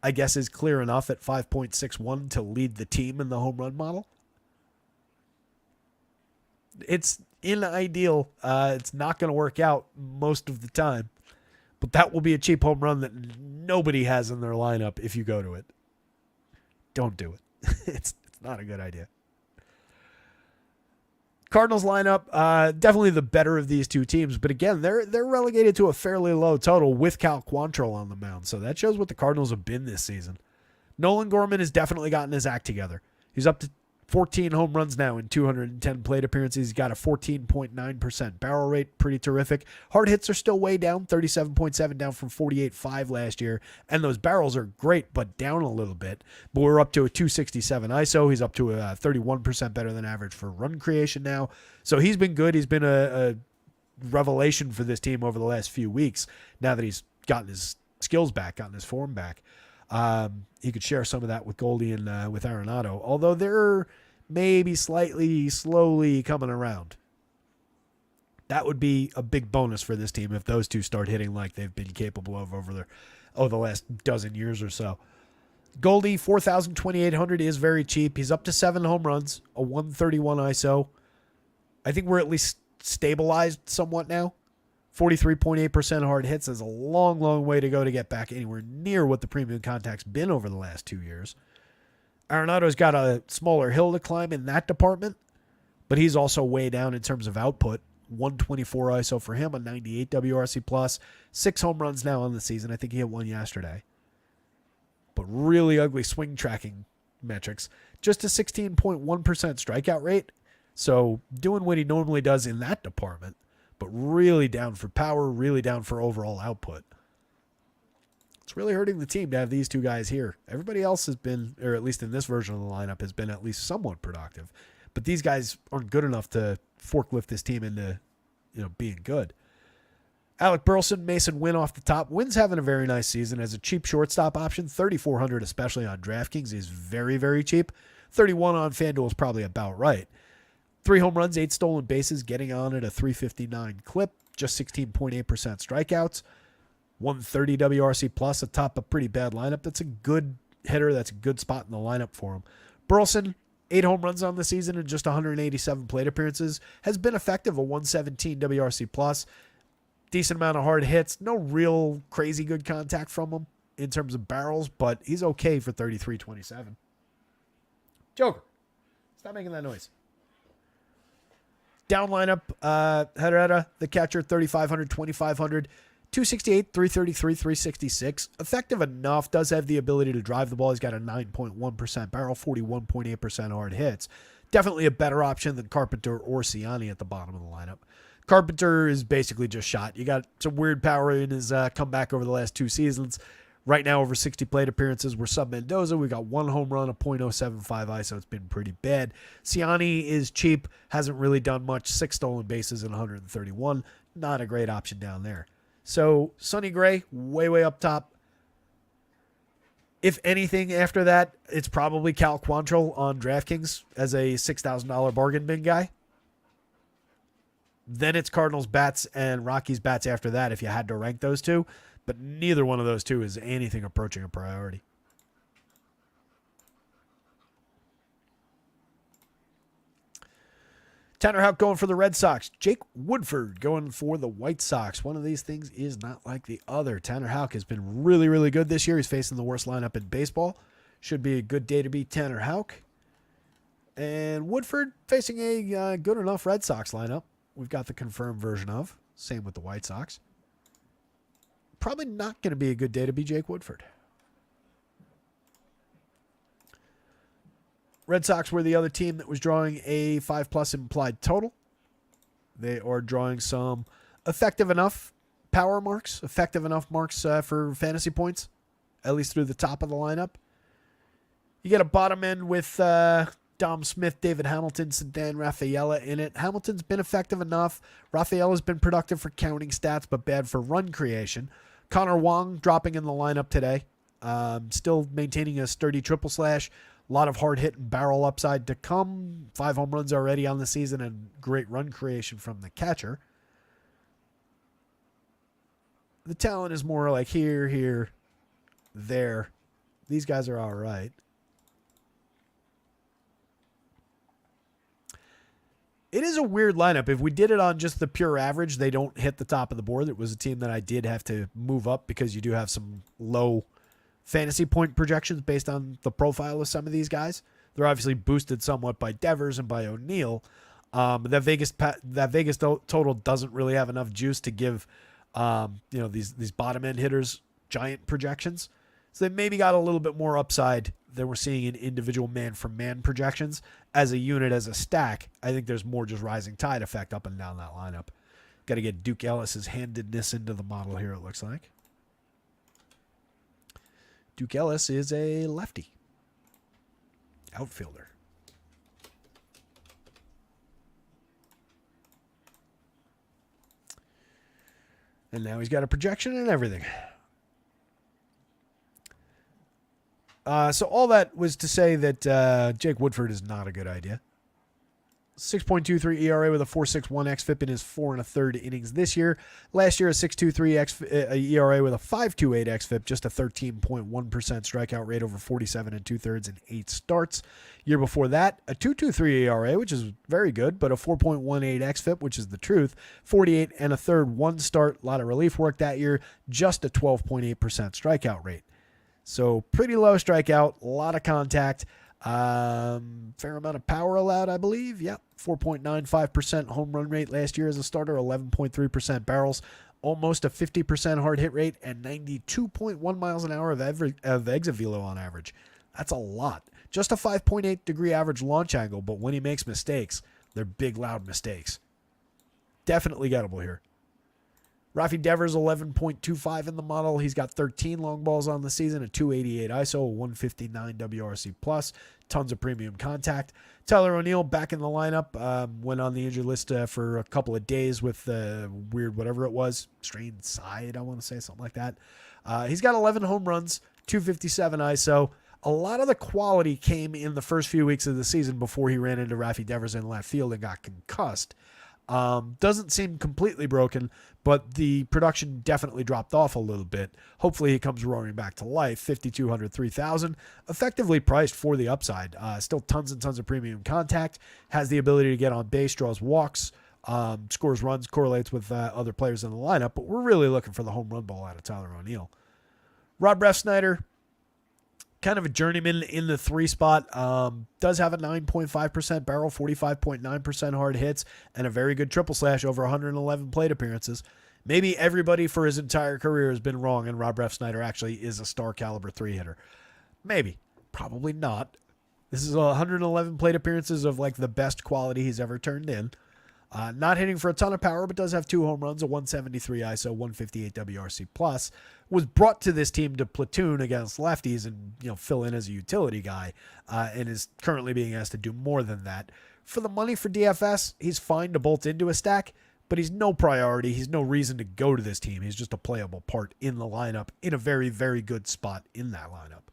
I guess is clear enough at 5.61 to lead the team in the home run model. It's ideal. It's not going to work out most of the time. But that will be a cheap home run that nobody has in their lineup if you go to it. Don't do it. It's not a good idea. Cardinals lineup, definitely the better of these two teams. But again, they're relegated to a fairly low total with Cal Quantrill on the mound. So that shows what the Cardinals have been this season. Nolan Gorman has definitely gotten his act together. He's up to 14 home runs now in 210 plate appearances. He's got a 14.9% barrel rate. Pretty terrific. Hard hits are still way down, 37.7 down from 48.5 last year. And those barrels are great, but down a little bit. But we're up to a 267 ISO. He's up to a 31% better than average for run creation now. So he's been good. He's been a revelation for this team over the last few weeks now that he's gotten his skills back, gotten his form back. He could share some of that with Goldie and with Arenado, although they're maybe slightly slowly coming around. That would be a big bonus for this team if those two start hitting like they've been capable of over the last dozen years or so. Goldie, 4,800 is very cheap. He's up to 7 home runs, a 131 ISO. I think we're at least stabilized somewhat now. 43.8% hard hits is a long, long way to go to get back anywhere near what the premium contact's been over the last 2 years. Arenado's got a smaller hill to climb in that department, but he's also way down in terms of output. 124 ISO for him, a 98 WRC+, 6 home runs now on the season. I think he hit 1 yesterday. But really ugly swing tracking metrics. Just a 16.1% strikeout rate. So doing what he normally does in that department, but really down for power, really down for overall output. It's really hurting the team to have these two guys here. Everybody else has been, or at least in this version of the lineup, has been at least somewhat productive. But these guys aren't good enough to forklift this team into, being good. Alec Burleson, Mason Wynn off the top. Wynn's having a very nice season as a cheap shortstop option. 3,400, especially on DraftKings, is very, very cheap. 31 on FanDuel is probably about right. 3 home runs, 8 stolen bases, getting on at a 359 clip, just 16.8% strikeouts, 130 WRC plus atop a pretty bad lineup. That's a good hitter. That's a good spot in the lineup for him. Burleson, 8 home runs on the season and just 187 plate appearances, has been effective, a 117 WRC plus, decent amount of hard hits, no real crazy good contact from him in terms of barrels, but he's okay for 33.27. Joker, stop making that noise. Down lineup, Herrera, the catcher, 3,500, 2,500, 268, 333, 366. Effective enough, does have the ability to drive the ball. He's got a 9.1% barrel, 41.8% hard hits. Definitely a better option than Carpenter or Ciani at the bottom of the lineup. Carpenter is basically just shot. You got some weird power in his comeback over the last 2 seasons. Right now, over 60 plate appearances, we're sub Mendoza. We got 1 home run, a .075 ISO. It's been pretty bad. Ciani is cheap, hasn't really done much. 6 stolen bases in 131. Not a great option down there. So Sonny Gray, way up top. If anything after that, it's probably Cal Quantrill on DraftKings as a $6,000 bargain bin guy. Then it's Cardinals bats and Rockies bats after that if you had to rank those two. But neither one of those two is anything approaching a priority. Tanner Houck going for the Red Sox. Jake Woodford going for the White Sox. One of these things is not like the other. Tanner Houck has been really good this year. He's facing the worst lineup in baseball. Should be a good day to beat Tanner Houck. And Woodford facing a good enough Red Sox lineup. We've got the confirmed version of. Same with the White Sox. Probably not going to be a good day to be Jake Woodford. Red Sox were the other team that was drawing a 5+ implied total. They are drawing some effective enough power marks, effective enough marks for fantasy points, at least through the top of the lineup. You get a bottom end with Dom Smith, David Hamilton, Sedan Rafaela in it. Hamilton's been effective enough. Rafaela's been productive for counting stats, but bad for run creation. Connor Wong dropping in the lineup today. Still maintaining a sturdy triple slash. A lot of hard hit and barrel upside to come. 5 home runs already on the season and great run creation from the catcher. The talent is more like here, there. These guys are all right. It is a weird lineup. If we did it on just the pure average, they don't hit the top of the board. It was a team that I did have to move up because you do have some low fantasy point projections based on the profile of some of these guys. They're obviously boosted somewhat by Devers and by O'Neill. That Vegas total doesn't really have enough juice to give these bottom end hitters giant projections. So they maybe got a little bit more upside than we're seeing in individual man-for-man projections. As a unit, as a stack, I think there's more just rising tide effect up and down that lineup. Got to get Duke Ellis's handedness into the model here, it looks like. Duke Ellis is a lefty outfielder. And now he's got a projection and everything. So all that was to say that Jake Woodford is not a good idea. 6.23 ERA with a 4.61 xFIP in his 4 1/3 innings this year. Last year, a 6.23 ERA with a 5.28 xFIP, just a 13.1% strikeout rate over 47 2/3 and 8 starts. Year before that, a 2.23 ERA, which is very good, but a 4.18 xFIP, which is the truth. 48 1/3 1 start, a lot of relief work that year, just a 12.8% strikeout rate. So pretty low strikeout, a lot of contact. Fair amount of power allowed, I believe. Yep. 4.95% home run rate last year as a starter, 11.3% barrels, almost a 50% hard hit rate, and 92.1 miles an hour of exit velo on average. That's a lot. Just a 5.8 degree average launch angle, but when he makes mistakes, they're big, loud mistakes. Definitely gettable here. Rafi Devers, 11.25 in the model. He's got 13 long balls on the season, a 288 ISO, a 159 WRC+, tons of premium contact. Tyler O'Neill back in the lineup, went on the injured list for a couple of days with weird whatever it was, strained side, I want to say, something like that. He's got 11 home runs, 257 ISO. A lot of the quality came in the first few weeks of the season before he ran into Rafi Devers in left field and got concussed. Doesn't seem completely broken, but the production definitely dropped off a little bit. Hopefully he comes roaring back to life. 5,200, 3,000, effectively priced for the upside. Still tons and tons of premium contact, has the ability to get on base, draws walks, scores runs, correlates with other players in the lineup, but we're really looking for the home run ball out of Tyler O'Neill. Rob Refsnyder, kind of a journeyman in the 3 spot. Does have a 9.5% barrel, 45.9% hard hits, and a very good triple slash, over 111 plate appearances. Maybe everybody for his entire career has been wrong, and Rob Refsnyder actually is a star caliber 3 hitter. Maybe. Probably not. This is 111 plate appearances of like the best quality he's ever turned in. Not hitting for a ton of power, but does have 2 home runs, a 173 ISO, 158 WRC plus. Was brought to this team to platoon against lefties and fill in as a utility guy, and is currently being asked to do more than that. For the money for DFS, he's fine to bolt into a stack, but he's no priority. He's no reason to go to this team. He's just a playable part in the lineup, in a very, very good spot in that lineup.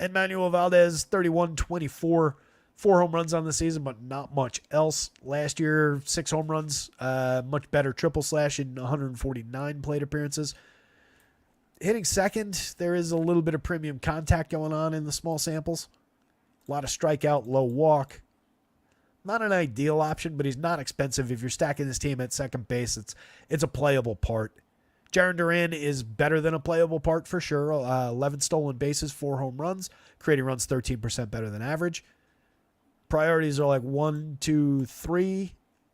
And Manuel Valdez, 31-24, 4 home runs on the season, but not much else. Last year, 6 home runs, much better triple slash in 149 plate appearances. Hitting second, there is a little bit of premium contact going on in the small samples. A lot of strikeout, low walk. Not an ideal option, but he's not expensive. If you're stacking this team at second base, it's a playable part. Jarren Duran is better than a playable part for sure. 11 stolen bases, 4 home runs, creating runs 13% better than average. Priorities are like 1, 2, 3,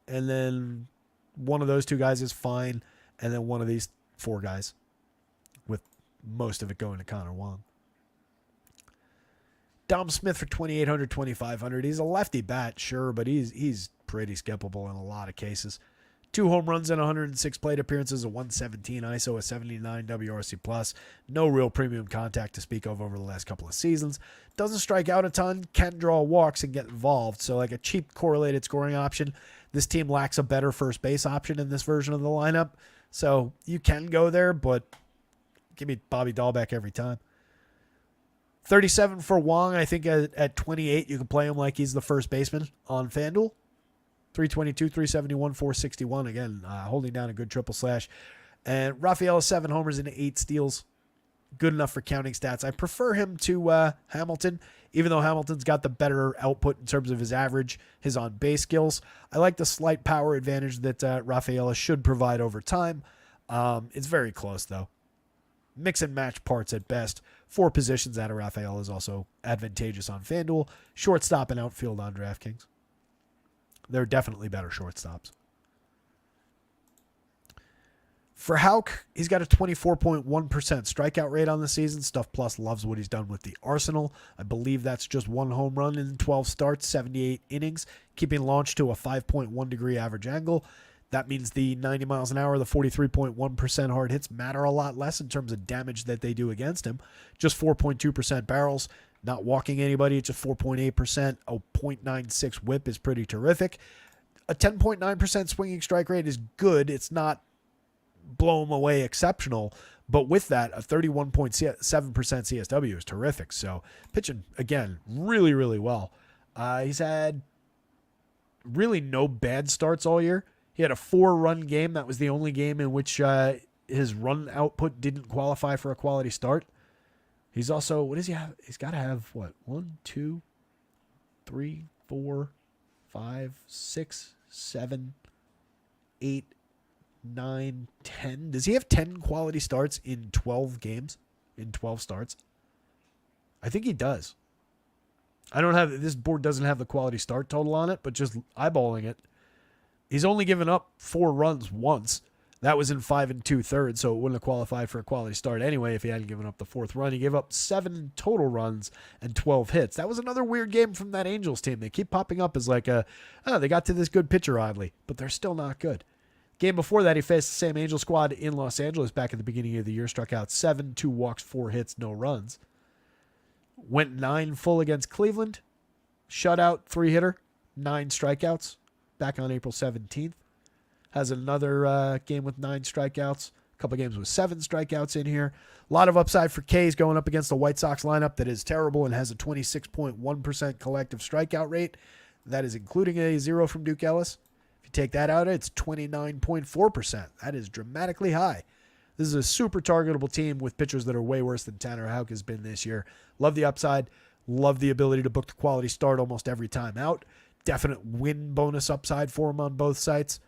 and then one of those 2 guys is fine, and then one of these 4 guys, with most of it going to Connor Wong. Dom Smith for 2,800, 2,500. He's a lefty bat, sure, but he's pretty skippable in a lot of cases. 2 home runs in 106 plate appearances, a 117 ISO, a 79 WRC plus. No real premium contact to speak of over the last couple of seasons. Doesn't strike out a ton, can draw walks and get involved. So like a cheap correlated scoring option. This team lacks a better first base option in this version of the lineup. So you can go there, but give me Bobby Dahlbeck every time. 37 for Wong. I think at 28, you can play him like he's the first baseman on FanDuel. 322, 371, 461. Again, holding down a good triple slash. And Rafael, 7 homers and 8 steals. Good enough for counting stats. I prefer him to Hamilton, even though Hamilton's got the better output in terms of his average, his on-base skills. I like the slight power advantage that Rafaela should provide over time. It's very close, though. Mix and match parts at best. 4 positions out of Rafael is also advantageous on FanDuel. Shortstop and outfield on DraftKings. They're definitely better shortstops. For Houck, he's got a 24.1% strikeout rate on the season. Stuff Plus loves what he's done with the Arsenal. I believe that's just 1 home run in 12 starts, 78 innings, keeping launch to a 5.1 degree average angle. That means the 90 miles an hour, the 43.1% hard hits matter a lot less in terms of damage that they do against him. Just 4.2% barrels, not walking anybody. It's just 4.8%. A 0.96 whip is pretty terrific. A 10.9% swinging strike rate is good. It's not blow him away exceptional, but with that, a 31.7% CSW is terrific. So pitching, again, really, really well. He's had really no bad starts all year. He had a 4-run game. That was the only game in which his run output didn't qualify for a quality start. He's also, what does he have? He's got to have, 1, 2, 3, 4, 5, 6, 7, 8, 9, 10. Does he have 10 quality starts in 12 games? In 12 starts? I think he does. This board doesn't have the quality start total on it, but just eyeballing it, he's only given up 4 runs once. That was in 5 2/3, so it wouldn't have qualified for a quality start anyway if he hadn't given up the 4th run. He gave up 7 total runs and 12 hits. That was another weird game from that Angels team. They keep popping up as like they got to this good pitcher oddly, but they're still not good. Game before that, he faced the same Angel squad in Los Angeles back at the beginning of the year, struck out 7, 2 walks, 4 hits, no runs. Went 9 full against Cleveland, shutout, 3-hitter, 9 strikeouts back on April 17th. Has another game with 9 strikeouts. A couple games with 7 strikeouts in here. A lot of upside for K's going up against the White Sox lineup that is terrible and has a 26.1% collective strikeout rate. That is including a 0 from Duke Ellis. If you take that out, it's 29.4%. That is dramatically high. This is a super targetable team with pitchers that are way worse than Tanner Houck has been this year. Love the upside. Love the ability to book the quality start almost every time out. Definite win bonus upside for him on both sites.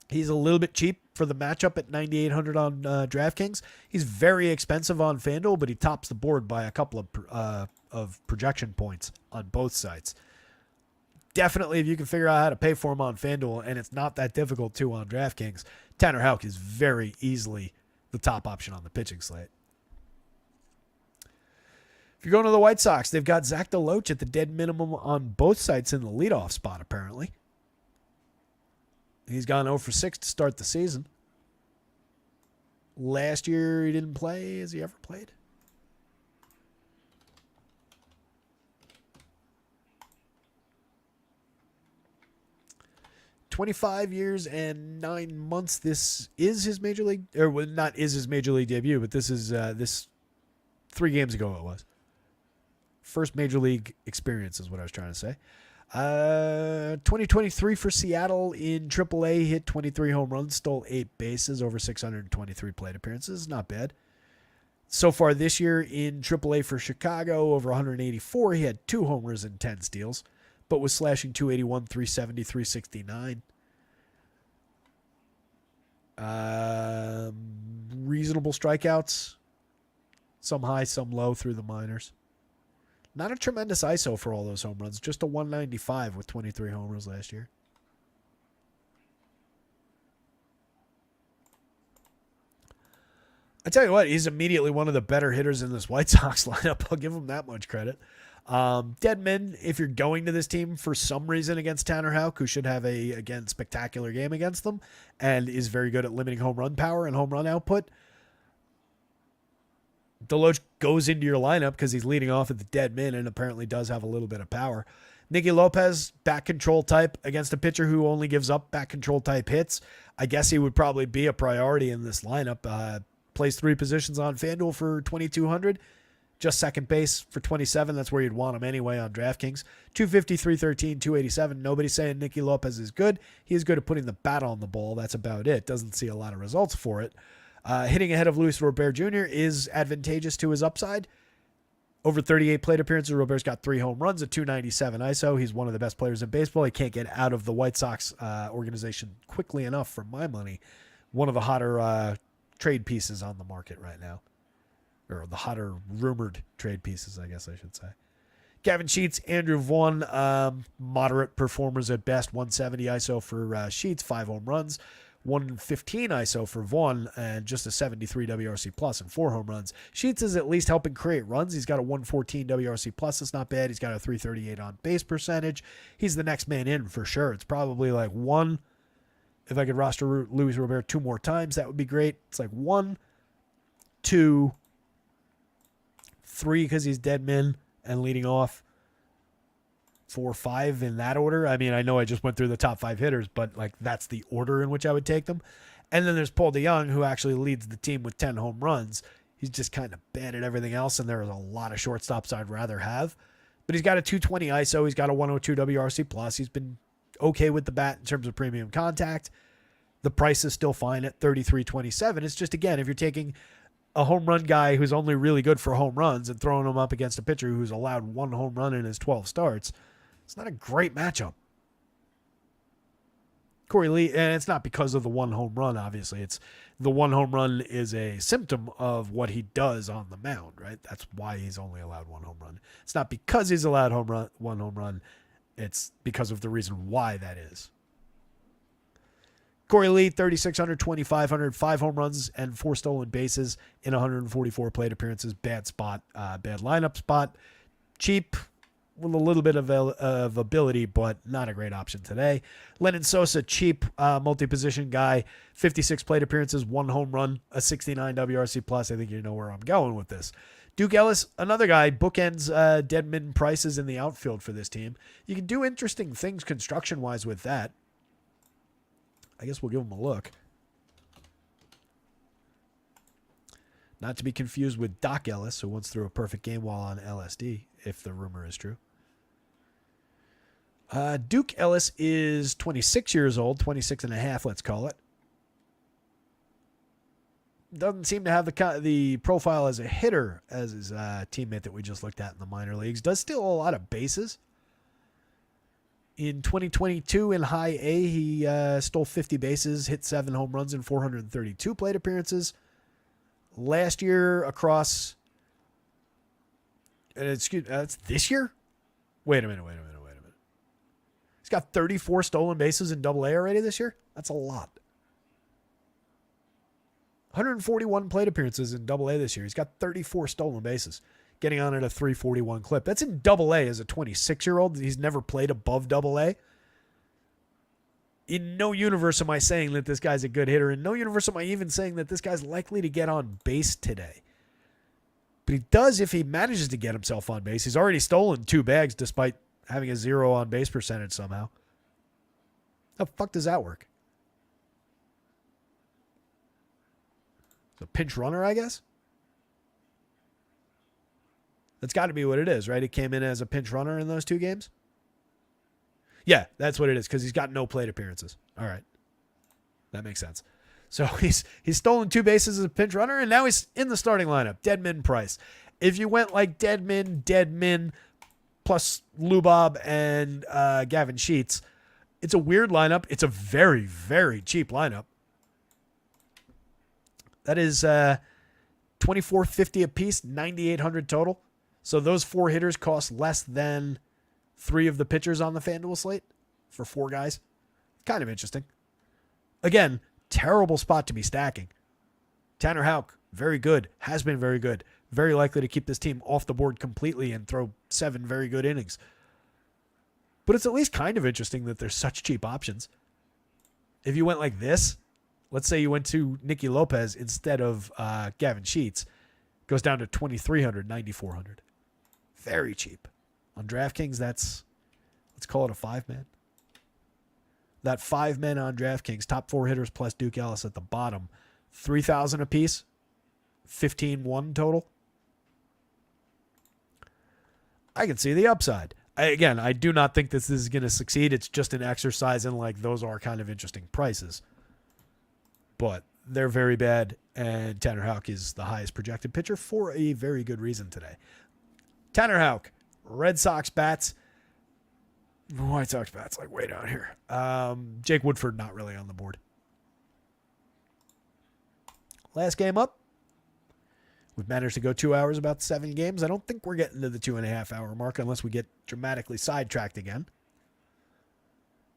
He's a little bit cheap for the matchup at 9,800 on DraftKings. He's very expensive on FanDuel, but he tops the board by a couple of projection points on both sites. Definitely, if you can figure out how to pay for him on FanDuel, and it's not that difficult too on DraftKings, Tanner Houck is very easily the top option on the pitching slate. If you're going to the White Sox, they've got Zach DeLoach at the dead minimum on both sites in the leadoff spot, apparently. He's gone 0 for 6 to start the season. Last year he didn't play. Has he ever played? $25 years and 9 months. This is his major league, or not is his major league debut, but this is this 3 games ago it was. First major league experience is what I was trying to say. 2023 for Seattle in AAA, hit 23 home runs, stole 8 bases, over 623 plate appearances. Not bad. So far this year in AAA for Chicago, over 184. He had 2 homers and 10 steals, but was slashing 281, 370, 369. Reasonable strikeouts. Some high, some low through the minors. Not a tremendous ISO for all those home runs. Just a 195 with 23 homers last year. I tell you what, he's immediately one of the better hitters in this White Sox lineup. I'll give him that much credit. Deadman, if you're going to this team for some reason against Tanner Houck, who should have a, again, spectacular game against them and is very good at limiting home run power and home run output, Deloach goes into your lineup because he's leading off at the dead min and apparently does have a little bit of power. Nicky Lopez, back control type against a pitcher who only gives up back control type hits. I guess he would probably be a priority in this lineup. Plays 3 positions on FanDuel for 2,200. Just second base for 27. That's where you'd want him anyway on DraftKings. 250, 313, 287. Nobody's saying Nicky Lopez is good. He is good at putting the bat on the ball. That's about it. Doesn't see a lot of results for it. Hitting ahead of Luis Robert Jr. is advantageous to his upside. Over 38 plate appearances, Robert's got 3 home runs, a 297 ISO. He's one of the best players in baseball. He can't get out of the White Sox organization quickly enough for my money. One of the hotter trade pieces on the market right now. Or the hotter rumored trade pieces, I guess I should say. Gavin Sheets, Andrew Vaughn, moderate performers at best. 170 ISO for Sheets, 5 home runs. 115 ISO for Vaughn, and just a 73 WRC plus and 4 home runs. Sheets is at least helping create runs. He's got a 114 WRC plus. That's not bad. He's got a 338 on base percentage. He's the next man in for sure. It's probably like 1. If I could roster Luis Robert 2 more times, that would be great. It's like 1, 2, 3 because he's dead min and leading off. 4, 5 in that order. I mean, I know I just went through the top 5 hitters, but like that's the order in which I would take them. And then there's Paul DeYoung, who actually leads the team with 10 home runs. He's just kind of bad at everything else, and there is a lot of shortstops I'd rather have. But he's got a 220 ISO. He's got a 102 WRC plus. He's been okay with the bat in terms of premium contact. The price is still fine at $33.27. It's just, again, if you're taking a home run guy who's only really good for home runs and throwing him up against a pitcher who's allowed 1 home run in his 12 starts, it's not a great matchup. Corey Lee, and it's not because of the 1 home run, obviously. It's the 1 home run is a symptom of what he does on the mound, right? That's why he's only allowed 1 home run. It's not because he's allowed 1 home run. It's because of the reason why that is. Corey Lee, 3,600, 2,500, 5 home runs and 4 stolen bases in 144 plate appearances. Bad spot, bad lineup spot. Cheap, with a little bit of ability, but not a great option today. Lennon Sosa, cheap multi-position guy, 56 plate appearances, 1 home run, a 69 WRC plus. I think you know where I'm going with this. Duke Ellis, another guy, bookends dead min prices in the outfield for this team. You can do interesting things construction-wise with that. I guess we'll give him a look. Not to be confused with Doc Ellis, who once threw a perfect game while on LSD, if the rumor is true. Duke Ellis is 26 years old, 26 and a half, let's call it. Doesn't seem to have the profile as a hitter as his teammate that we just looked at in the minor leagues. Does steal a lot of bases. In 2022 in high A, he stole 50 bases, hit 7 home runs in 432 plate appearances. Last year across, that's this year? Wait a minute. He's got 34 stolen bases in Double A already this year? That's a lot. 141 plate appearances in Double A this year. He's got 34 stolen bases, getting on at a 341 clip. That's in Double A as a 26-year-old. He's never played above Double A. In no universe am I saying that this guy's a good hitter. In no universe am I even saying that this guy's likely to get on base today. But he does if he manages to get himself on base. He's already stolen 2 bags despite having a 0 on base percentage somehow. How the fuck does that work? It's a pinch runner, I guess? That's got to be what it is, right? He came in as a pinch runner in those 2 games? Yeah, that's what it is, because he's got no plate appearances. All right. That makes sense. So he's stolen 2 bases as a pinch runner, and now he's in the starting lineup. Deadman Price. If you went like Deadman, plus Lubob and Gavin Sheets, it's a weird lineup. It's a very, very cheap lineup. That is $24.50 a piece, $9,800 total. So those 4 hitters cost less than 3 of the pitchers on the FanDuel slate for 4 guys. Kind of interesting. Again, terrible spot to be stacking. Tanner Houck, very good. Has been very good. Very likely to keep this team off the board completely and throw 7 very good innings. But it's at least kind of interesting that there's such cheap options. If you went like this, let's say you went to Nicky Lopez instead of Gavin Sheets, goes down to $2,300, $9,400. Very cheap. On DraftKings, let's call it a 5-man. That 5-man on DraftKings, top 4 hitters plus Duke Ellis at the bottom, $3,000 a piece, $15,100 total. I can see the upside. I do not think this is going to succeed. It's just an exercise in like those are kind of interesting prices. But they're very bad, and Tanner Houck is the highest projected pitcher for a very good reason today. Tanner Houck, Red Sox bats. White Sox bats, like way down here. Jake Woodford, not really on the board. Last game up. We've managed to go 2 hours, about 7 games. I don't think we're getting to the 2.5 hour mark unless we get dramatically sidetracked again.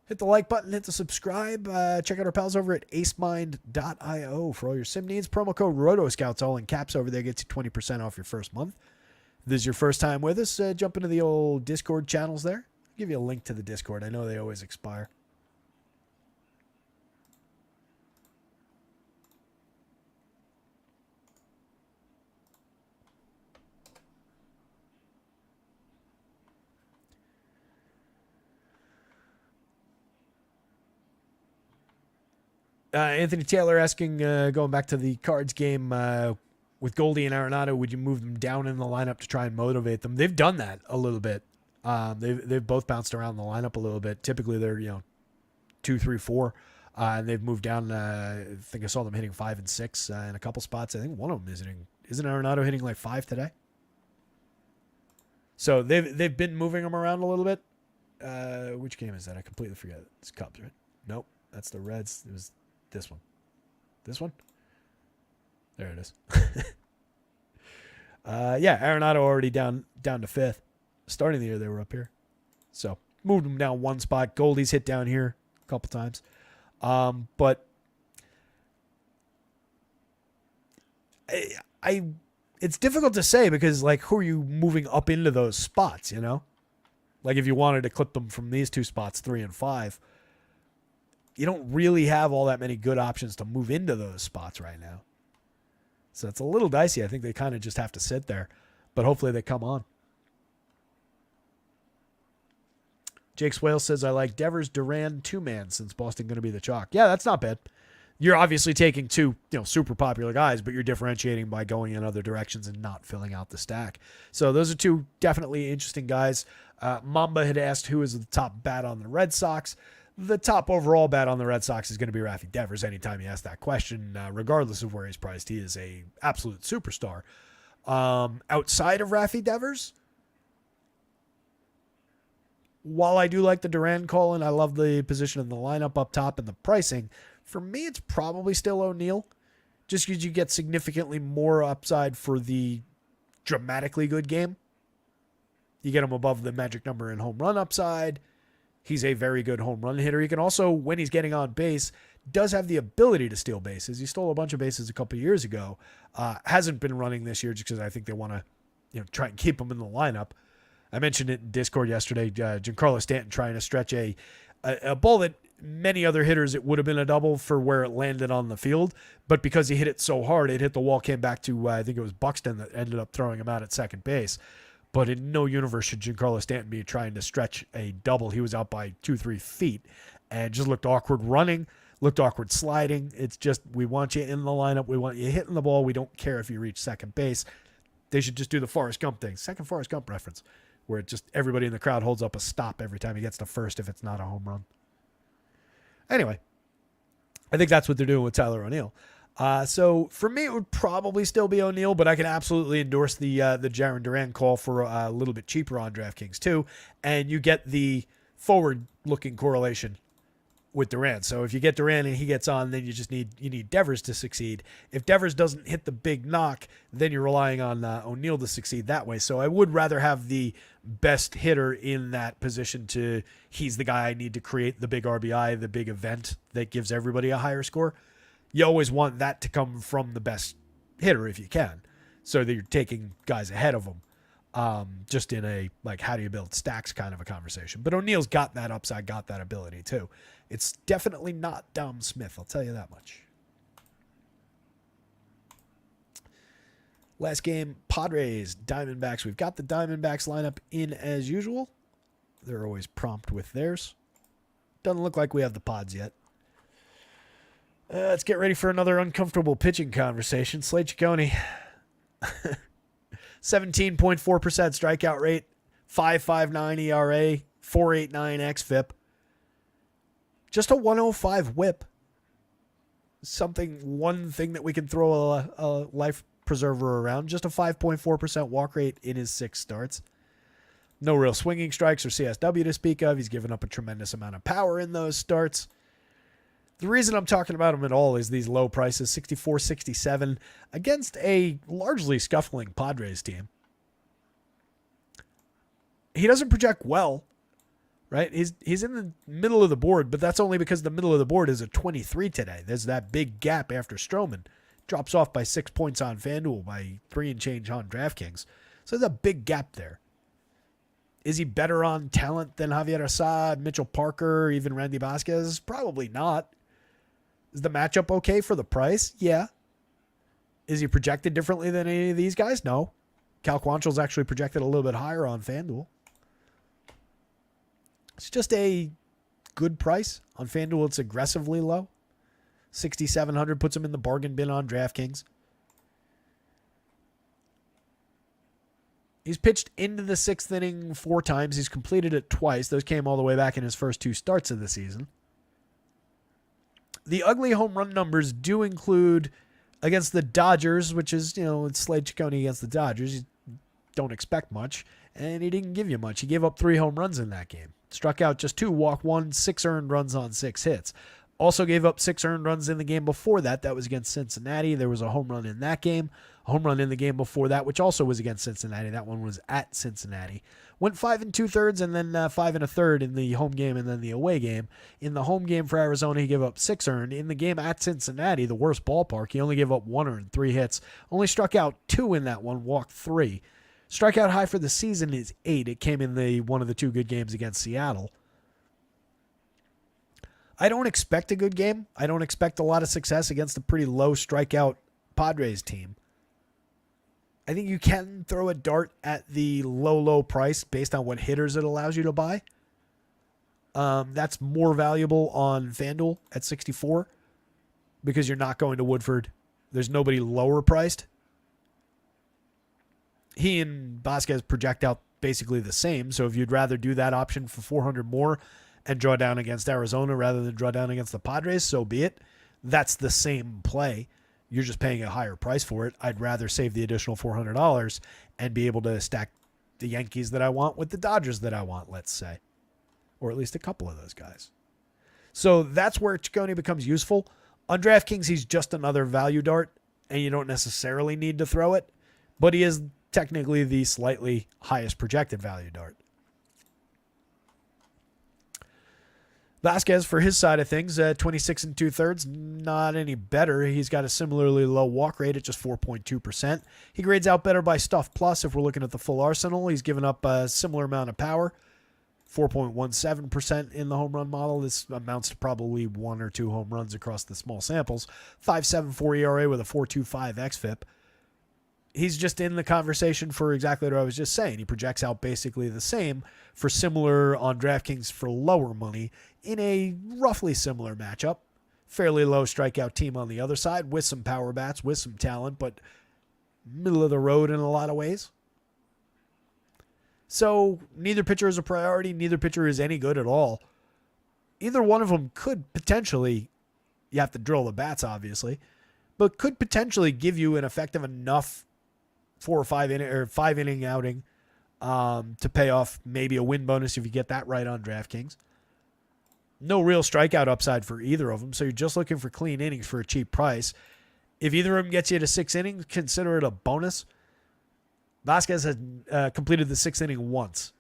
Hit the like button, hit the subscribe. Check out our pals over at acemind.io for all your sim needs. Promo code rotoscouts, all in caps over there, gets you 20% off your first month. If this is your first time with us, jump into the old Discord channels there. I'll give you a link to the Discord. I know they always expire. Anthony Taylor asking, going back to the Cards game with Goldie and Arenado, would you move them down in the lineup to try and motivate them? They've done that a little bit. They've both bounced around the lineup a little bit. Typically, they're 2, 3, 4, and they've moved down. I think I saw them hitting 5 and 6 in a couple spots. I think one of them isn't Arenado hitting like 5 today. So they've been moving them around a little bit. Which game is that? I completely forget. It's Cubs, right? Nope, that's the Reds. It was this one. This one? There it is. Arenado already down to 5th. Starting the year, they were up here. So, moved them down 1 spot. Goldie's hit down here a couple times. But it's difficult to say because, like, who are you moving up into those spots, Like, if you wanted to clip them from these 2 spots, 3 and 5, you don't really have all that many good options to move into those spots right now. So it's a little dicey. I think they kind of just have to sit there, but hopefully they come on. Jake Swale says, I like Devers, Duran, 2-man since Boston going to be the chalk. Yeah, that's not bad. You're obviously taking 2 super popular guys, but you're differentiating by going in other directions and not filling out the stack. So those are 2 definitely interesting guys. Mamba had asked who is the top bat on the Red Sox. The top overall bat on the Red Sox is going to be Rafi Devers anytime you ask that question, regardless of where he's priced. He is a absolute superstar. Outside of Rafi Devers, while I do like the Duran call and I love the position in the lineup up top and the pricing, for me it's probably still O'Neill, just because you get significantly more upside for the dramatically good game. You get him above the magic number in home run upside. He's a very good home run hitter. He can also, when he's getting on base, does have the ability to steal bases. He stole a bunch of bases a couple of years ago. Hasn't been running this year just because I think they want to try and keep him in the lineup. I mentioned it in Discord yesterday. Giancarlo Stanton trying to stretch a ball that many other hitters, it would have been a double for where it landed on the field. But because he hit it so hard, it hit the wall, came back to, I think it was Buxton that ended up throwing him out at second base. But in no universe should Giancarlo Stanton be trying to stretch a double. He was out by 2-3 feet and just looked awkward running, looked awkward sliding. It's just, we want you in the lineup. We want you hitting the ball. We don't care if you reach second base. They should just do the Forrest Gump thing. Second Forrest Gump reference, where it just everybody in the crowd holds up a stop every time he gets to first if it's not a home run. Anyway, I think that's what they're doing with Tyler O'Neill. So for me, it would probably still be O'Neill, but I can absolutely endorse the Jarren Duran call for a little bit cheaper on DraftKings too, and you get the forward-looking correlation with Duran. So if you get Duran and he gets on, then you need Devers to succeed. If Devers doesn't hit the big knock, then you're relying on O'Neill to succeed that way. So I would rather have the best hitter in that position he's the guy I need to create the big RBI, the big event that gives everybody a higher score. You always want that to come from the best hitter if you can, so that you're taking guys ahead of them. Just in a, like, how do you build stacks kind of a conversation. But O'Neill's got that upside, got that ability too. It's definitely not Dom Smith, I'll tell you that much. Last game, Padres, Diamondbacks. We've got the Diamondbacks lineup in as usual. They're always prompt with theirs. Doesn't look like we have the Pods yet. Let's get ready for another uncomfortable pitching conversation. Slate Ciccone. 17.4% strikeout rate, 5.59 ERA, 4.89 xFIP. Just a 105 whip. One thing that we can throw a life preserver around. Just a 5.4% walk rate in his 6 starts. No real swinging strikes or CSW to speak of. He's given up a tremendous amount of power in those starts. The reason I'm talking about him at all is these low prices, 64, 67, against a largely scuffling Padres team. He doesn't project well, right? He's in the middle of the board, but that's only because the middle of the board is a 23 today. There's that big gap after Stroman. Drops off by 6 points on FanDuel, by 3 and change on DraftKings. So there's a big gap there. Is he better on talent than Javier Assad, Mitchell Parker, even Randy Vasquez? Probably not. Is the matchup okay for the price? Yeah. Is he projected differently than any of these guys? No. Cal Quantrill's actually projected a little bit higher on FanDuel. It's just a good price. On FanDuel, it's aggressively low. 6,700 puts him in the bargain bin on DraftKings. He's pitched into the 6th inning 4 times. He's completed it twice. Those came all the way back in his first 2 starts of the season. The ugly home run numbers do include against the Dodgers, which is, it's Slade Ciccone against the Dodgers. You don't expect much, and he didn't give you much. He gave up 3 home runs in that game. Struck out just 2, walked 1, 6 earned runs on 6 hits. Also gave up 6 earned runs in the game before that. That was against Cincinnati. There was a home run in that game. A home run in the game before that, which also was against Cincinnati. That one was at Cincinnati. Went 5 2/3 and then 5 1/3 in the home game and then the away game. In the home game for Arizona, he gave up 6 earned. In the game at Cincinnati, the worst ballpark, he only gave up 1 earned, 3 hits. Only struck out 2 in that one, walked 3. Strikeout high for the season is 8. It came in one of the 2 good games against Seattle. I don't expect a good game. I don't expect a lot of success against a pretty low strikeout Padres team. I think you can throw a dart at the low price based on what hitters it allows you to buy. That's more valuable on FanDuel at 64 because you're not going to Woodford. There's nobody lower priced. He and Vasquez project out basically the same. So if you'd rather do that option for 400 more and draw down against Arizona rather than draw down against the Padres, so be it. That's the same play. You're just paying a higher price for it. I'd rather save the additional $400 and be able to stack the Yankees that I want with the Dodgers that I want, let's say. Or at least a couple of those guys. So that's where Ciccone becomes useful. On DraftKings, he's just another value dart, and you don't necessarily need to throw it, but he is technically the slightly highest projected value dart. Vasquez, for his side of things, 26 2/3, not any better. He's got a similarly low walk rate at just 4.2%. He grades out better by Stuff Plus if we're looking at the full arsenal. He's given up a similar amount of power, 4.17% in the home run model. This amounts to probably 1 or 2 home runs across the small samples. 5.74 ERA with a 4.25 xFIP. He's just in the conversation for exactly what I was just saying. He projects out basically the same for similar on DraftKings for lower money in a roughly similar matchup. Fairly low strikeout team on the other side with some power bats, with some talent, but middle of the road in a lot of ways. So neither pitcher is a priority. Neither pitcher is any good at all. Either one of them could potentially, you have to drill the bats obviously, but could potentially give you an effective enough 4 or 5 inning outing to pay off maybe a win bonus if you get that right on DraftKings. No real strikeout upside for either of them, so you're just looking for clean innings for a cheap price. If either of them gets you to 6 innings, consider it a bonus. Vasquez had completed the 6th inning once.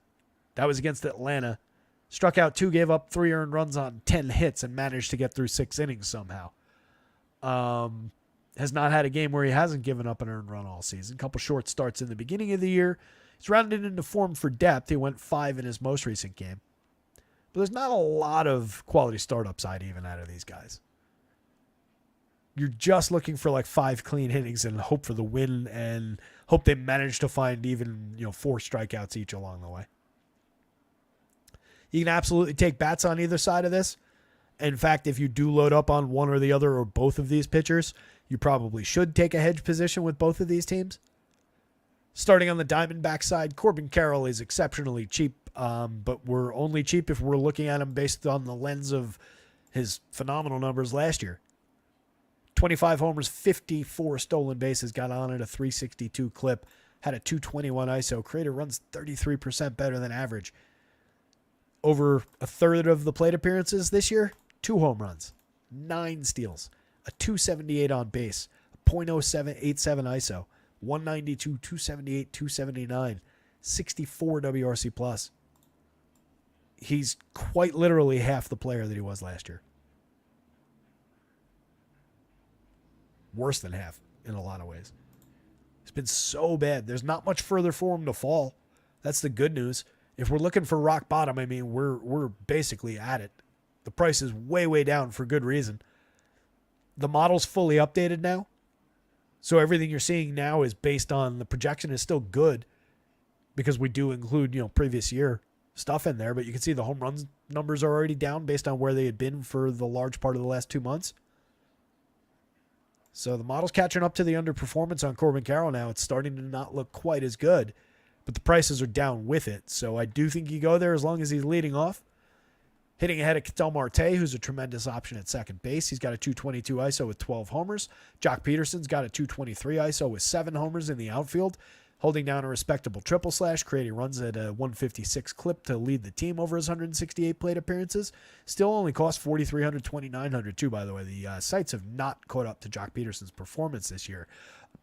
That was against Atlanta. Struck out 2, gave up 3 earned runs on 10 hits, and managed to get through 6 innings somehow. Has not had a game where he hasn't given up an earned run all season. A couple short starts in the beginning of the year. He's rounded into form for depth. He went 5 in his most recent game. But there's not a lot of quality start upside even out of these guys. You're just looking for like 5 clean innings and hope for the win and hope they manage to find even 4 strikeouts each along the way. You can absolutely take bats on either side of this. In fact, if you do load up on one or the other or both of these pitchers, you probably should take a hedge position with both of these teams. Starting on the Diamondback side, Corbin Carroll is exceptionally cheap, but we're only cheap if we're looking at him based on the lens of his phenomenal numbers last year. 25 homers, 54 stolen bases, got on at a 362 clip, had a 221 ISO, created runs 33% better than average. Over a third of the plate appearances this year, 2 home runs, 9 steals, a 278 on base, a .0787 ISO, 192, 278, 279, 64 WRC plus. He's quite literally half the player that he was last year. Worse than half in a lot of ways. It's been so bad. There's not much further for him to fall. That's the good news. If we're looking for rock bottom, I mean, we're basically at it. The price is way, way down for good reason. The model's fully updated now. So everything you're seeing now is based on the projection is still good because we do include, previous year stuff in there, but you can see the home runs numbers are already down based on where they had been for the large part of the last 2 months. So the model's catching up to the underperformance on Corbin Carroll now. It's starting to not look quite as good, but the prices are down with it. So I do think you go there as long as he's leading off. Hitting ahead of Ketel Marte, who's a tremendous option at second base. He's got a 222 ISO with 12 homers. Jock Peterson's got a 223 ISO with 7 homers in the outfield, holding down a respectable triple slash, creating runs at a 156 clip to lead the team over his 168 plate appearances. Still only cost 4,300, 2,900 too, by the way. The sites have not caught up to Jock Peterson's performance this year.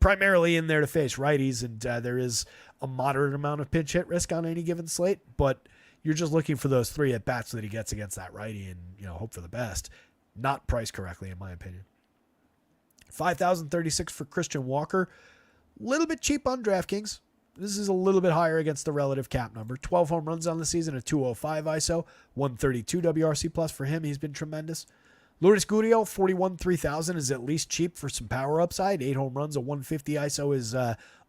Primarily in there to face righties, and there is a moderate amount of pinch hit risk on any given slate, but you're just looking for those 3 at-bats that he gets against that righty and, hope for the best. Not priced correctly, in my opinion. 5,036 for Christian Walker. A little bit cheap on DraftKings. This is a little bit higher against the relative cap number. 12 home runs on the season, a 205 ISO, 132 WRC plus for him. He's been tremendous. Lourdes Gurriel, 41, 3,000 is at least cheap for some power upside. 8 home runs, a 150 ISO is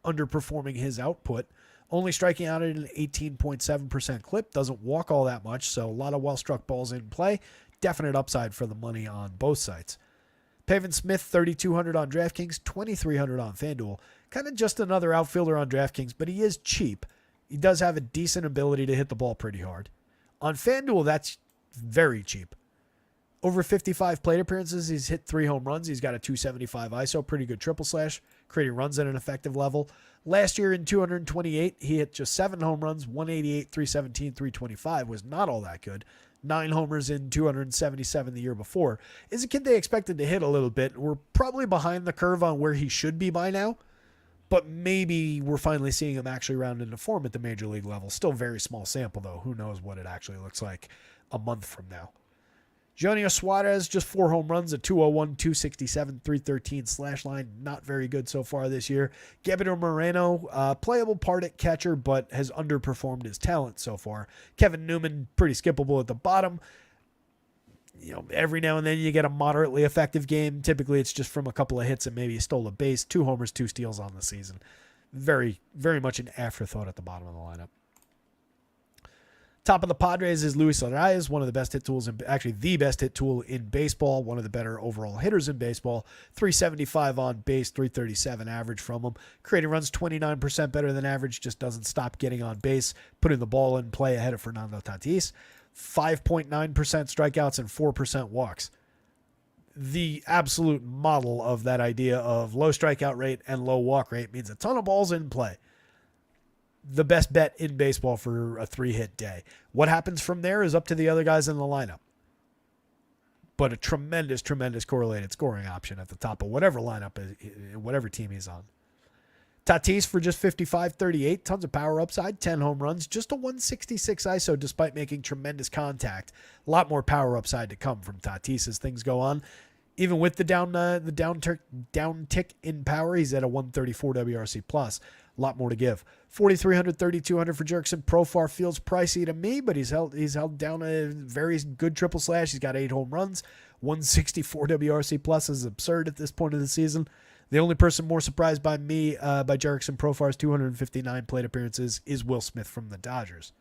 underperforming his output. Only striking out at an 18.7% clip. Doesn't walk all that much, so a lot of well-struck balls in play. Definite upside for the money on both sites. Pavin Smith, 3,200 on DraftKings, 2,300 on FanDuel. Kind of just another outfielder on DraftKings, but he is cheap. He does have a decent ability to hit the ball pretty hard. On FanDuel, that's very cheap. Over 55 plate appearances, he's hit 3 home runs. He's got a 275 ISO, pretty good triple slash, creating runs at an effective level. Last year in 228, he hit just 7 home runs, 188, 317, 325, was not all that good. 9 homers in 277 the year before. Is a kid they expected to hit a little bit. We're probably behind the curve on where he should be by now, but maybe we're finally seeing him actually round into form at the major league level. Still very small sample, though. Who knows what it actually looks like a month from now. Jonior Suarez, just 4 home runs, a 201, 267, 313 slash line. Not very good so far this year. Gabriel Moreno, playable part at catcher, but has underperformed his talent so far. Kevin Newman, pretty skippable at the bottom. Every now and then you get a moderately effective game. Typically, it's just from a couple of hits and maybe he stole a base. 2 homers, 2 steals on the season. Very, very much an afterthought at the bottom of the lineup. Top of the Padres is Luis Arias, one of the best hit tools, actually the best hit tool in baseball, one of the better overall hitters in baseball. 375 on base, 337 average from him. Creating runs 29% better than average, just doesn't stop getting on base, putting the ball in play ahead of Fernando Tatis. 5.9% strikeouts and 4% walks. The absolute model of that idea of low strikeout rate and low walk rate means a ton of balls in play. The best bet in baseball for a 3-hit day. What happens from there is up to the other guys in the lineup. But a tremendous, tremendous correlated scoring option at the top of whatever lineup, whatever team he's on. Tatis for just 55-38, tons of power upside, 10 home runs, just a 166 ISO despite making tremendous contact. A lot more power upside to come from Tatis as things go on. Even with the down tick in power, he's at a 134 WRC plus. A lot more to give. 4,300, 3,200 for Jurickson Profar feels pricey to me, but he's held down a very good triple slash. He's got 8 home runs. 164 WRC plus is absurd at this point of the season. The only person more surprised by me, by Jurickson Profar's 259 plate appearances, is Will Smith from the Dodgers.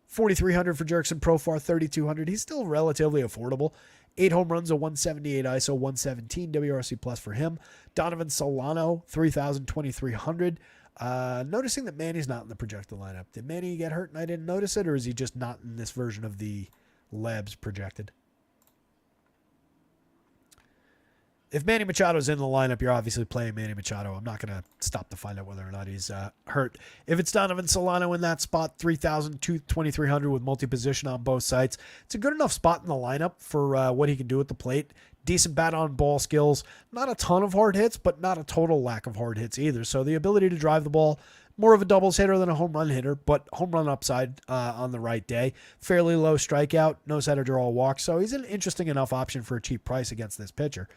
4,300 for Jurickson Profar, 3,200. He's still relatively affordable. 8 home runs, a 178 ISO, 117 WRC plus for him. Donovan Solano, 3,000, 2,300. Noticing that Manny's not in the projected lineup. Did Manny get hurt and I didn't notice it, or is he just not in this version of the Labs projected? If Manny Machado's in the lineup, you're obviously playing Manny Machado. I'm not going to stop to find out whether or not he's hurt. If it's Donovan Solano in that spot, 3,000, 2,300 with multi-position on both sides. It's a good enough spot in the lineup for what he can do at the plate. Decent bat-on-ball skills. Not a ton of hard hits, but not a total lack of hard hits either. So the ability to drive the ball, more of a doubles hitter than a home run hitter, but home run upside on the right day. Fairly low strikeout, knows how to draw a walk. So he's an interesting enough option for a cheap price against this pitcher.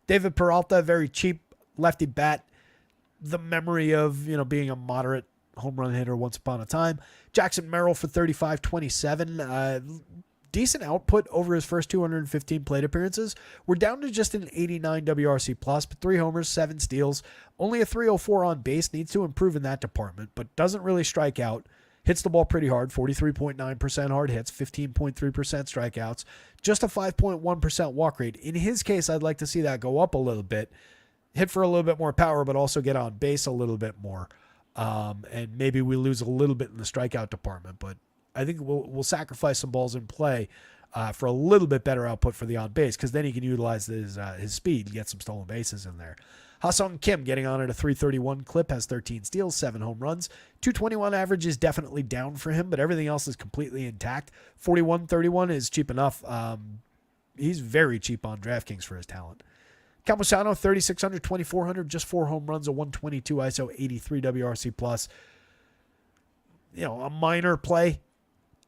David Peralta, very cheap lefty bat. The memory of, being a moderate home run hitter once upon a time. Jackson Merrill for 35-27. Decent output over his first 215 plate appearances. We're down to just an 89 WRC plus, but 3 homers, 7 steals. Only a 304 on base. Needs to improve in that department, but doesn't really strike out. Hits the ball pretty hard, 43.9% hard hits, 15.3% strikeouts, just a 5.1% walk rate. In his case, I'd like to see that go up a little bit, hit for a little bit more power, but also get on base a little bit more. And maybe we lose a little bit in the strikeout department, but I think we'll sacrifice some balls in play for a little bit better output for the on base, because then he can utilize his speed and get some stolen bases in there. Ha-Sung Kim getting on at a 331 clip, has 13 steals, 7 home runs. 221 average is definitely down for him, but everything else is completely intact. 41-31 is cheap enough. He's very cheap on DraftKings for his talent. Campusano, 3,600, 2,400, just 4 home runs, a 122 ISO, 83 WRC plus. A minor play.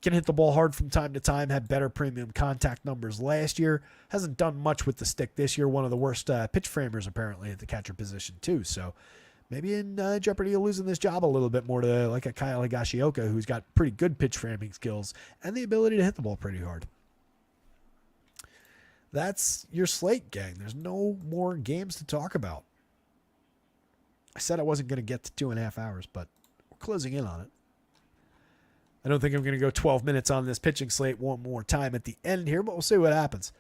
Can hit the ball hard from time to time, had better premium contact numbers last year. Hasn't done much with the stick this year. One of the worst pitch framers, apparently, at the catcher position, too. So maybe in jeopardy of losing this job a little bit more to like a Kyle Higashioka, who's got pretty good pitch framing skills and the ability to hit the ball pretty hard. That's your slate, gang. There's no more games to talk about. I said I wasn't going to get to 2.5 hours, but we're closing in on it. I don't think I'm going to go 12 minutes on this pitching slate one more time at the end here, but we'll see what happens.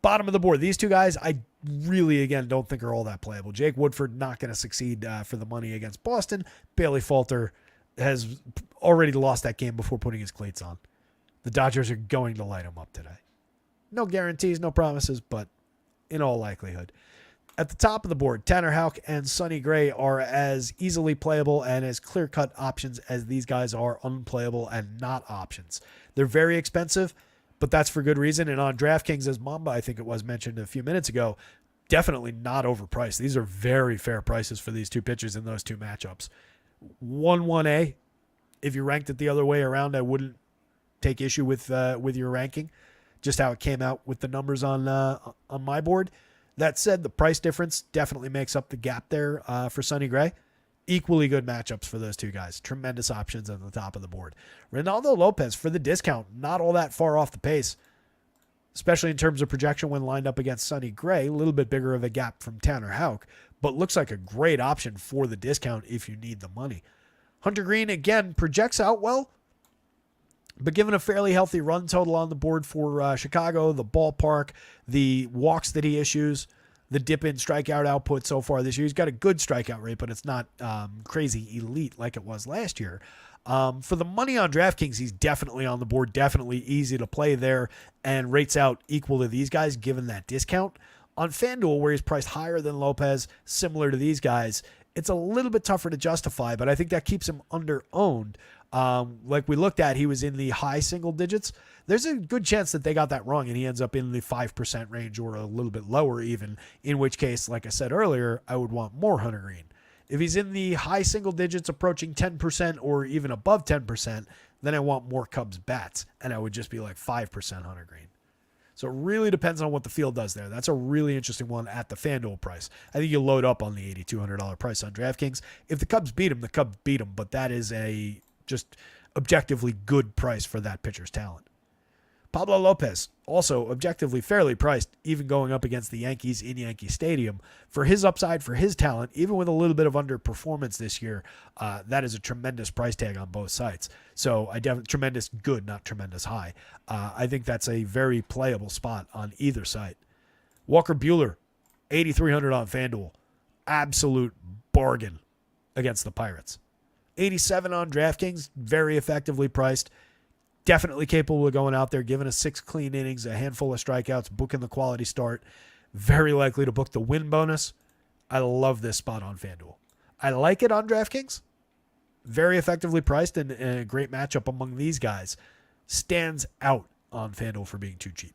Bottom of the board, these two guys I really, again, don't think are all that playable. Jake Woodford not going to succeed for the money against Boston. Bailey Falter has already lost that game before putting his cleats on. The Dodgers are going to light him up today. No guarantees, no promises, but in all likelihood. At the top of the board, Tanner Houck and Sonny Gray are as easily playable and as clear-cut options as these guys are unplayable and not options. They're very expensive, but that's for good reason. And on DraftKings, as Mamba, I think it was mentioned a few minutes ago, definitely not overpriced. These are very fair prices for these two pitchers in those two matchups. 1-1A, if you ranked it the other way around, I wouldn't take issue with your ranking. just how it came out with the numbers on my board. That said, the price difference definitely makes up the gap there for Sonny Gray. Equally good matchups for those two guys. Tremendous options at the top of the board. Ronaldo Lopez, for the discount, not all that far off the pace, especially in terms of projection when lined up against Sonny Gray. A little bit bigger of a gap from Tanner Houck, but looks like a great option for the discount if you need the money. Hunter Green, again, projects out well, but given a fairly healthy run total on the board for Chicago, the ballpark, the walks that he issues, the dip in strikeout output so far this year. He's got a good strikeout rate, but it's not crazy elite like it was last year. For the money on DraftKings, he's definitely on the board, definitely easy to play there, and rates out equal to these guys given that discount. On FanDuel, where he's priced higher than Lopez, similar to these guys, it's a little bit tougher to justify, but I think that keeps him under-owned. Like we looked at, he was in the high single digits. There's a good chance that they got that wrong and he ends up in the 5% range or a little bit lower even, in which case, like I said earlier, I would want more Hunter Green. If he's in the high single digits approaching 10% or even above 10%, then I want more Cubs bats, and I would just be like 5% Hunter Green. So it really depends on what the field does there. That's a really interesting one at the FanDuel price. I think you load up on the $8,200 price on DraftKings. If the Cubs beat him, the Cubs beat him, but that is a just objectively good price for that pitcher's talent. Pablo Lopez, also objectively fairly priced, even going up against the Yankees in Yankee Stadium. For his upside, for his talent, even with a little bit of underperformance this year, that is a tremendous price tag on both sides. So tremendous good, not tremendous high. I think that's a very playable spot on either side. Walker Buehler, $8,300 on FanDuel. Absolute bargain against the Pirates. 87 on DraftKings, very effectively priced. Definitely capable of going out there, giving us 6 clean innings, a handful of strikeouts, booking the quality start. Very likely to book the win bonus. I love this spot on FanDuel. I like it on DraftKings. Very effectively priced and a great matchup among these guys. Stands out on FanDuel for being too cheap.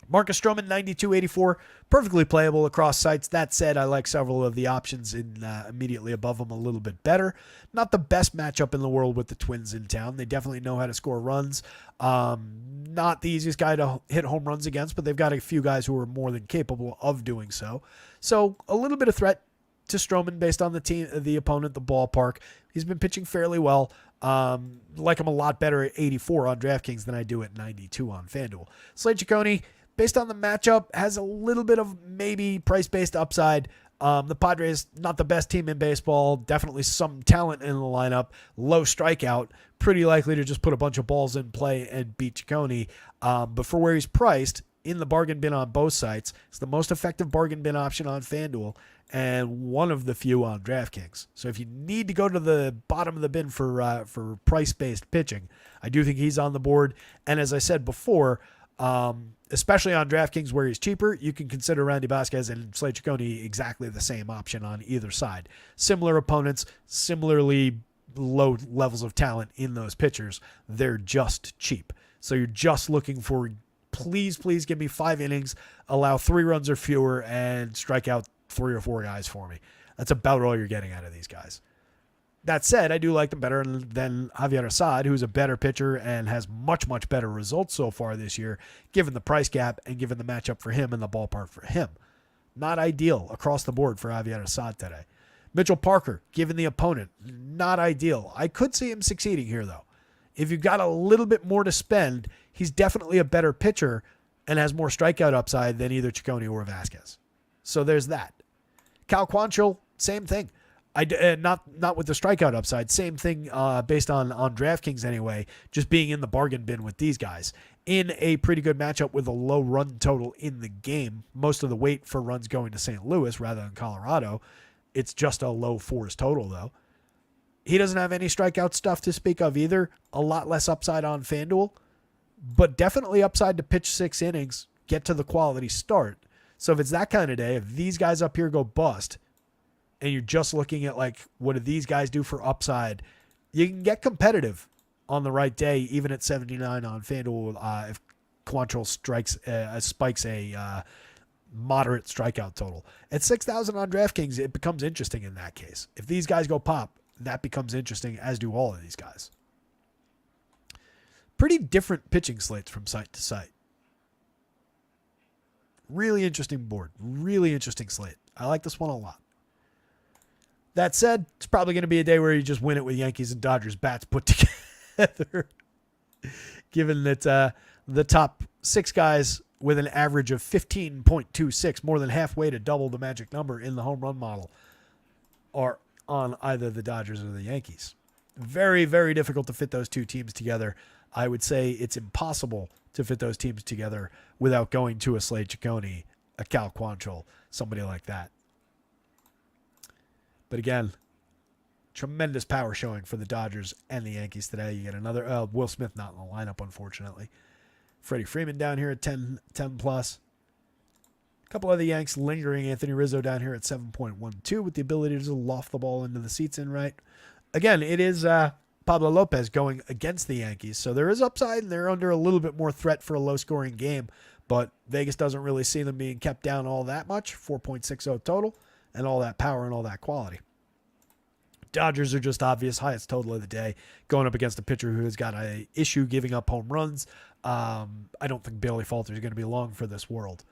Marcus Stroman, 92.84, perfectly playable across sites. That said, I like several of the options immediately above them a little bit better. Not the best matchup in the world with the Twins in town. They definitely know how to score runs. Not the easiest guy to hit home runs against, but they've got a few guys who are more than capable of doing so. So a little bit of threat to Stroman based on the opponent, the ballpark. He's been pitching fairly well. Like him a lot better at 84 on DraftKings than I do at 92 on FanDuel. Slate Ciccone, based on the matchup, has a little bit of maybe price-based upside. The Padres, not the best team in baseball. Definitely some talent in the lineup. Low strikeout. Pretty likely to just put a bunch of balls in play and beat Ciccone. But for where he's priced, in the bargain bin on both sites, it's the most effective bargain bin option on FanDuel and one of the few on DraftKings. So if you need to go to the bottom of the bin for price-based pitching, I do think he's on the board. And as I said before, especially on DraftKings where he's cheaper, you can consider Randy Vasquez and Slate Ciccone exactly the same option on either side. Similar opponents, similarly low levels of talent in those pitchers. They're just cheap. So you're just looking for, please give me 5 innings, allow 3 runs or fewer, and strike out 3 or 4 guys for me. That's about all you're getting out of these guys. That said, I do like them better than Javier Assad, who's a better pitcher and has much better results so far this year, given the price gap and given the matchup for him and the ballpark for him. Not ideal across the board for Javier Assad today. Mitchell Parker, given the opponent, not ideal. I could see him succeeding here, though. If you've got a little bit more to spend, he's definitely a better pitcher and has more strikeout upside than either Ciccone or Vasquez. So there's that. Cal Quantrill, same thing. Not with the strikeout upside. Same thing based on DraftKings anyway, just being in the bargain bin with these guys. In a pretty good matchup with a low run total in the game. Most of the weight for runs going to St. Louis rather than Colorado. It's just a low 4s total, though. He doesn't have any strikeout stuff to speak of either. A lot less upside on FanDuel. But definitely upside to pitch 6 innings, get to the quality start. So if it's that kind of day, if these guys up here go bust, and you're just looking at, like, what do these guys do for upside, you can get competitive on the right day, even at 79 on FanDuel if Quantrill spikes a moderate strikeout total. At 6,000 on DraftKings, it becomes interesting in that case. If these guys go pop, that becomes interesting, as do all of these guys. Pretty different pitching slates from site to site. Really interesting board. Really interesting slate. I like this one a lot. That said, it's probably going to be a day where you just win it with Yankees and Dodgers bats put together. Given that the top 6 guys with an average of 15.26, more than halfway to double the magic number in the home run model, are on either the Dodgers or the Yankees. Very, very difficult to fit those two teams together. I would say it's impossible to fit those teams together without going to a Slate Ciccone, a Cal Quantrill, somebody like that. But again, tremendous power showing for the Dodgers and the Yankees today. You get another Will Smith not in the lineup, unfortunately. Freddie Freeman down here at 10 plus. A couple other Yanks lingering. Anthony Rizzo down here at 7.12 with the ability to just loft the ball into the seats in right. Again, it is Pablo Lopez going against the Yankees, so there is upside, and they're under a little bit more threat for a low-scoring game, but Vegas doesn't really see them being kept down all that much, 4.60 total, and all that power and all that quality. Dodgers are just obvious, highest total of the day, going up against a pitcher who has got an issue giving up home runs. I don't think Bailey Falter is going to be long for this world.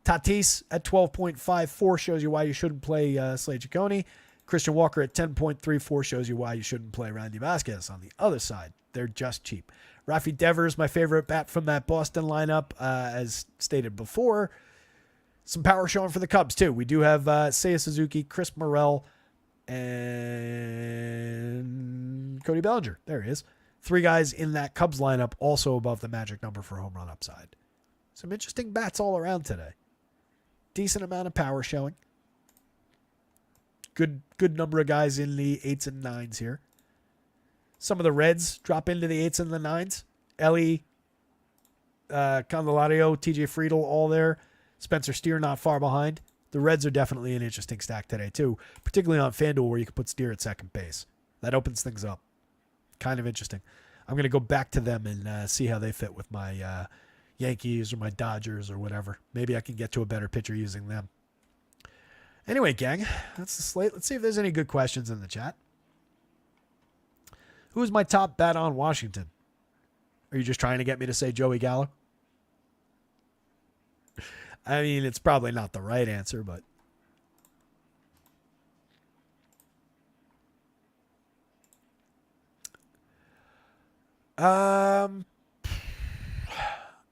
Tatis at 12.54 shows you why you shouldn't play Slate Ciccone. Christian Walker at 10.34 shows you why you shouldn't play Randy Vasquez on the other side. They're just cheap. Rafi Devers, my favorite bat from that Boston lineup, as stated before. Some power showing for the Cubs, too. We do have Seiya Suzuki, Chris Morel, and Cody Bellinger. There he is. 3 guys in that Cubs lineup also above the magic number for home run upside. Some interesting bats all around today. Decent amount of power showing. Good number of guys in the 8s and 9s here. Some of the Reds drop into the 8s and the 9s. Ellie, Candelario, TJ Friedel, all there. Spencer Steer not far behind. The Reds are definitely an interesting stack today, too, particularly on FanDuel where you can put Steer at second base. That opens things up. Kind of interesting. I'm going to go back to them and see how they fit with my Yankees or my Dodgers or whatever. Maybe I can get to a better pitcher using them. Anyway, gang, that's the slate. Let's see if there's any good questions in the chat. Who is my top bat on Washington? Are you just trying to get me to say Joey Gallo? I mean, it's probably not the right answer, but...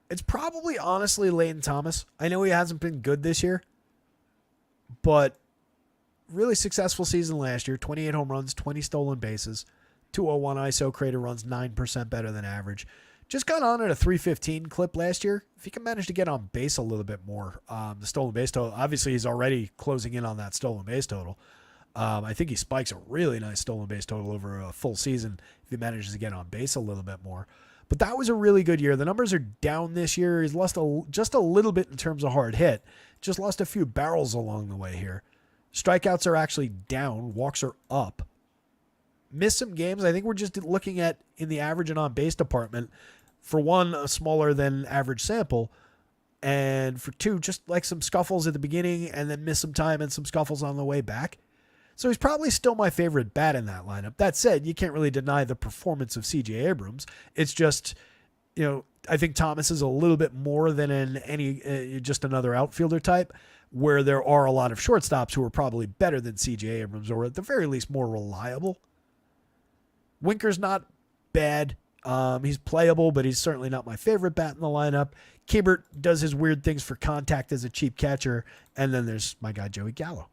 It's probably, honestly, Lane Thomas. I know he hasn't been good this year, but really successful season last year. 28 home runs, 20 stolen bases, 201 ISO, created runs 9% better than average. Just got on at a 315 clip last year. If he can manage to get on base a little bit more, the stolen base total, obviously he's already closing in on that stolen base total. I think he spikes a really nice stolen base total over a full season if he manages to get on base a little bit more. But that was a really good year. The numbers are down this year. He's lost just a little bit in terms of hard hit. Just lost a few barrels along the way here. Strikeouts are actually down. Walks are up. Missed some games. I think we're just looking at, in the average and on base department, for one, a smaller than average sample. And for two, just like some scuffles at the beginning and then miss some time and some scuffles on the way back. So he's probably still my favorite bat in that lineup. That said, you can't really deny the performance of C.J. Abrams. It's just, I think Thomas is a little bit more than just another outfielder type, where there are a lot of shortstops who are probably better than C.J. Abrams, or at the very least more reliable. Winker's not bad. He's playable, but he's certainly not my favorite bat in the lineup. Kiebert does his weird things for contact as a cheap catcher. And then there's my guy, Joey Gallo.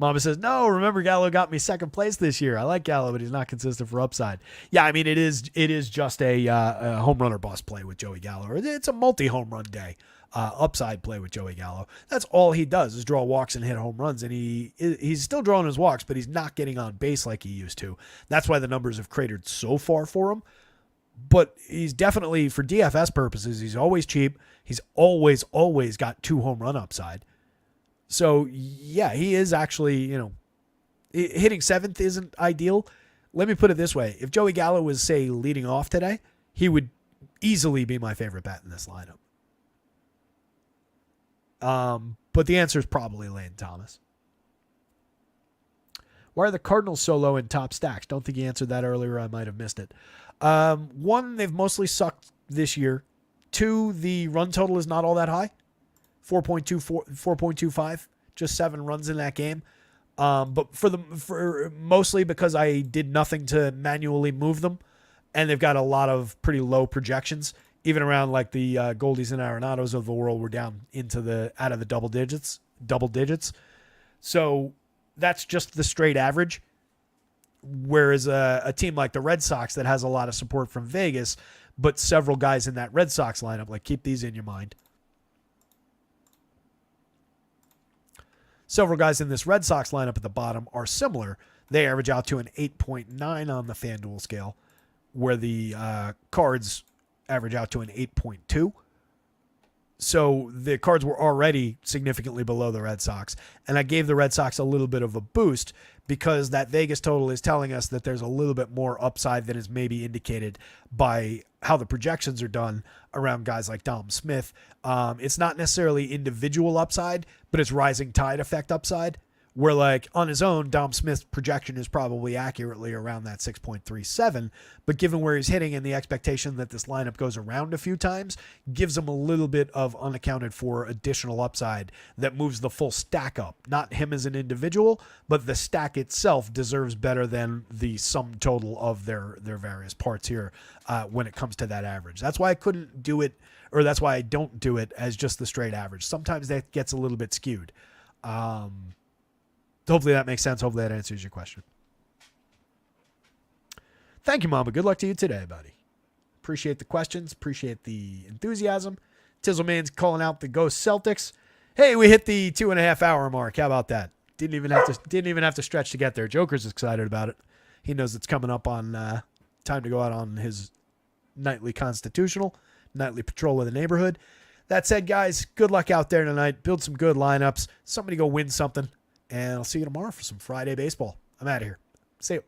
Mama says, no, remember Gallo got me second place this year. I like Gallo, but he's not consistent for upside. Yeah, I mean, it is just a home run or bust play with Joey Gallo. Or it's a multi-home run day, upside play with Joey Gallo. That's all he does is draw walks and hit home runs. And he's still drawing his walks, but he's not getting on base like he used to. That's why the numbers have cratered so far for him. But he's definitely, for DFS purposes, he's always cheap. He's always got 2 home run upside. So, yeah, he is actually, hitting 7th isn't ideal. Let me put it this way. If Joey Gallo was, say, leading off today, he would easily be my favorite bat in this lineup. But the answer is probably Lane Thomas. Why are the Cardinals so low in top stacks? Don't think you answered that earlier. I might have missed it. One, they've mostly sucked this year. Two, the run total is not all that high. 4.25, just 7 runs in that game. But for mostly because I did nothing to manually move them, and they've got a lot of pretty low projections. Even around like the Goldies and Arenados of the world were down into out of the double digits. So that's just the straight average. Whereas a team like the Red Sox that has a lot of support from Vegas, but several guys in that Red Sox lineup, like keep these in your mind. Several guys in this Red Sox lineup at the bottom are similar. They average out to an 8.9 on the FanDuel scale, where the Cards average out to an 8.2. So the Cards were already significantly below the Red Sox. And I gave the Red Sox a little bit of a boost because that Vegas total is telling us that there's a little bit more upside than is maybe indicated by how the projections are done around guys like Dom Smith. It's not necessarily individual upside, but it's rising tide effect upside. Where like on his own, Dom Smith's projection is probably accurately around that 6.37, but given where he's hitting and the expectation that this lineup goes around a few times, gives him a little bit of unaccounted for additional upside that moves the full stack up. Not him as an individual, but the stack itself deserves better than the sum total of their various parts here when it comes to that average. That's why I couldn't do it, or that's why I don't do it as just the straight average. Sometimes that gets a little bit skewed. Hopefully that makes sense. Hopefully that answers your question. Thank you, Mama. Good luck to you today, buddy. Appreciate the questions. Appreciate the enthusiasm. Tizzleman's calling out the Ghost Celtics. Hey, we hit the 2.5 hour mark. How about that? Didn't even have to stretch to get there. Joker's excited about it. He knows it's coming up on time to go out on his nightly constitutional, nightly patrol of the neighborhood. That said, guys, good luck out there tonight. Build some good lineups. Somebody go win something. And I'll see you tomorrow for some Friday baseball. I'm out of here. See you.